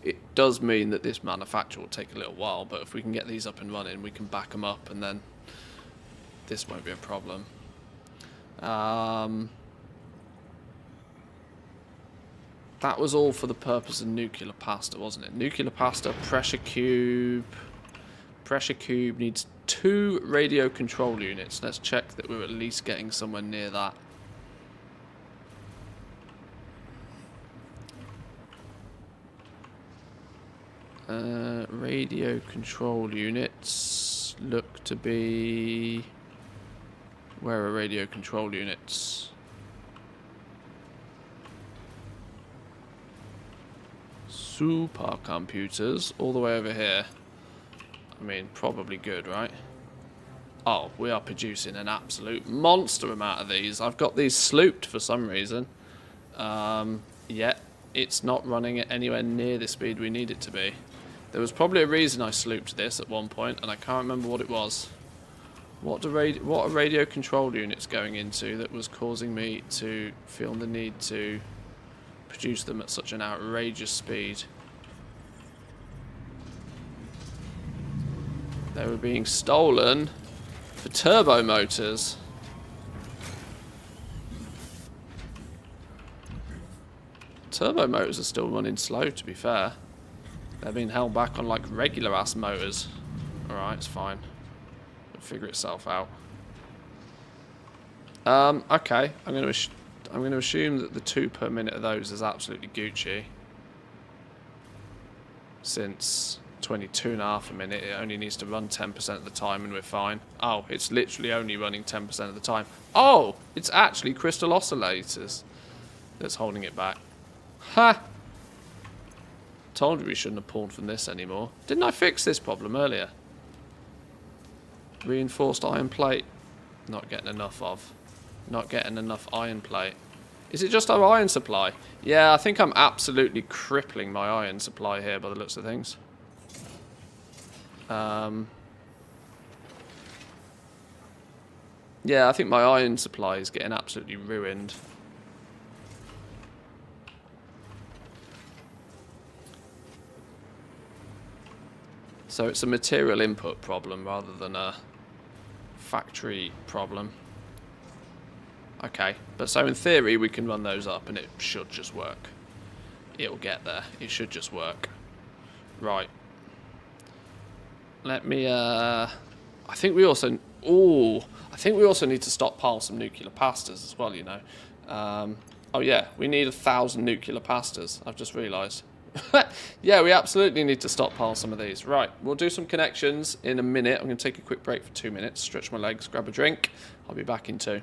It does mean that this manufacture will take a little while, but if we can get these up and running, we can back them up, and then this won't be a problem. That was all for the purpose of nuclear pasta, wasn't it? Nuclear pasta, pressure cube. Pressure cube needs 2 radio control units. Let's check that we're at least getting somewhere near that. Radio control units look to be... Where are radio control units? Supercomputers all the way over here. I mean, probably good, right? Oh, we are producing an absolute monster amount of these. I've got these slooped for some reason. Yet, it's not running at anywhere near the speed we need it to be. There was probably a reason I slooped this at one point, and I can't remember what it was. What are radio control units going into that was causing me to feel the need to produce them at such an outrageous speed? They were being stolen for turbo motors. Turbo motors are still running slow, to be fair. They're being held back on like regular ass motors. Alright, it's fine. It'll figure itself out. Okay, I'm going to assume that the 2 per minute of those is absolutely Gucci. Since 22.5 a minute, it only needs to run 10% of the time and we're fine. Oh, it's literally only running 10% of the time. Oh, it's actually crystal oscillators that's holding it back. Ha! Told you we shouldn't have pulled from this anymore. Didn't I fix this problem earlier? Reinforced iron plate. Not getting enough of. Not getting enough iron plate. Is it just our iron supply? Yeah, I think I'm absolutely crippling my iron supply here by the looks of things. Yeah, I think my iron supply is getting absolutely ruined. So it's a material input problem rather than a factory problem. Okay, but so in theory we can run those up and it should just work. It'll get there. It should just work. Right. Let me, I think we also need to stockpile some nuclear pastas as well, you know. Oh yeah, we need 1,000 nuclear pastas. I've just realised. Yeah, we absolutely need to stockpile some of these. Right, we'll do some connections in a minute. I'm going to take a quick break for 2 minutes, stretch my legs, grab a drink. I'll be back in 2.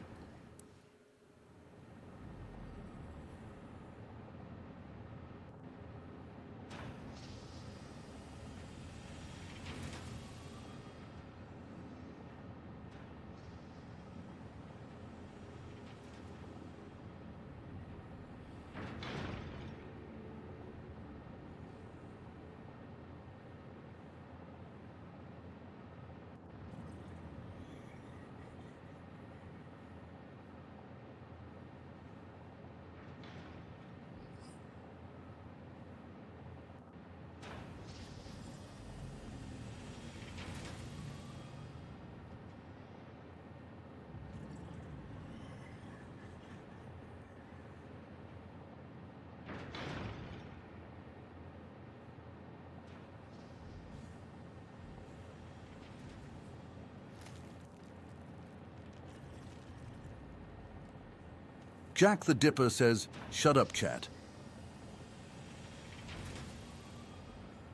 Jack the Dipper says, "Shut up, chat."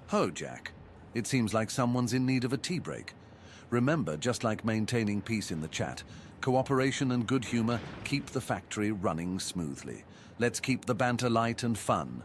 Ho, Jack. It seems like someone's in need of a tea break. Remember, just like maintaining peace in the chat, cooperation and good humor keep the factory running smoothly. Let's keep the banter light and fun.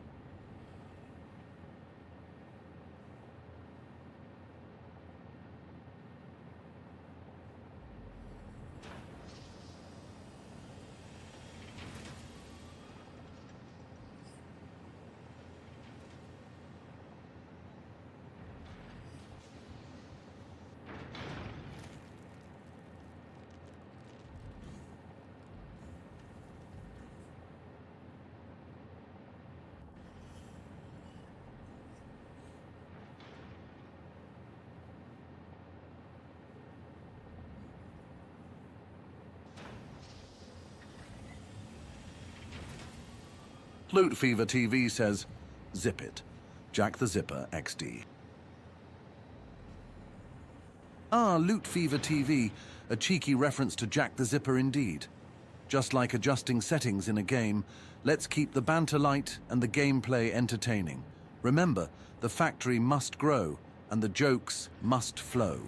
Loot Fever TV says, "Zip it. Jack the Zipper XD." Ah, Loot Fever TV, a cheeky reference to Jack the Zipper indeed. Just like adjusting settings in a game, let's keep the banter light and the gameplay entertaining. Remember, the factory must grow and the jokes must flow.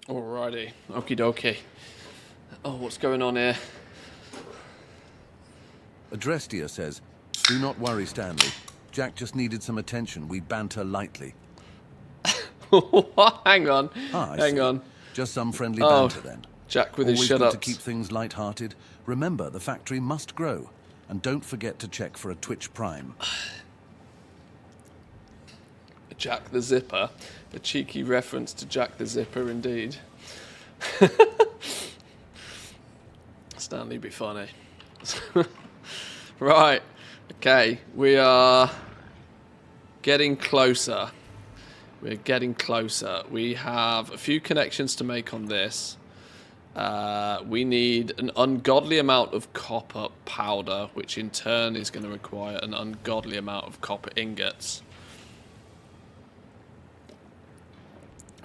Alrighty, okie dokie. Oh, what's going on here? Adrestia says, "Do not worry, Stanley. Jack just needed some attention. We banter lightly." Hang on. I Hang see. on. Just some friendly banter then. Jack with Always his good shut-ups. to keep things light-hearted. Remember, the factory must grow. And don't forget to check for a Twitch Prime. Jack the Zipper. A cheeky reference to Jack the Zipper indeed. Stanley be funny. Right. Okay. We are getting closer. We're getting closer. We have a few connections to make on this. We need an ungodly amount of copper powder, which in turn is going to require an ungodly amount of copper ingots.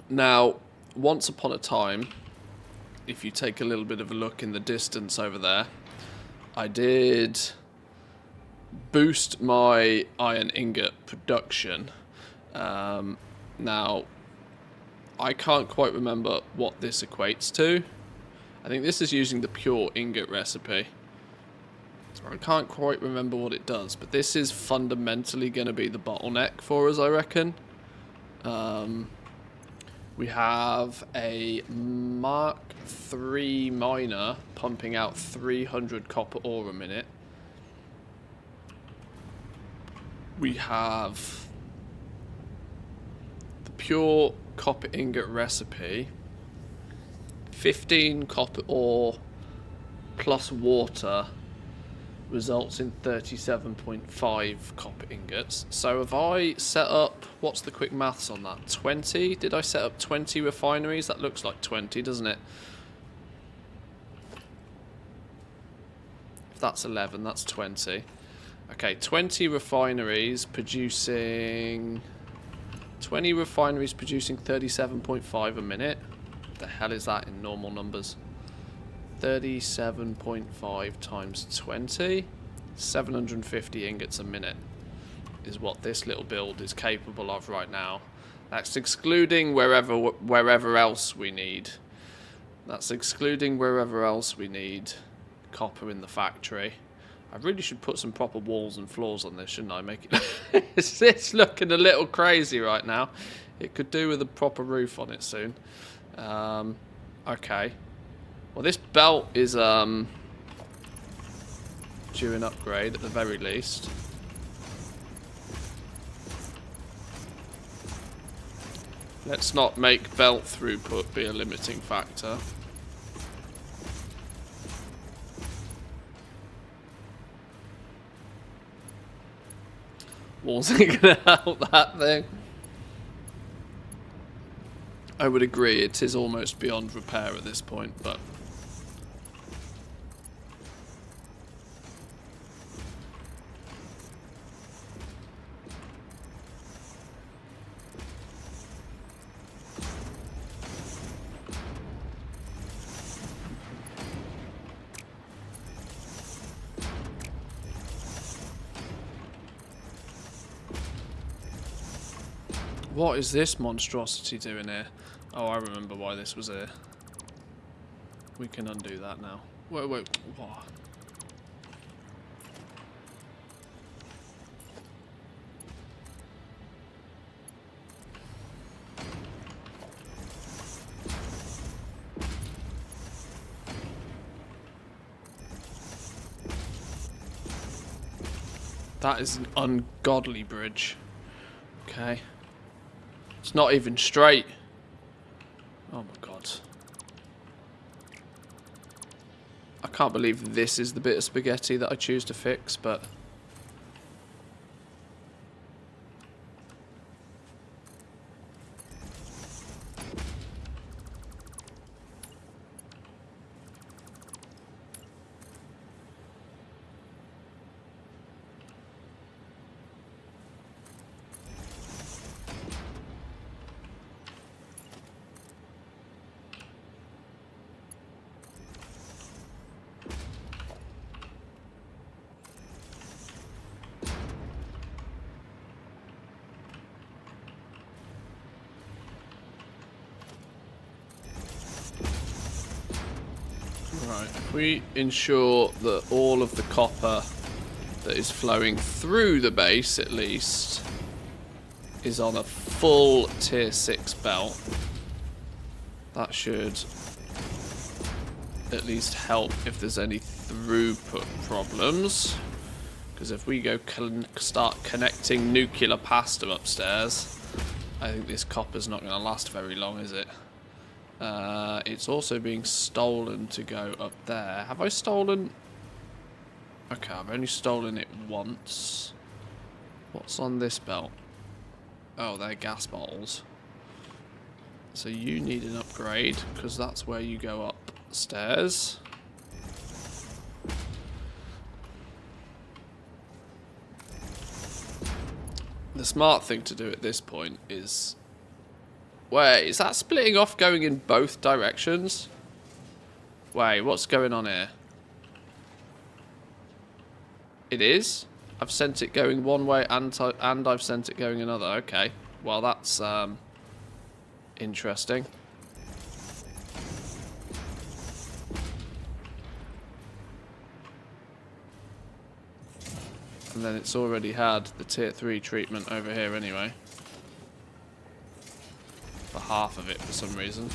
Now, once upon a time, if you take a little bit of a look in the distance over there, I did boost my iron ingot production. Now, I can't quite remember what this equates to. I think this is using the pure ingot recipe. I can't quite remember what it does, but this is fundamentally going to be the bottleneck for us, I reckon. We have a Mark III miner pumping out 300 copper ore a minute. We have the pure copper ingot recipe. 15 copper ore plus water results in 37.5 copper ingots. So have I set up, what's the quick maths on that? 20? Did I set up 20 refineries? That looks like 20, doesn't it? If that's 11, that's 20. Okay, 20 refineries producing 37.5 a minute. What the hell is that in normal numbers? 37.5 times 20, 750 ingots a minute is what this little build is capable of right now. That's excluding wherever else we need. That's excluding wherever else we need copper in the factory. I really should put some proper walls and floors on this, shouldn't I? Make it. It's looking a little crazy right now. It could do with a proper roof on it soon. Okay. Well, this belt is due an upgrade at the very least. Let's not make belt throughput be a limiting factor. . Walls ain't gonna help that thing. I would agree, it is almost beyond repair at this point, but... What is this monstrosity doing here? Oh, I remember why this was here. We can undo that now. Wait, what? That is an ungodly bridge. Okay. It's not even straight. Oh my god. I can't believe this is the bit of spaghetti that I choose to fix, but... Right, if we ensure that all of the copper that is flowing through the base, at least, is on a full tier 6 belt, that should at least help if there's any throughput problems. Because if we go start connecting nuclear pasta upstairs, I think this copper's not going to last very long, is it? It's also being stolen to go up there. Have I stolen? Okay, I've only stolen it once. What's on this belt? Oh, they're gas bottles. So you need an upgrade, because that's where you go upstairs. The smart thing to do at this point is... Wait, is that splitting off going in both directions? Wait, what's going on here? It is? I've sent it going one way and I've sent it going another. Okay. Well, that's interesting. And then it's already had the tier 3 treatment over here anyway. For half of it for some reason.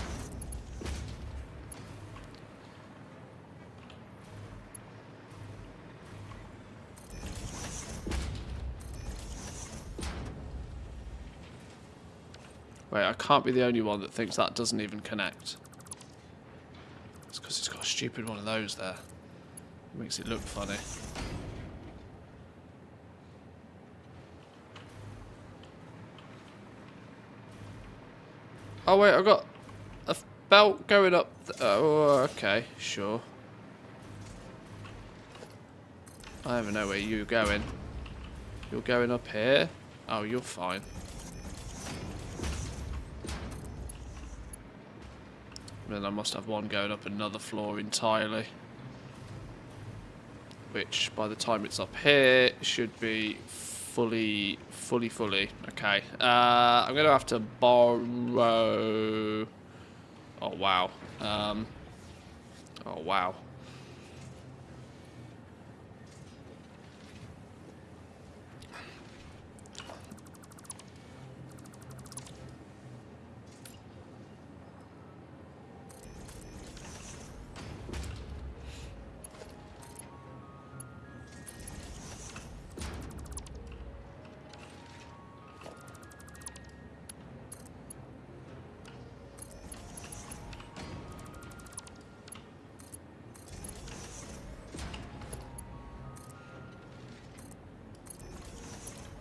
Wait, I can't be the only one that thinks that doesn't even connect. It's because it's got a stupid one of those there. It makes it look funny. Oh wait, I've got a belt going up. Oh, okay, sure. I don't even know where you're going. You're going up here? Oh, you're fine. Then I must have one going up another floor entirely. Which, by the time it's up here, should be fully. Okay. I'm going to have to borrow... Oh, wow. Oh, wow.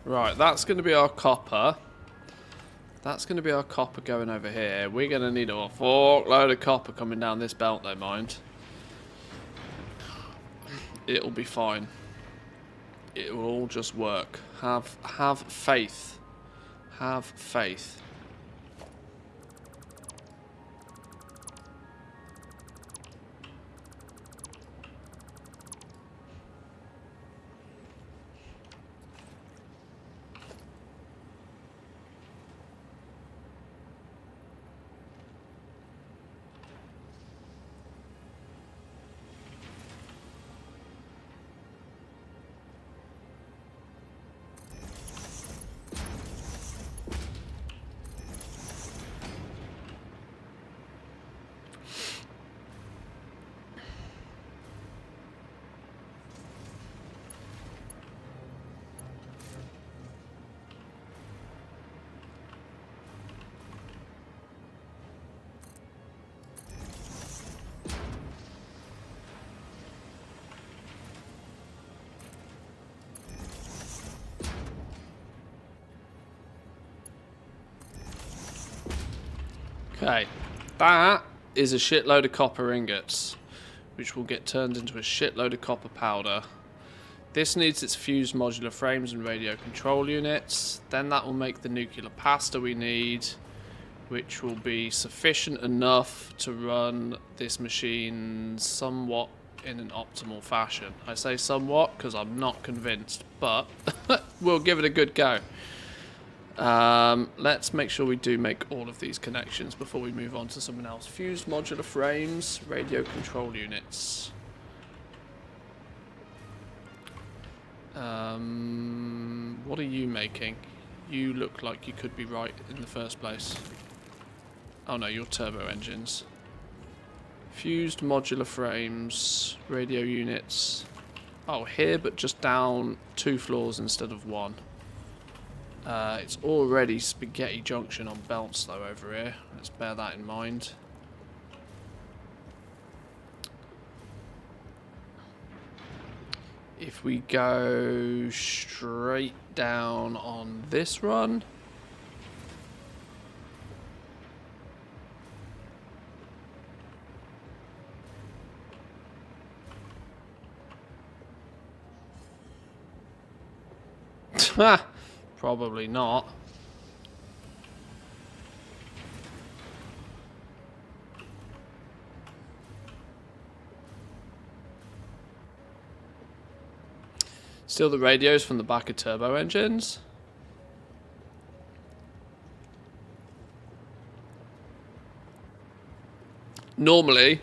Right, that's going to be our copper. That's going to be our copper going over here. We're going to need a load of copper coming down this belt, though, mind. It'll be fine. It will all just work. Have faith. Have faith. Okay, that is a shitload of copper ingots, which will get turned into a shitload of copper powder. This needs its fused modular frames and radio control units. Then that will make the nuclear pasta we need, which will be sufficient enough to run this machine somewhat in an optimal fashion. I say somewhat because I'm not convinced, but we'll give it a good go. Let's make sure we do make all of these connections before we move on to something else. Fused modular frames, radio control units. What are you making? You look like you could be right in the first place. Oh no, you're turbo engines. Fused modular frames, radio units. Oh, here, but just down 2 floors instead of 1. It's already spaghetti junction on belts though over here. Let's bear that in mind. If we go straight down on this run, probably not. Steal the radios from the back of turbo engines. Normally,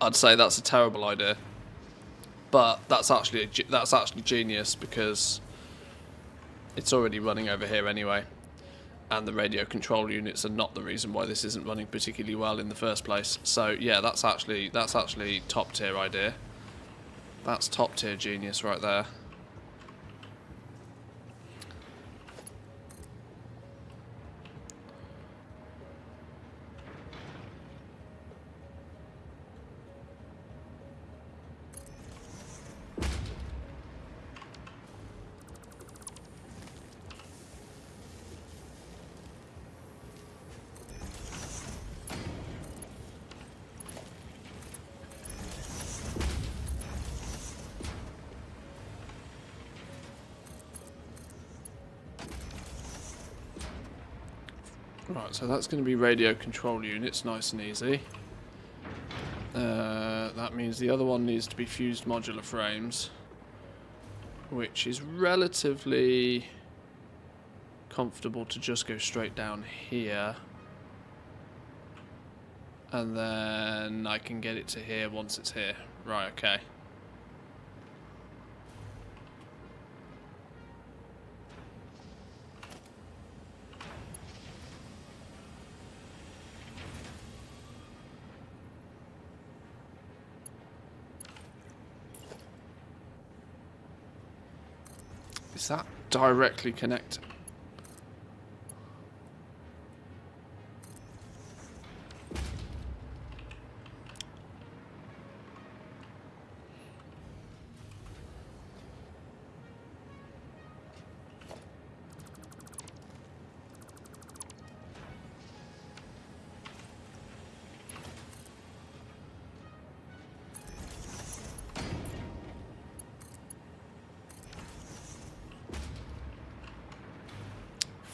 I'd say that's a terrible idea, but that's actually genius because it's already running over here anyway, and the radio control units are not the reason why this isn't running particularly well in the first place. So yeah, that's actually top tier idea. That's top tier genius right there. Right, so that's going to be radio control units, nice and easy. That means the other one needs to be fused modular frames, which is relatively comfortable to just go straight down here. And then I can get it to here once it's here. Right, okay. Is that directly connected?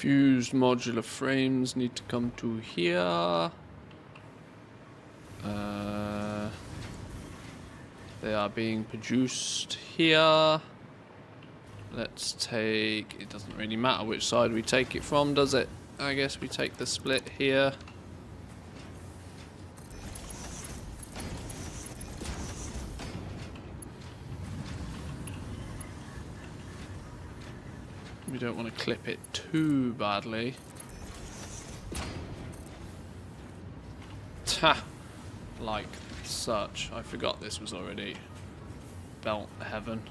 Fused modular frames need to come to here. They are being produced here. Let's take... It doesn't really matter which side we take it from, does it? I guess we take the split here. We don't want to clip it too badly. Ta! Like such. I forgot this was already belt heaven.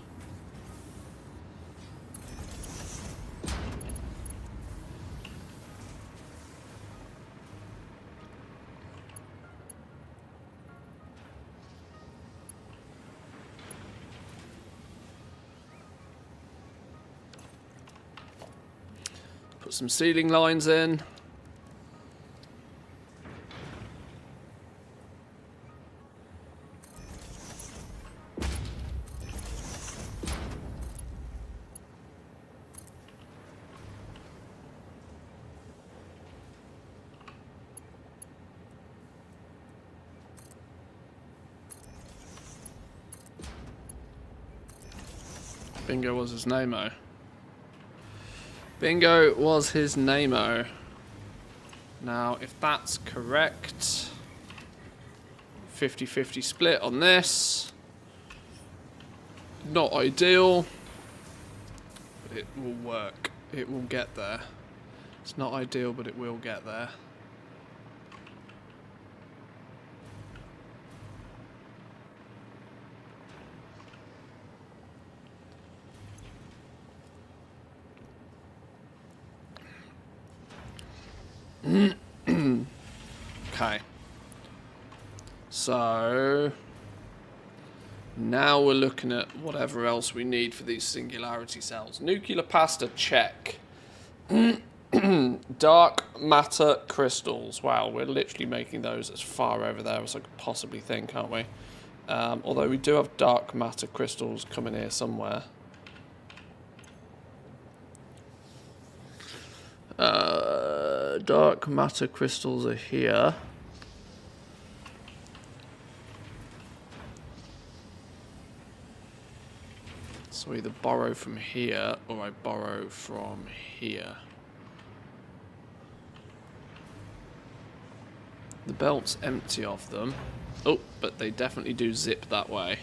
Put some ceiling lines in. Bingo was his name-o. Bingo was his name-o. Now, if that's correct, 50-50 split on this. Not ideal, but it will work. It will get there. It's not ideal, but it will get there. Okay. So now we're looking at whatever else we need for these singularity cells. Nuclear pasta, check. Dark matter crystals. Wow, we're literally making those as far over there as I could possibly think, aren't we? Although we do have dark matter crystals coming here somewhere. Dark matter crystals are here. So I either borrow from here or I borrow from here. The belt's empty of them. Oh, but they definitely do zip that way.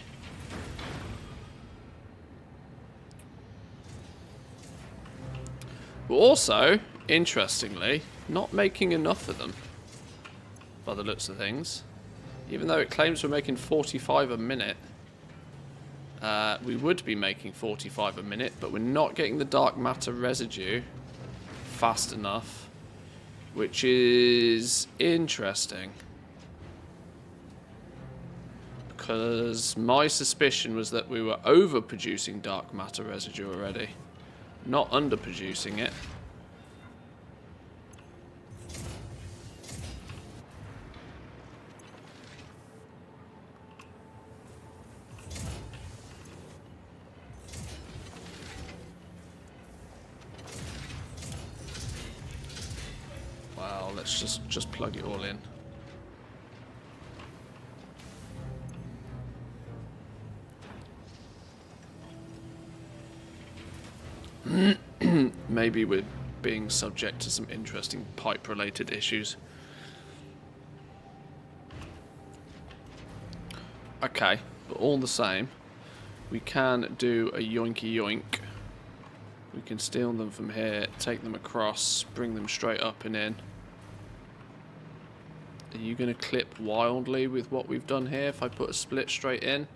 But also, interestingly, not making enough of them, by the looks of things. Even though it claims we're making 45 a minute, we would be making 45 a minute, but we're not getting the dark matter residue fast enough, which is interesting. Because my suspicion was that we were overproducing dark matter residue already, not underproducing it. Wow, let's just plug it all in. Maybe we're being subject to some interesting pipe-related issues. Okay, but all the same, we can do a yoinky yoink. We can steal them from here, take them across, bring them straight up and in. Are you going to clip wildly with what we've done here if I put a split straight in?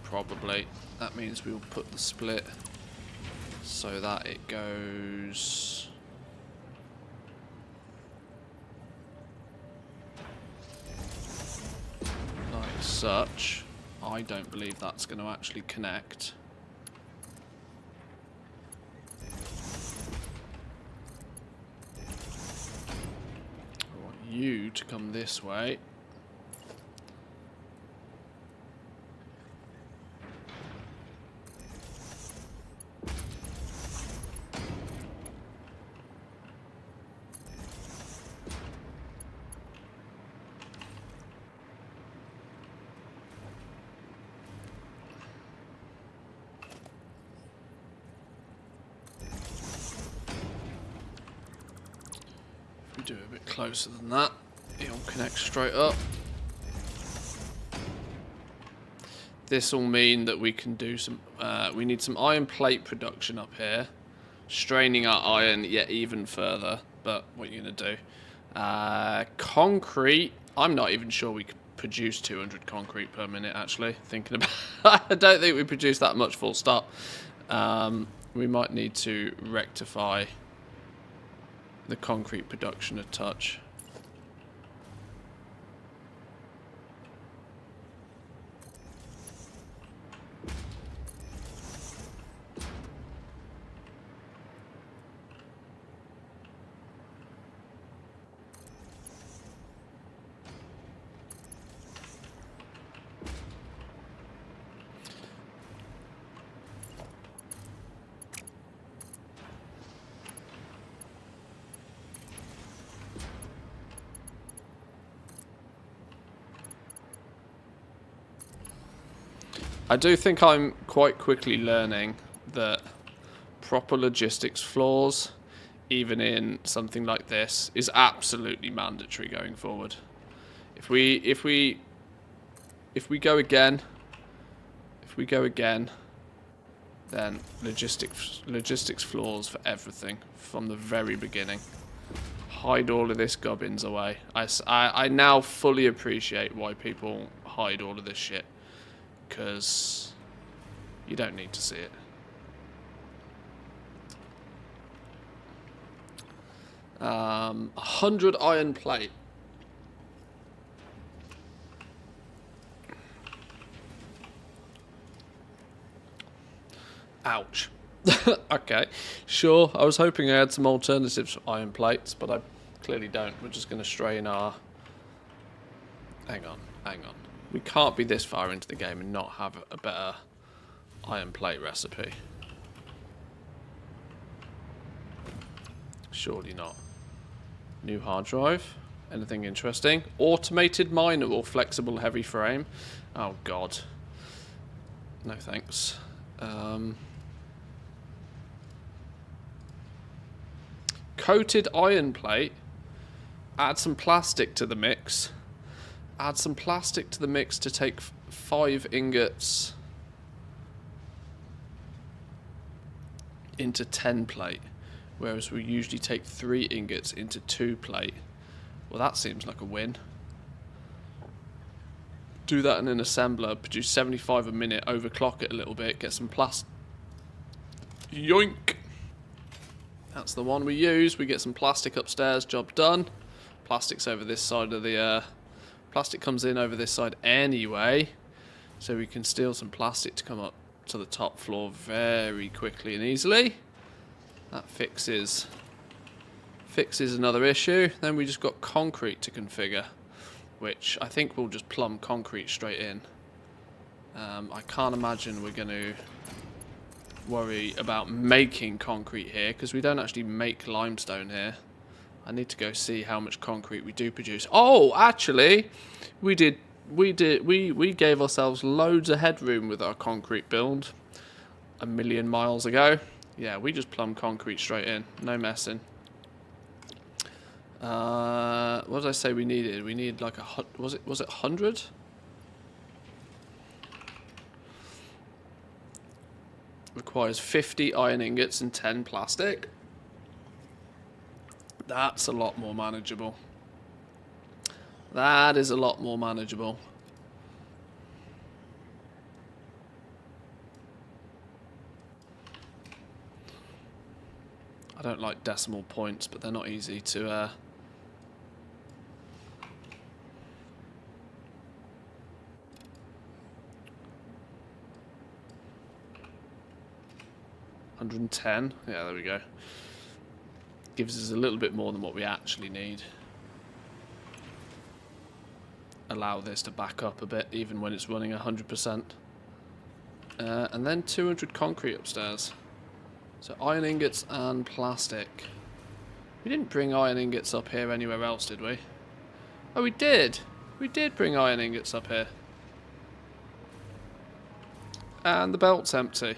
Probably. That means we'll put the split so that it goes like such. I don't believe that's going to actually connect. I want you to come this way. do it a bit closer than that. It'll connect straight up. This will mean that we can do some... we need some iron plate production up here. Straining our iron yet even further. But what are you going to do? Concrete. I'm not even sure we could produce 200 concrete per minute, actually. Thinking about... I don't think we produce that much full stop. We might need to rectify the concrete production a touch. I do think I'm quite quickly learning that proper logistics flaws, even in something like this, is absolutely mandatory going forward. If we go again, then logistics flaws for everything from the very beginning. Hide all of this gubbins away. I now fully appreciate why people hide all of this shit. Because you don't need to see it. 100 iron plate. Ouch. Okay, sure. I was hoping I had some alternatives for iron plates, but I clearly don't. We're just going to strain our... Hang on. We can't be this far into the game and not have a better iron plate recipe. Surely not. New hard drive. Anything interesting? Automated miner or flexible heavy frame. Oh god. No thanks. Coated iron plate. Add some plastic to the mix. Add some plastic to the mix to take 5 ingots into 10 plate, whereas we usually take 3 ingots into 2 plate. Well, that seems like a win. Do that in an assembler, produce 75 a minute, overclock it a little bit, get some plastic. Yoink! That's the one we use. We get some plastic upstairs, job done. Plastic's over this side of the... Plastic comes in over this side anyway, so we can steal some plastic to come up to the top floor very quickly and easily. That fixes another issue. Then we just got concrete to configure, which I think we'll just plumb concrete straight in. I can't imagine we're going to worry about making concrete here, because we don't actually make limestone here. I need to go see how much concrete we do produce. Oh, actually, we gave ourselves loads of headroom with our concrete build a million miles ago. Yeah, we just plumb concrete straight in, no messing. What did I say we needed? We need like was it 100? Requires 50 iron ingots and 10 plastic. That's a lot more manageable. That is a lot more manageable. I don't like decimal points, but they're not easy to... 110. Yeah, there we go. Gives us a little bit more than what we actually need. Allow this to back up a bit, even when it's running 100%. And then 200 concrete upstairs. So iron ingots and plastic. We didn't bring iron ingots up here anywhere else, did we? Oh, we did. We did bring iron ingots up here. And the belt's empty.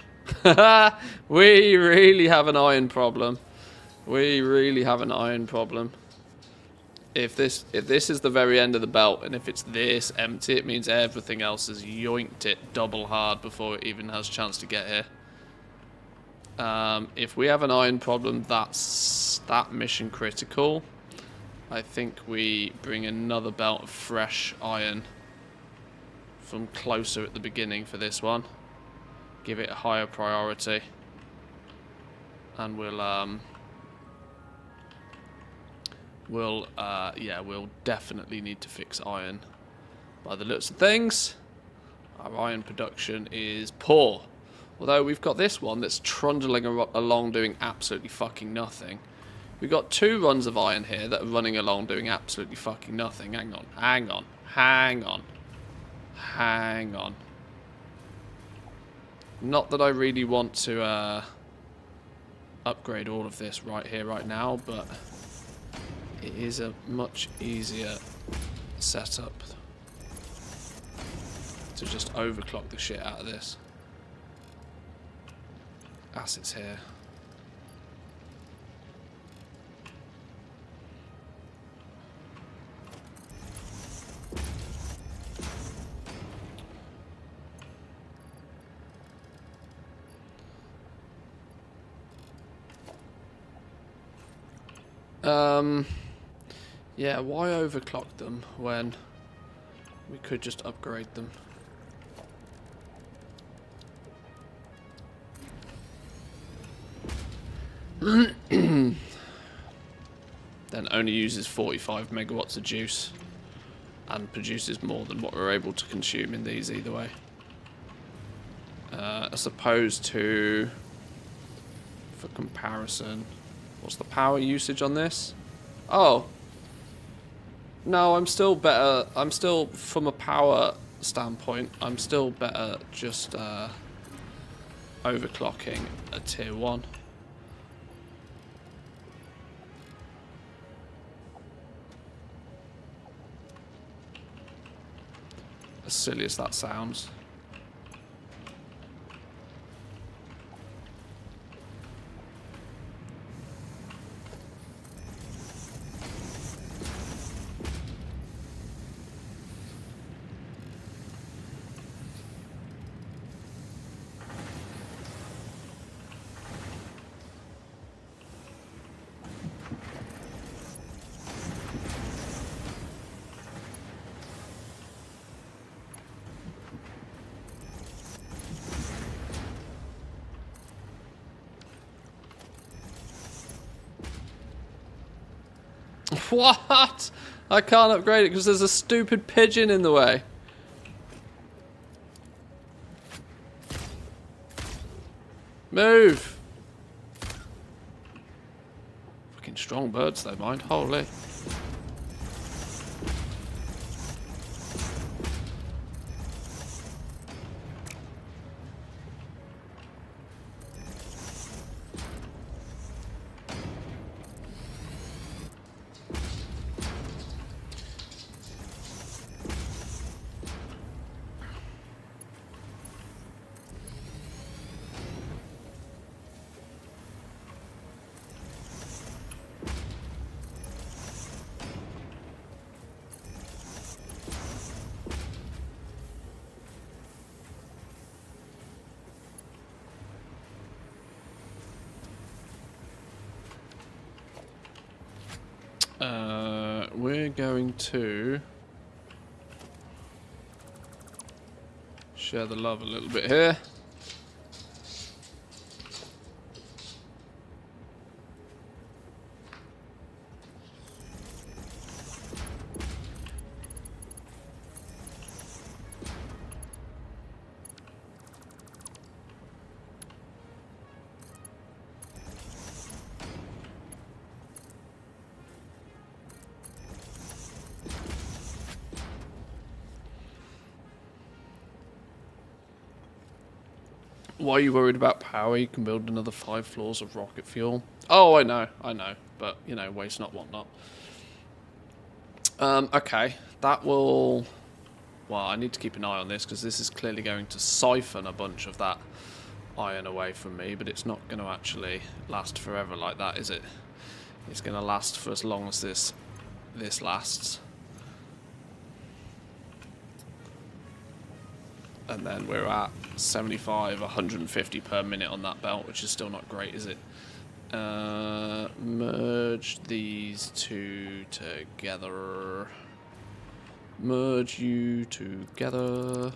We really have an iron problem. We really have an iron problem. if this is the very end of the belt, and if it's this empty, it means everything else has yoinked it double hard before it even has a chance to get here. If we have an iron problem, that's that mission critical. I think we bring another belt of fresh iron from closer at the beginning for this one. Give it a higher priority. And we'll definitely need to fix iron. By the looks of things, our iron production is poor. Although we've got this one that's trundling along doing absolutely fucking nothing. We've got 2 runs of iron here that are running along doing absolutely fucking nothing. Hang on, hang on, hang on, hang on. Not that I really want to upgrade all of this right here, right now, but it is a much easier setup to just overclock the shit out of this. Assets here. Yeah, why overclock them when we could just upgrade them? Then only uses 45 megawatts of juice and produces more than what we're able to consume in these either way. As opposed to, for comparison, what's the power usage on this? Oh. No, I'm still better. I'm still, from a power standpoint, I'm still better just overclocking a tier 1. As silly as that sounds. What? I can't upgrade it because there's a stupid pigeon in the way. Move! Fucking strong birds though, mind. Holy. We're going to share the love a little bit here. Why are you worried about power? You can build another 5 floors of rocket fuel. Oh, I know. But, you know, waste not, want not. Okay, that will... Well, I need to keep an eye on this, because this is clearly going to siphon a bunch of that iron away from me, but it's not going to actually last forever like that, is it? It's going to last for as long as this this lasts. And then we're at 75, 150 per minute on that belt, which is still not great, is it? Merge these two together. Merge you together.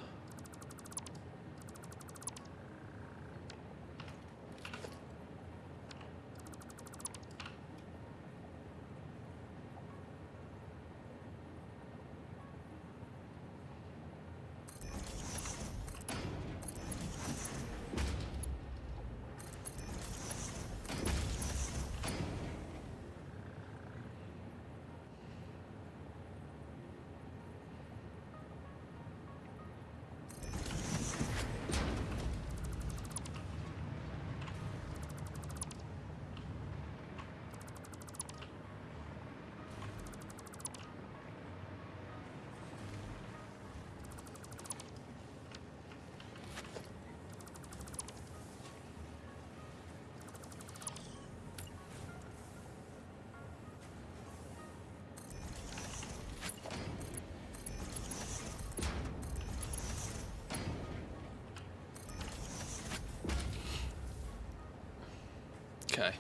Okay,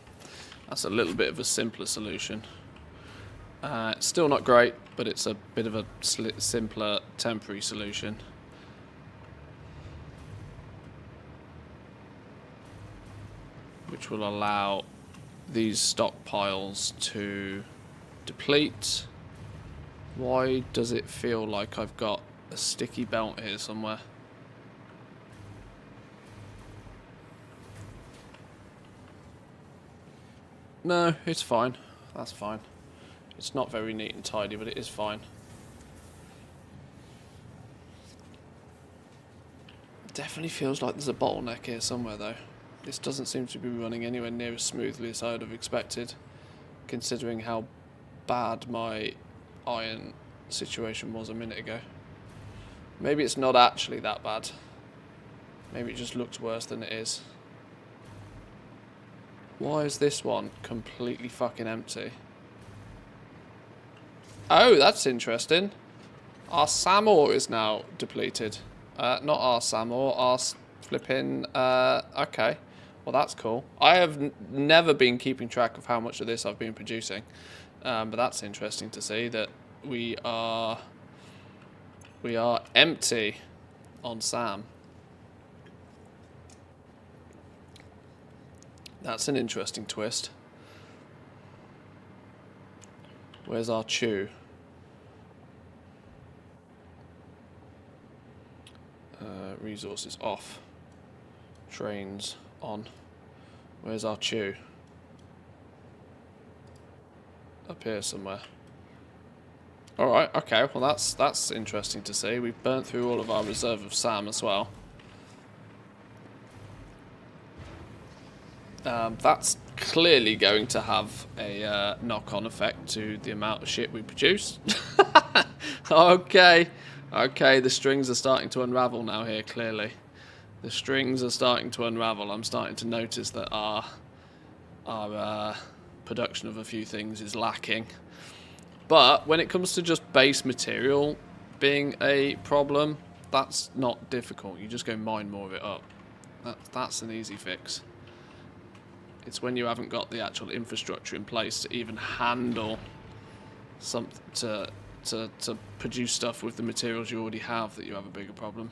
that's a little bit of a simpler solution. It's still not great, but it's a bit of a simpler temporary solution. Which will allow these stockpiles to deplete. Why does it feel like I've got a sticky belt here somewhere? No, it's fine. That's fine. It's not very neat and tidy, but it is fine. Definitely feels like there's a bottleneck here somewhere, though. This doesn't seem to be running anywhere near as smoothly as I would have expected, considering how bad my iron situation was a minute ago. Maybe it's not actually that bad. Maybe it just looks worse than it is. Why is this one completely fucking empty? Oh, that's interesting. Our SAM ore is now depleted. Not our SAM ore, our flipping... okay. Well, that's cool. I have never been keeping track of how much of this I've been producing. But that's interesting to see that we are empty on SAM. That's an interesting twist. Where's our chew? Resources off. Trains on. Where's our chew? Up here somewhere. Alright, okay, well that's interesting to see. We've burnt through all of our reserve of SAM as well. That's clearly going to have a knock-on effect to the amount of shit we produce. Okay, the strings are starting to unravel now here, clearly. The strings are starting to unravel. I'm starting to notice that our production of a few things is lacking. But when it comes to just base material being a problem, that's not difficult. You just go mine more of it up. That's an easy fix. It's when you haven't got the actual infrastructure in place to even handle something to produce stuff with the materials you already have that you have a bigger problem.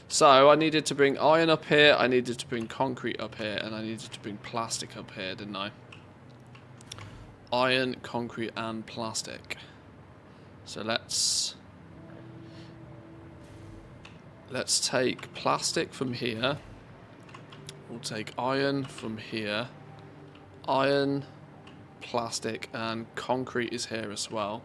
So I needed to bring iron up here, I needed to bring concrete up here, and I needed to bring plastic up here, didn't I? Iron, concrete, and plastic. So let's take plastic from here. We'll take iron from here. Iron, plastic, and concrete is here as well.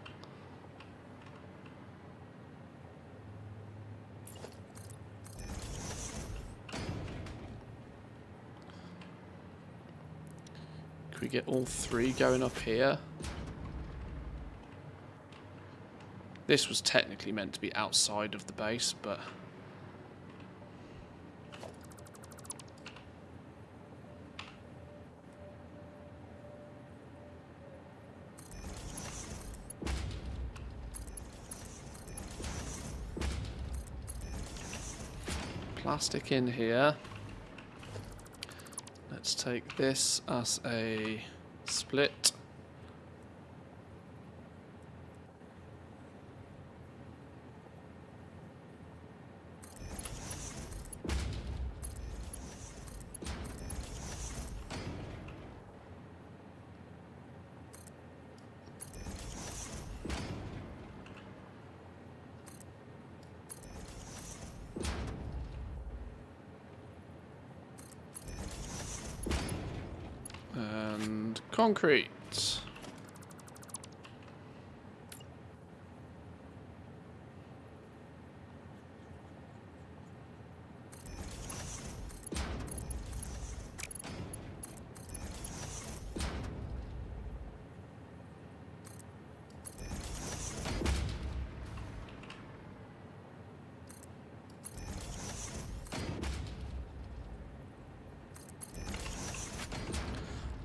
Can we get all three going up here? This was technically meant to be outside of the base, but... plastic in here. Let's take this as a split. And concrete.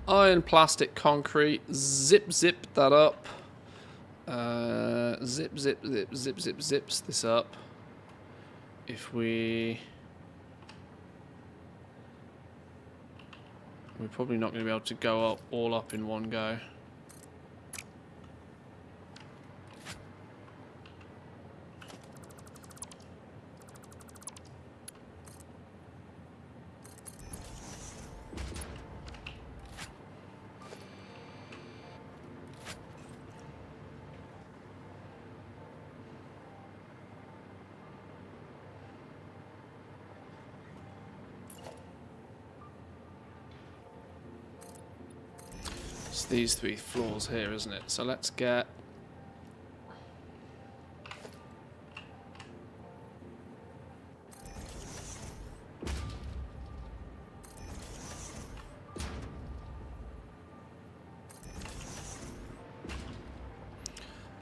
Iron, plastic, concrete. Zip that up. Zips this up. If we're probably not going to be able to go all up in one go. It's these 3 floors here, isn't it? So let's get...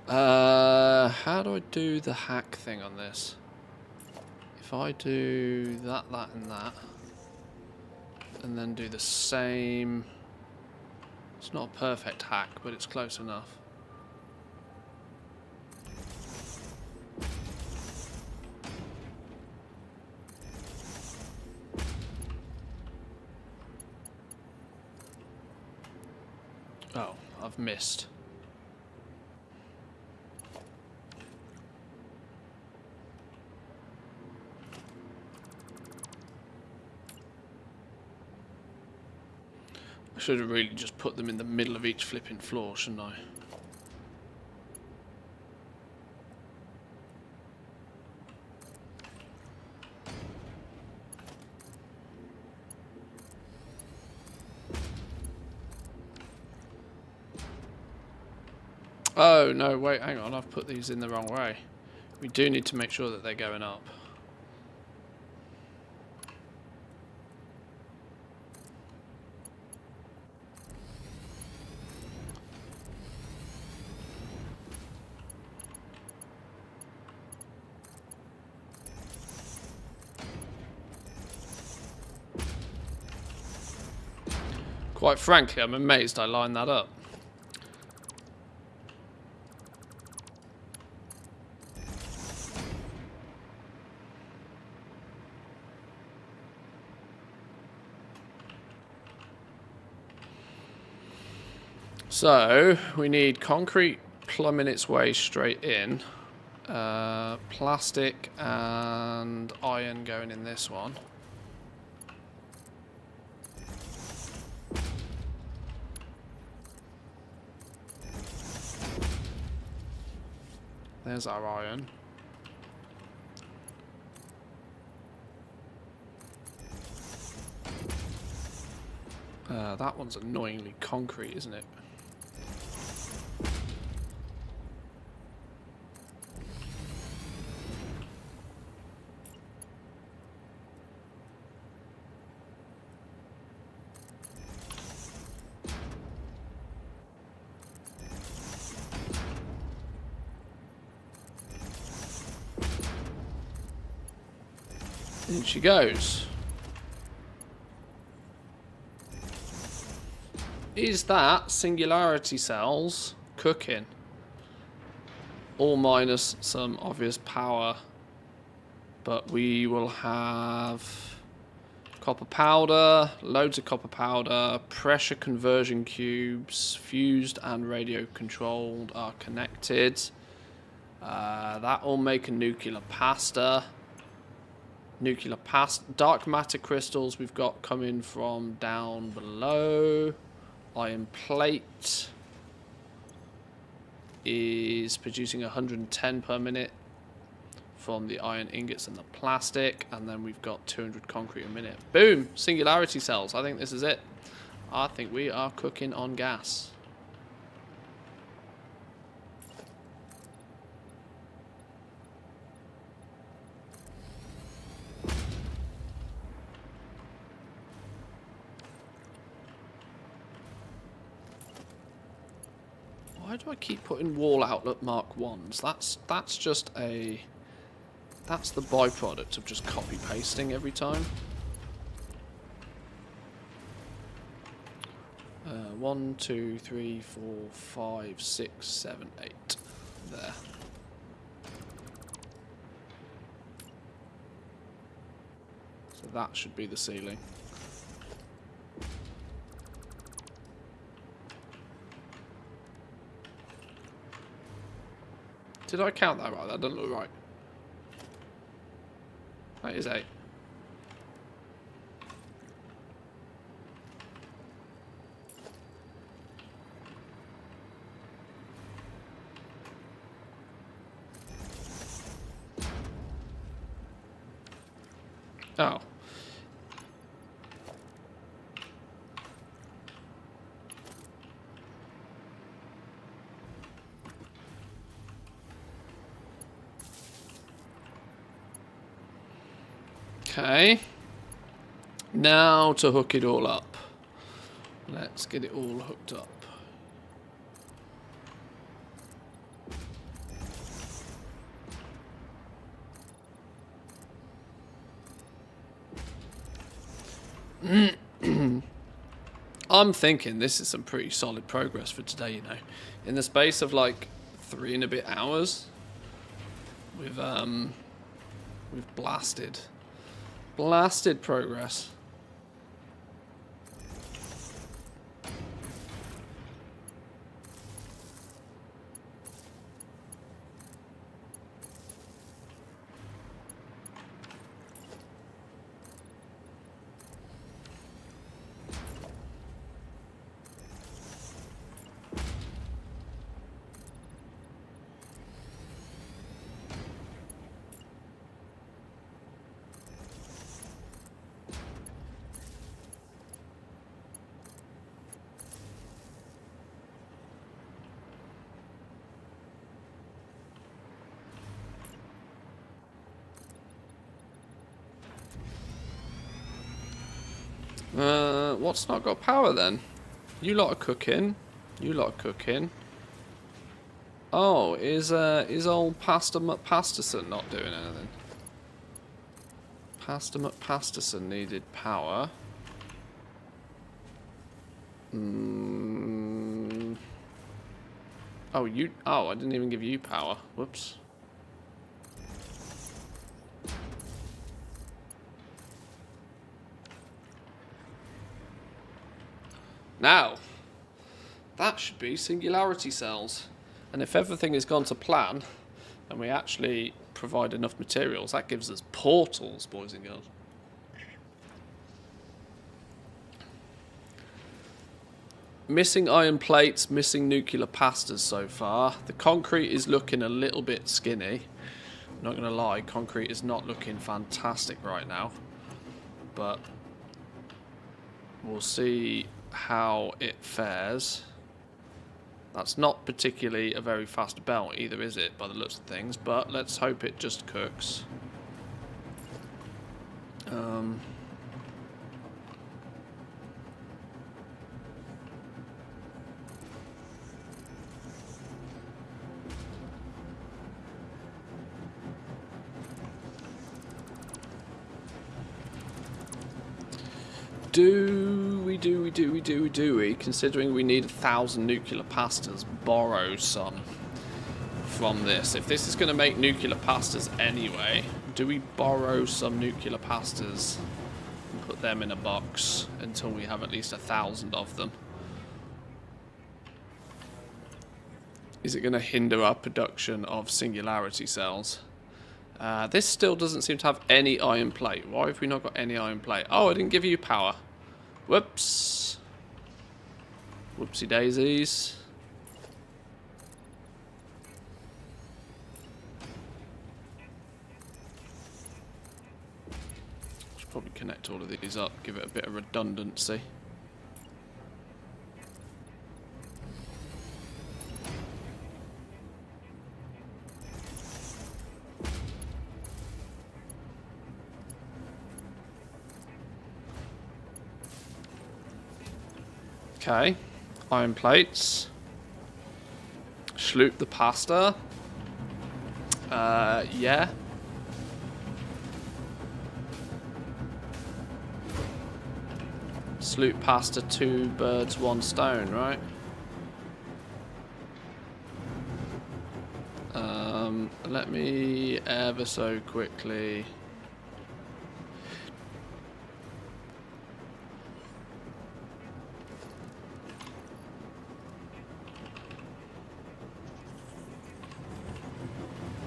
how do I do the hack thing on this? If I do that, and that, and then do the same... It's not a perfect hack, but it's close enough. Oh, I've missed. I should have really just put them in the middle of each flipping floor, shouldn't I? Oh, no, wait, hang on. I've put these in the wrong way. We do need to make sure that they're going up. Quite frankly, I'm amazed I lined that up. So, we need concrete plumbing its way straight in. Plastic and iron going in this one. There's our iron. That one's annoyingly concrete, isn't it? In she goes. Is that singularity cells cooking? All minus some obvious power But we will have copper powder, loads of copper powder, pressure conversion cubes, fused and radio controlled are connected. That will make a nuclear pasta. Dark matter crystals we've got coming from down below. Iron plate is producing 110 per minute from the iron ingots and the plastic, and then we've got 200 concrete a minute. Boom! Singularity cells. I think this is it. I think we are cooking on gas. Why do I keep putting wall outlet Mark 1s? That's just a... That's the byproduct of just copy pasting every time. 1, 2, 3, 4, 5, 6, 7, 8. There. So that should be the ceiling. Did I count that right? That doesn't look right. That is 8. Oh. Okay. Now to hook it all up. Let's get it all hooked up. I'm thinking this is some pretty solid progress for today, you know. In the space of like 3 and a bit hours, we've blasted progress. What's not got power then? You lot are cooking. You lot are cooking. Oh, is old Pastor McPasterson not doing anything? Pastor McPasterson needed power. Oh, you. Oh, I didn't even give you power. Whoops. Now, that should be singularity cells. And if everything has gone to plan, and we actually provide enough materials, that gives us portals, boys and girls. Missing iron plates, missing nuclear pastas so far. The concrete is looking a little bit skinny. I'm not going to lie, concrete is not looking fantastic right now. But we'll see how it fares. That's not particularly a very fast belt either, is it, by the looks of things, but let's hope it just cooks. Do we, considering we need 1,000 nuclear pastas, borrow some from this? If this is going to make nuclear pastas anyway, Do we borrow some nuclear pastas and put them in a box until we have at least 1,000 of them? Is it going to hinder our production of singularity cells? This still doesn't seem to have any iron plate. Why have we not got any iron plate? Oh, I didn't give you power. Whoops. Whoopsie daisies. Should probably connect all of these up, give it a bit of redundancy. Okay, iron plates. Sloop the pasta. Yeah. Sloop pasta, 2 birds, 1 stone, right? Let me ever so quickly.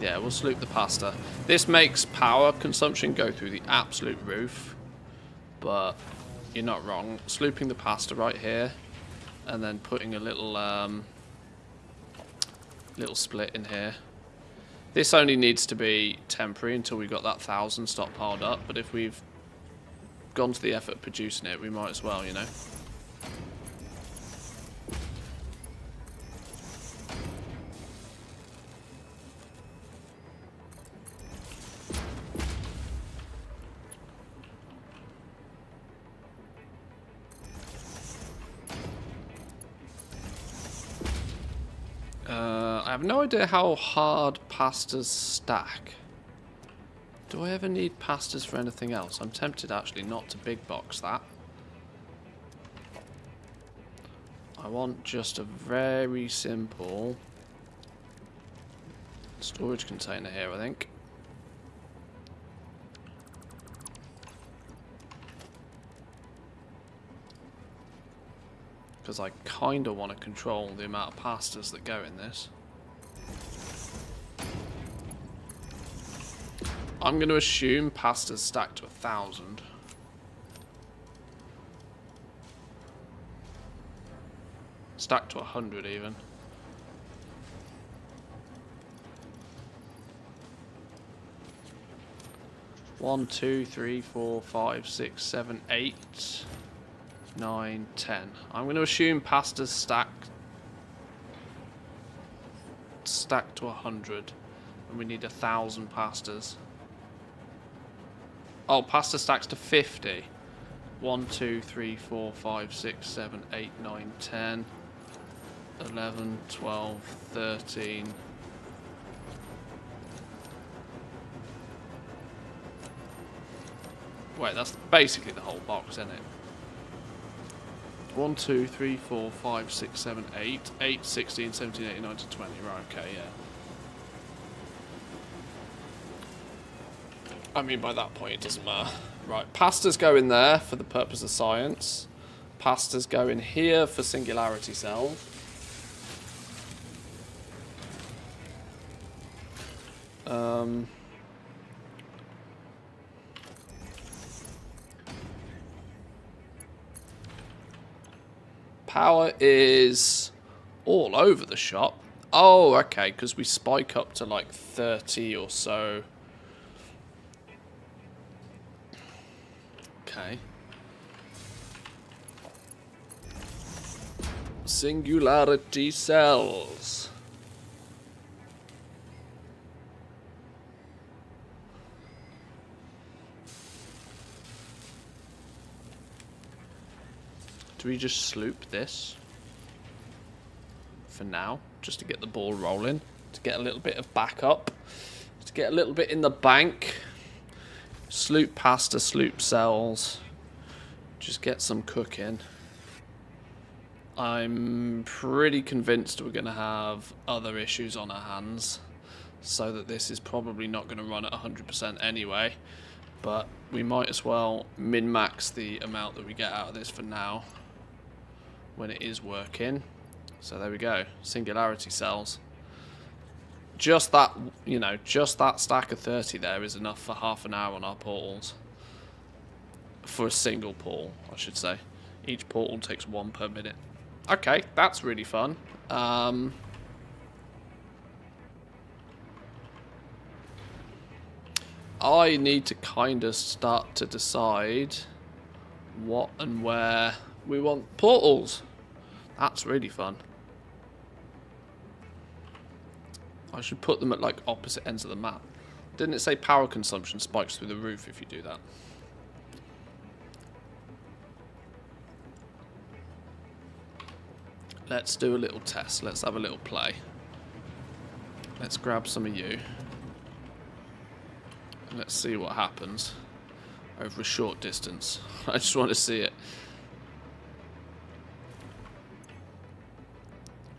Yeah, we'll sloop the pasta. This makes power consumption go through the absolute roof, but you're not wrong. Slooping the pasta right here, and then putting a little little split in here. This only needs to be temporary until we got that 1,000 stockpiled up, but if we've gone to the effort of producing it, we might as well, you know. I have no idea how hard pastas stack. Do I ever need pastas for anything else? I'm tempted actually not to big box that. I want just a very simple storage container here, I think. Because I kind of want to control the amount of pastas that go in this. I'm going to assume pastas stacked to 1,000. Stacked to 100 even. One, 2, 3, 4, 5, 6, 7, 8, 9, 10. I'm going to assume pastas stacked to 100, and we need 1,000 pastas. Oh, pasta stacks to 50. 1, 2, 3, 4, 5, 6, 7, 8, 9, 10, 11, 12, 13. Wait, that's basically the whole box, isn't it? 1, 2, 3, 4, 5, 6, 7, 8, 8, 16, 17, 18, 19, 20. Right, okay, yeah. I mean, by that point, it doesn't matter. Right, pastas go in there for the purpose of science. Pastas go in here for singularity cells. Power is all over the shop. Oh, okay, because we spike up to like 30 or so. Okay. Singularity cells. Do we just sloop this for now, just to get the ball rolling, to get a little bit of backup, to get a little bit in the bank? Sloop pasta, sloop cells, just get some cooking. I'm pretty convinced we're going to have other issues on our hands so that this is probably not going to run at 100% anyway. But we might as well min-max the amount that we get out of this for now when it is working. So there we go, singularity cells. Just that, you know, just that stack of 30 there is enough for half an hour on our portals. For a single portal, I should say. Each portal takes 1 per minute. Okay, that's really fun. I need to kind of start to decide what and where we want portals. That's really fun. I should put them at like opposite ends of the map. Didn't it say power consumption spikes through the roof if you do that? Let's do a little test. Let's have a little play. Let's grab some of you. And let's see what happens over a short distance. I just want to see it.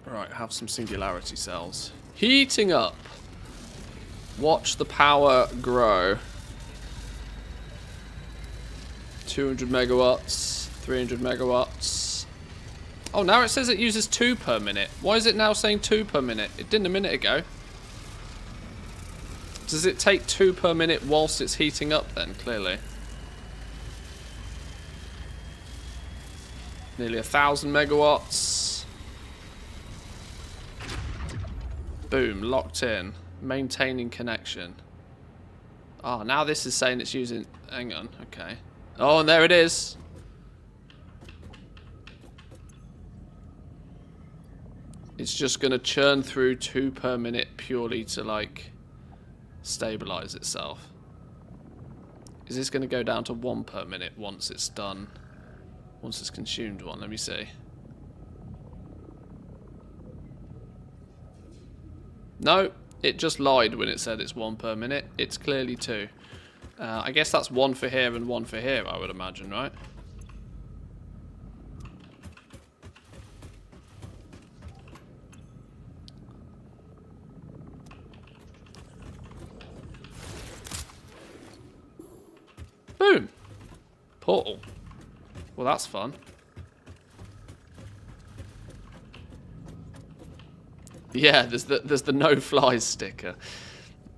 Right, have some singularity cells. Heating up. Watch the power grow. 200 megawatts, 300 megawatts. Oh, now it says it uses 2 per minute. Why is it now saying 2 per minute? It didn't a minute ago. Does it take 2 per minute whilst it's heating up then, clearly? Nearly 1,000 megawatts. Boom, locked in. Maintaining connection. Oh, now this is saying it's using... Hang on, okay. Oh, and there it is. It's just going to churn through 2 per minute purely to, like, stabilize itself. Is this going to go down to 1 per minute once it's done? Once it's consumed 1? Let me see. No, it just lied when it said it's 1 per minute. It's clearly 2. I guess that's 1 for here and 1 for here, I would imagine, right? Boom! Portal. Well, that's fun. Yeah, there's the no flies sticker.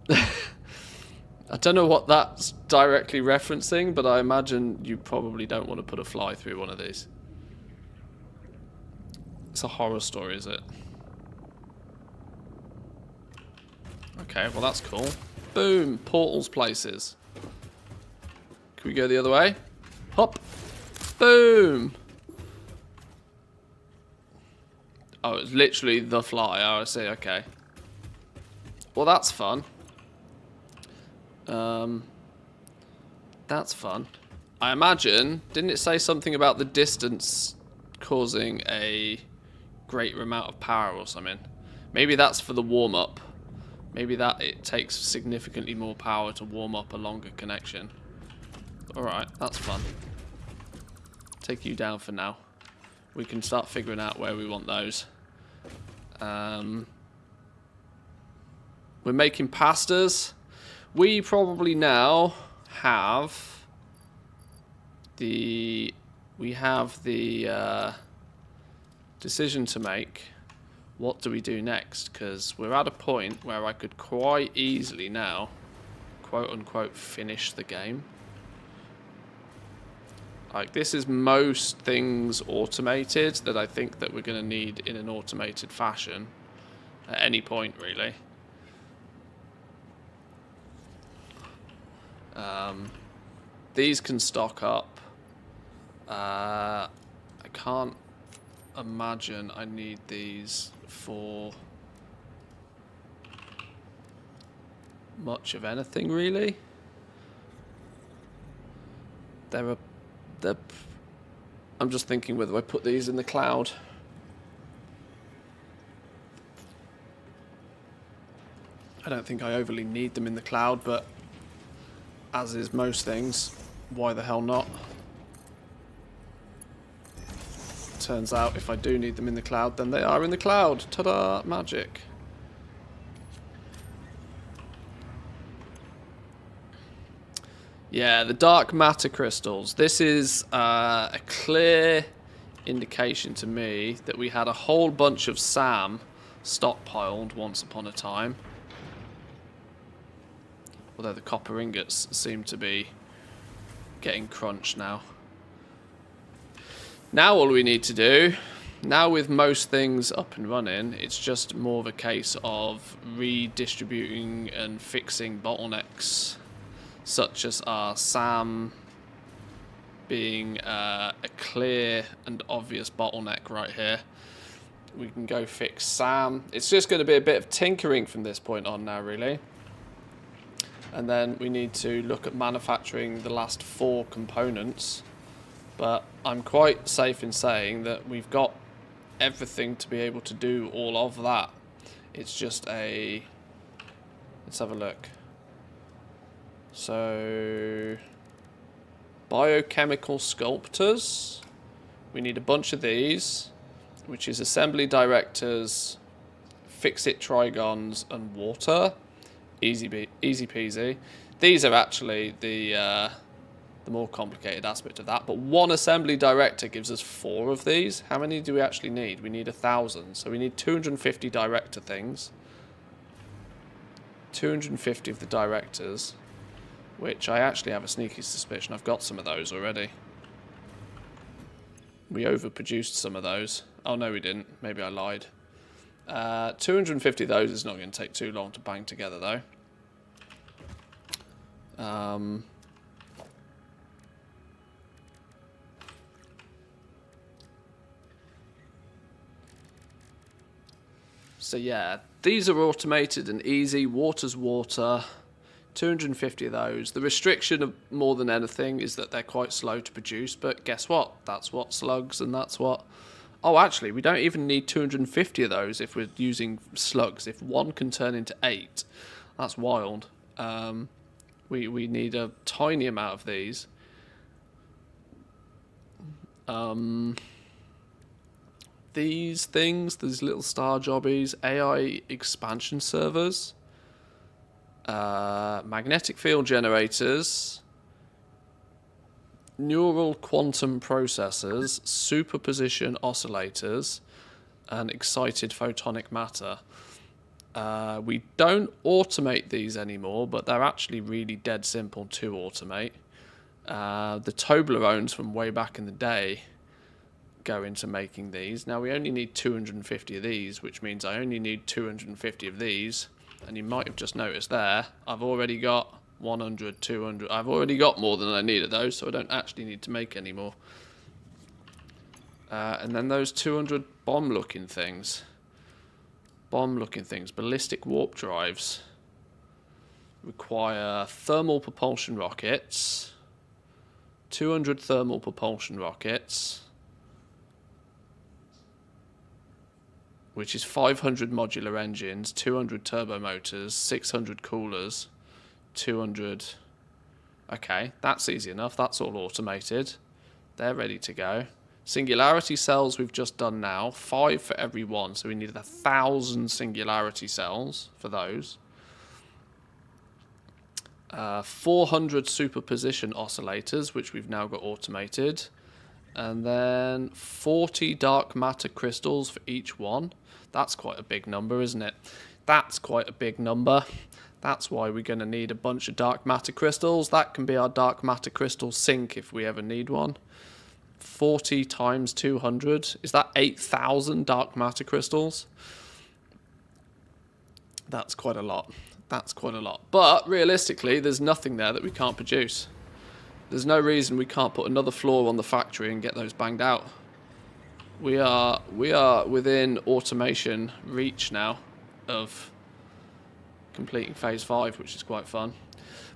I don't know what that's directly referencing, but I imagine you probably don't want to put a fly through one of these. It's a horror story, is it? Okay, well that's cool. Boom! Portals places. Can we go the other way? Hop! Boom! Oh, it's literally the fly. Oh, I see. Okay. Well, that's fun. That's fun. I imagine, didn't it say something about the distance causing a greater amount of power or something? Maybe that's for the warm-up. Maybe that it takes significantly more power to warm up a longer connection. Alright, that's fun. Take you down for now. We can start figuring out where we want those. We're making pastas. We probably now have the decision to make. What do we do next? Because we're at a point where I could quite easily now, quote unquote, finish the game. Like, this is most things automated that I think that we're going to need in an automated fashion at any point, really. These can stock up. I can't imagine I need these for much of anything, really. I'm just thinking whether I put these in the cloud. I don't think I overly need them in the cloud, but as is most things, why the hell not? Turns out if I do need them in the cloud, then they are in the cloud. Ta-da! Magic. Yeah, the dark matter crystals. This is a clear indication to me that we had a whole bunch of SAM stockpiled once upon a time. Although the copper ingots seem to be getting crunched now. Now all we need to do, now with most things up and running, it's just more of a case of redistributing and fixing bottlenecks, such as our SAM being a clear and obvious bottleneck right here. We can go fix SAM. It's just going to be a bit of tinkering from this point on now, really. And then we need to look at manufacturing the last 4 components. But I'm quite safe in saying that we've got everything to be able to do all of that. It's just a... Let's have a look. So... Biochemical sculptors. We need a bunch of these, which is assembly directors, fix-it trigons, and water. Easy peasy. These are actually the more complicated aspect of that. But one assembly director gives us 4 of these. How many do we actually need? We need 1,000. So we need 250 director things. 250 of the directors, which I actually have a sneaky suspicion I've got some of those already. We overproduced some of those. Oh no, we didn't. Maybe I lied. 250 of those is not going to take too long to bang together, though. So yeah, these are automated and easy. Water's water. 250 of those. The restriction of more than anything is that they're quite slow to produce, but guess what? That's what slugs and that's what... Oh, actually, we don't even need 250 of those if we're using slugs. If one can turn into 8, that's wild. We need a tiny amount of these. These things, these little star jobbies, AI expansion servers, magnetic field generators, neural quantum processors, superposition oscillators, and excited photonic matter. We don't automate these anymore, but they're actually really dead simple to automate. The Toblerones from way back in the day go into making these. Now we only need 250 of these, which means I only need 250 of these. And you might have just noticed there, I've already got 100, 200. I've already got more than I need of those, so I don't actually need to make any more. And then those 200 bomb-looking things. Ballistic warp drives. Require thermal propulsion rockets. 200 thermal propulsion rockets. Which is 500 modular engines, 200 turbo motors, 600 coolers, 200... Okay, that's easy enough. That's all automated. They're ready to go. Singularity cells we've just done now. 5 for every one, so we need 1,000 singularity cells for those. 400 superposition oscillators, which we've now got automated. And then 40 dark matter crystals for each one. That's quite a big number, isn't it? That's quite a big number. That's why we're going to need a bunch of dark matter crystals. That can be our dark matter crystal sink if we ever need one. 40 times 200. Is that 8,000 dark matter crystals? That's quite a lot. That's quite a lot. But realistically, there's nothing there that we can't produce. There's no reason we can't put another floor on the factory and get those banged out. We are within automation reach now of completing phase 5, which is quite fun.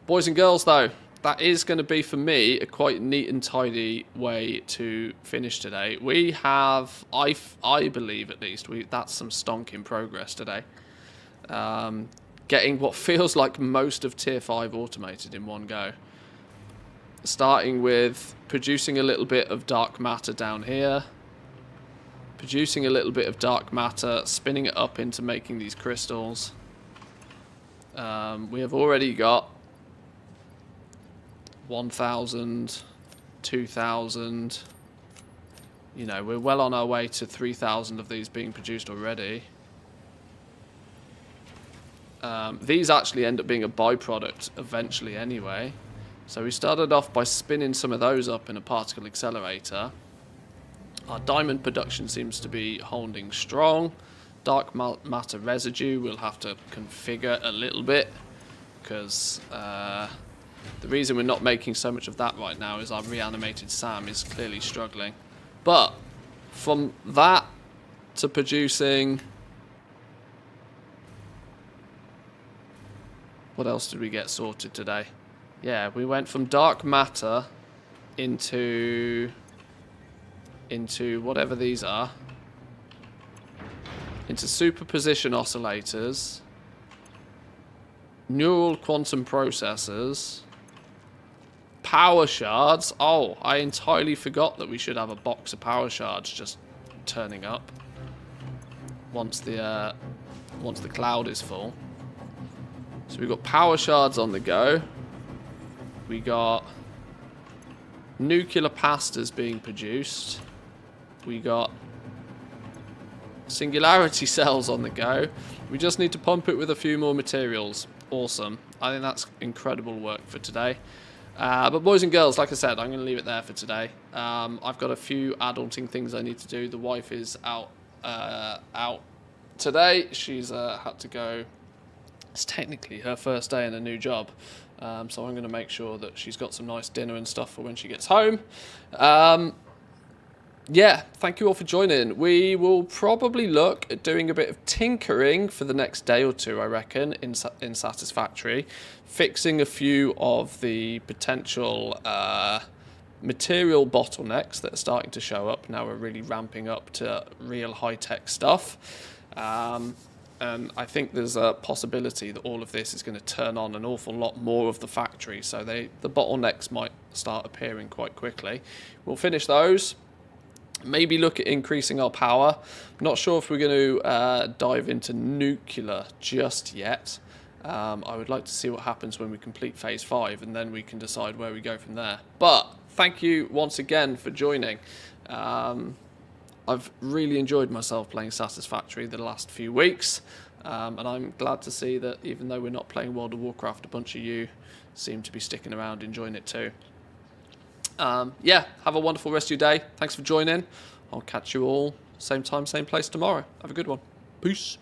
Boys and girls, though, that is going to be for me a quite neat and tidy way to finish today. We have, I believe at least, that's some stonking progress today. Getting what feels like most of tier 5 automated in one go. Starting with producing a little bit of dark matter down here. Producing a little bit of dark matter, spinning it up into making these crystals. We have already got 1,000, 2,000. You know, we're well on our way to 3,000 of these being produced already. These actually end up being a byproduct eventually anyway. So we started off by spinning some of those up in a particle accelerator. Our diamond production seems to be holding strong. Dark matter residue we'll have to configure a little bit, because the reason we're not making so much of that right now is our reanimated SAM is clearly struggling. But from that to producing... What else did we get sorted today? Yeah, we went from dark matter into whatever these are. Into superposition oscillators. Neural quantum processors. Power shards. Oh, I entirely forgot that we should have a box of power shards just turning up once the cloud is full. So we've got power shards on the go. We got nuclear pastas being produced. We got singularity cells on the go. We just need to pump it with a few more materials. Awesome. I think that's incredible work for today. But boys and girls, like I said, I'm going to leave it there for today. I've got a few adulting things I need to do. The wife is out today. She's had to go. It's technically her first day in a new job. So I'm going to make sure that she's got some nice dinner and stuff for when she gets home. Yeah, thank you all for joining. We will probably look at doing a bit of tinkering for the next day or two, I reckon, in Satisfactory. Fixing a few of the potential material bottlenecks that are starting to show up. Now we're really ramping up to real high-tech stuff. And I think there's a possibility that all of this is going to turn on an awful lot more of the factory. So the bottlenecks might start appearing quite quickly. We'll finish those. Maybe look at increasing our power. Not sure if we're going to dive into nuclear just yet. I would like to see what happens when we complete phase 5, and then we can decide where we go from there. But thank you once again for joining. I've really enjoyed myself playing Satisfactory the last few weeks, and I'm glad to see that even though we're not playing World of Warcraft, a bunch of you seem to be sticking around enjoying it too. Yeah, have a wonderful rest of your day. Thanks for joining. I'll catch you all same time, same place tomorrow. Have a good one. Peace.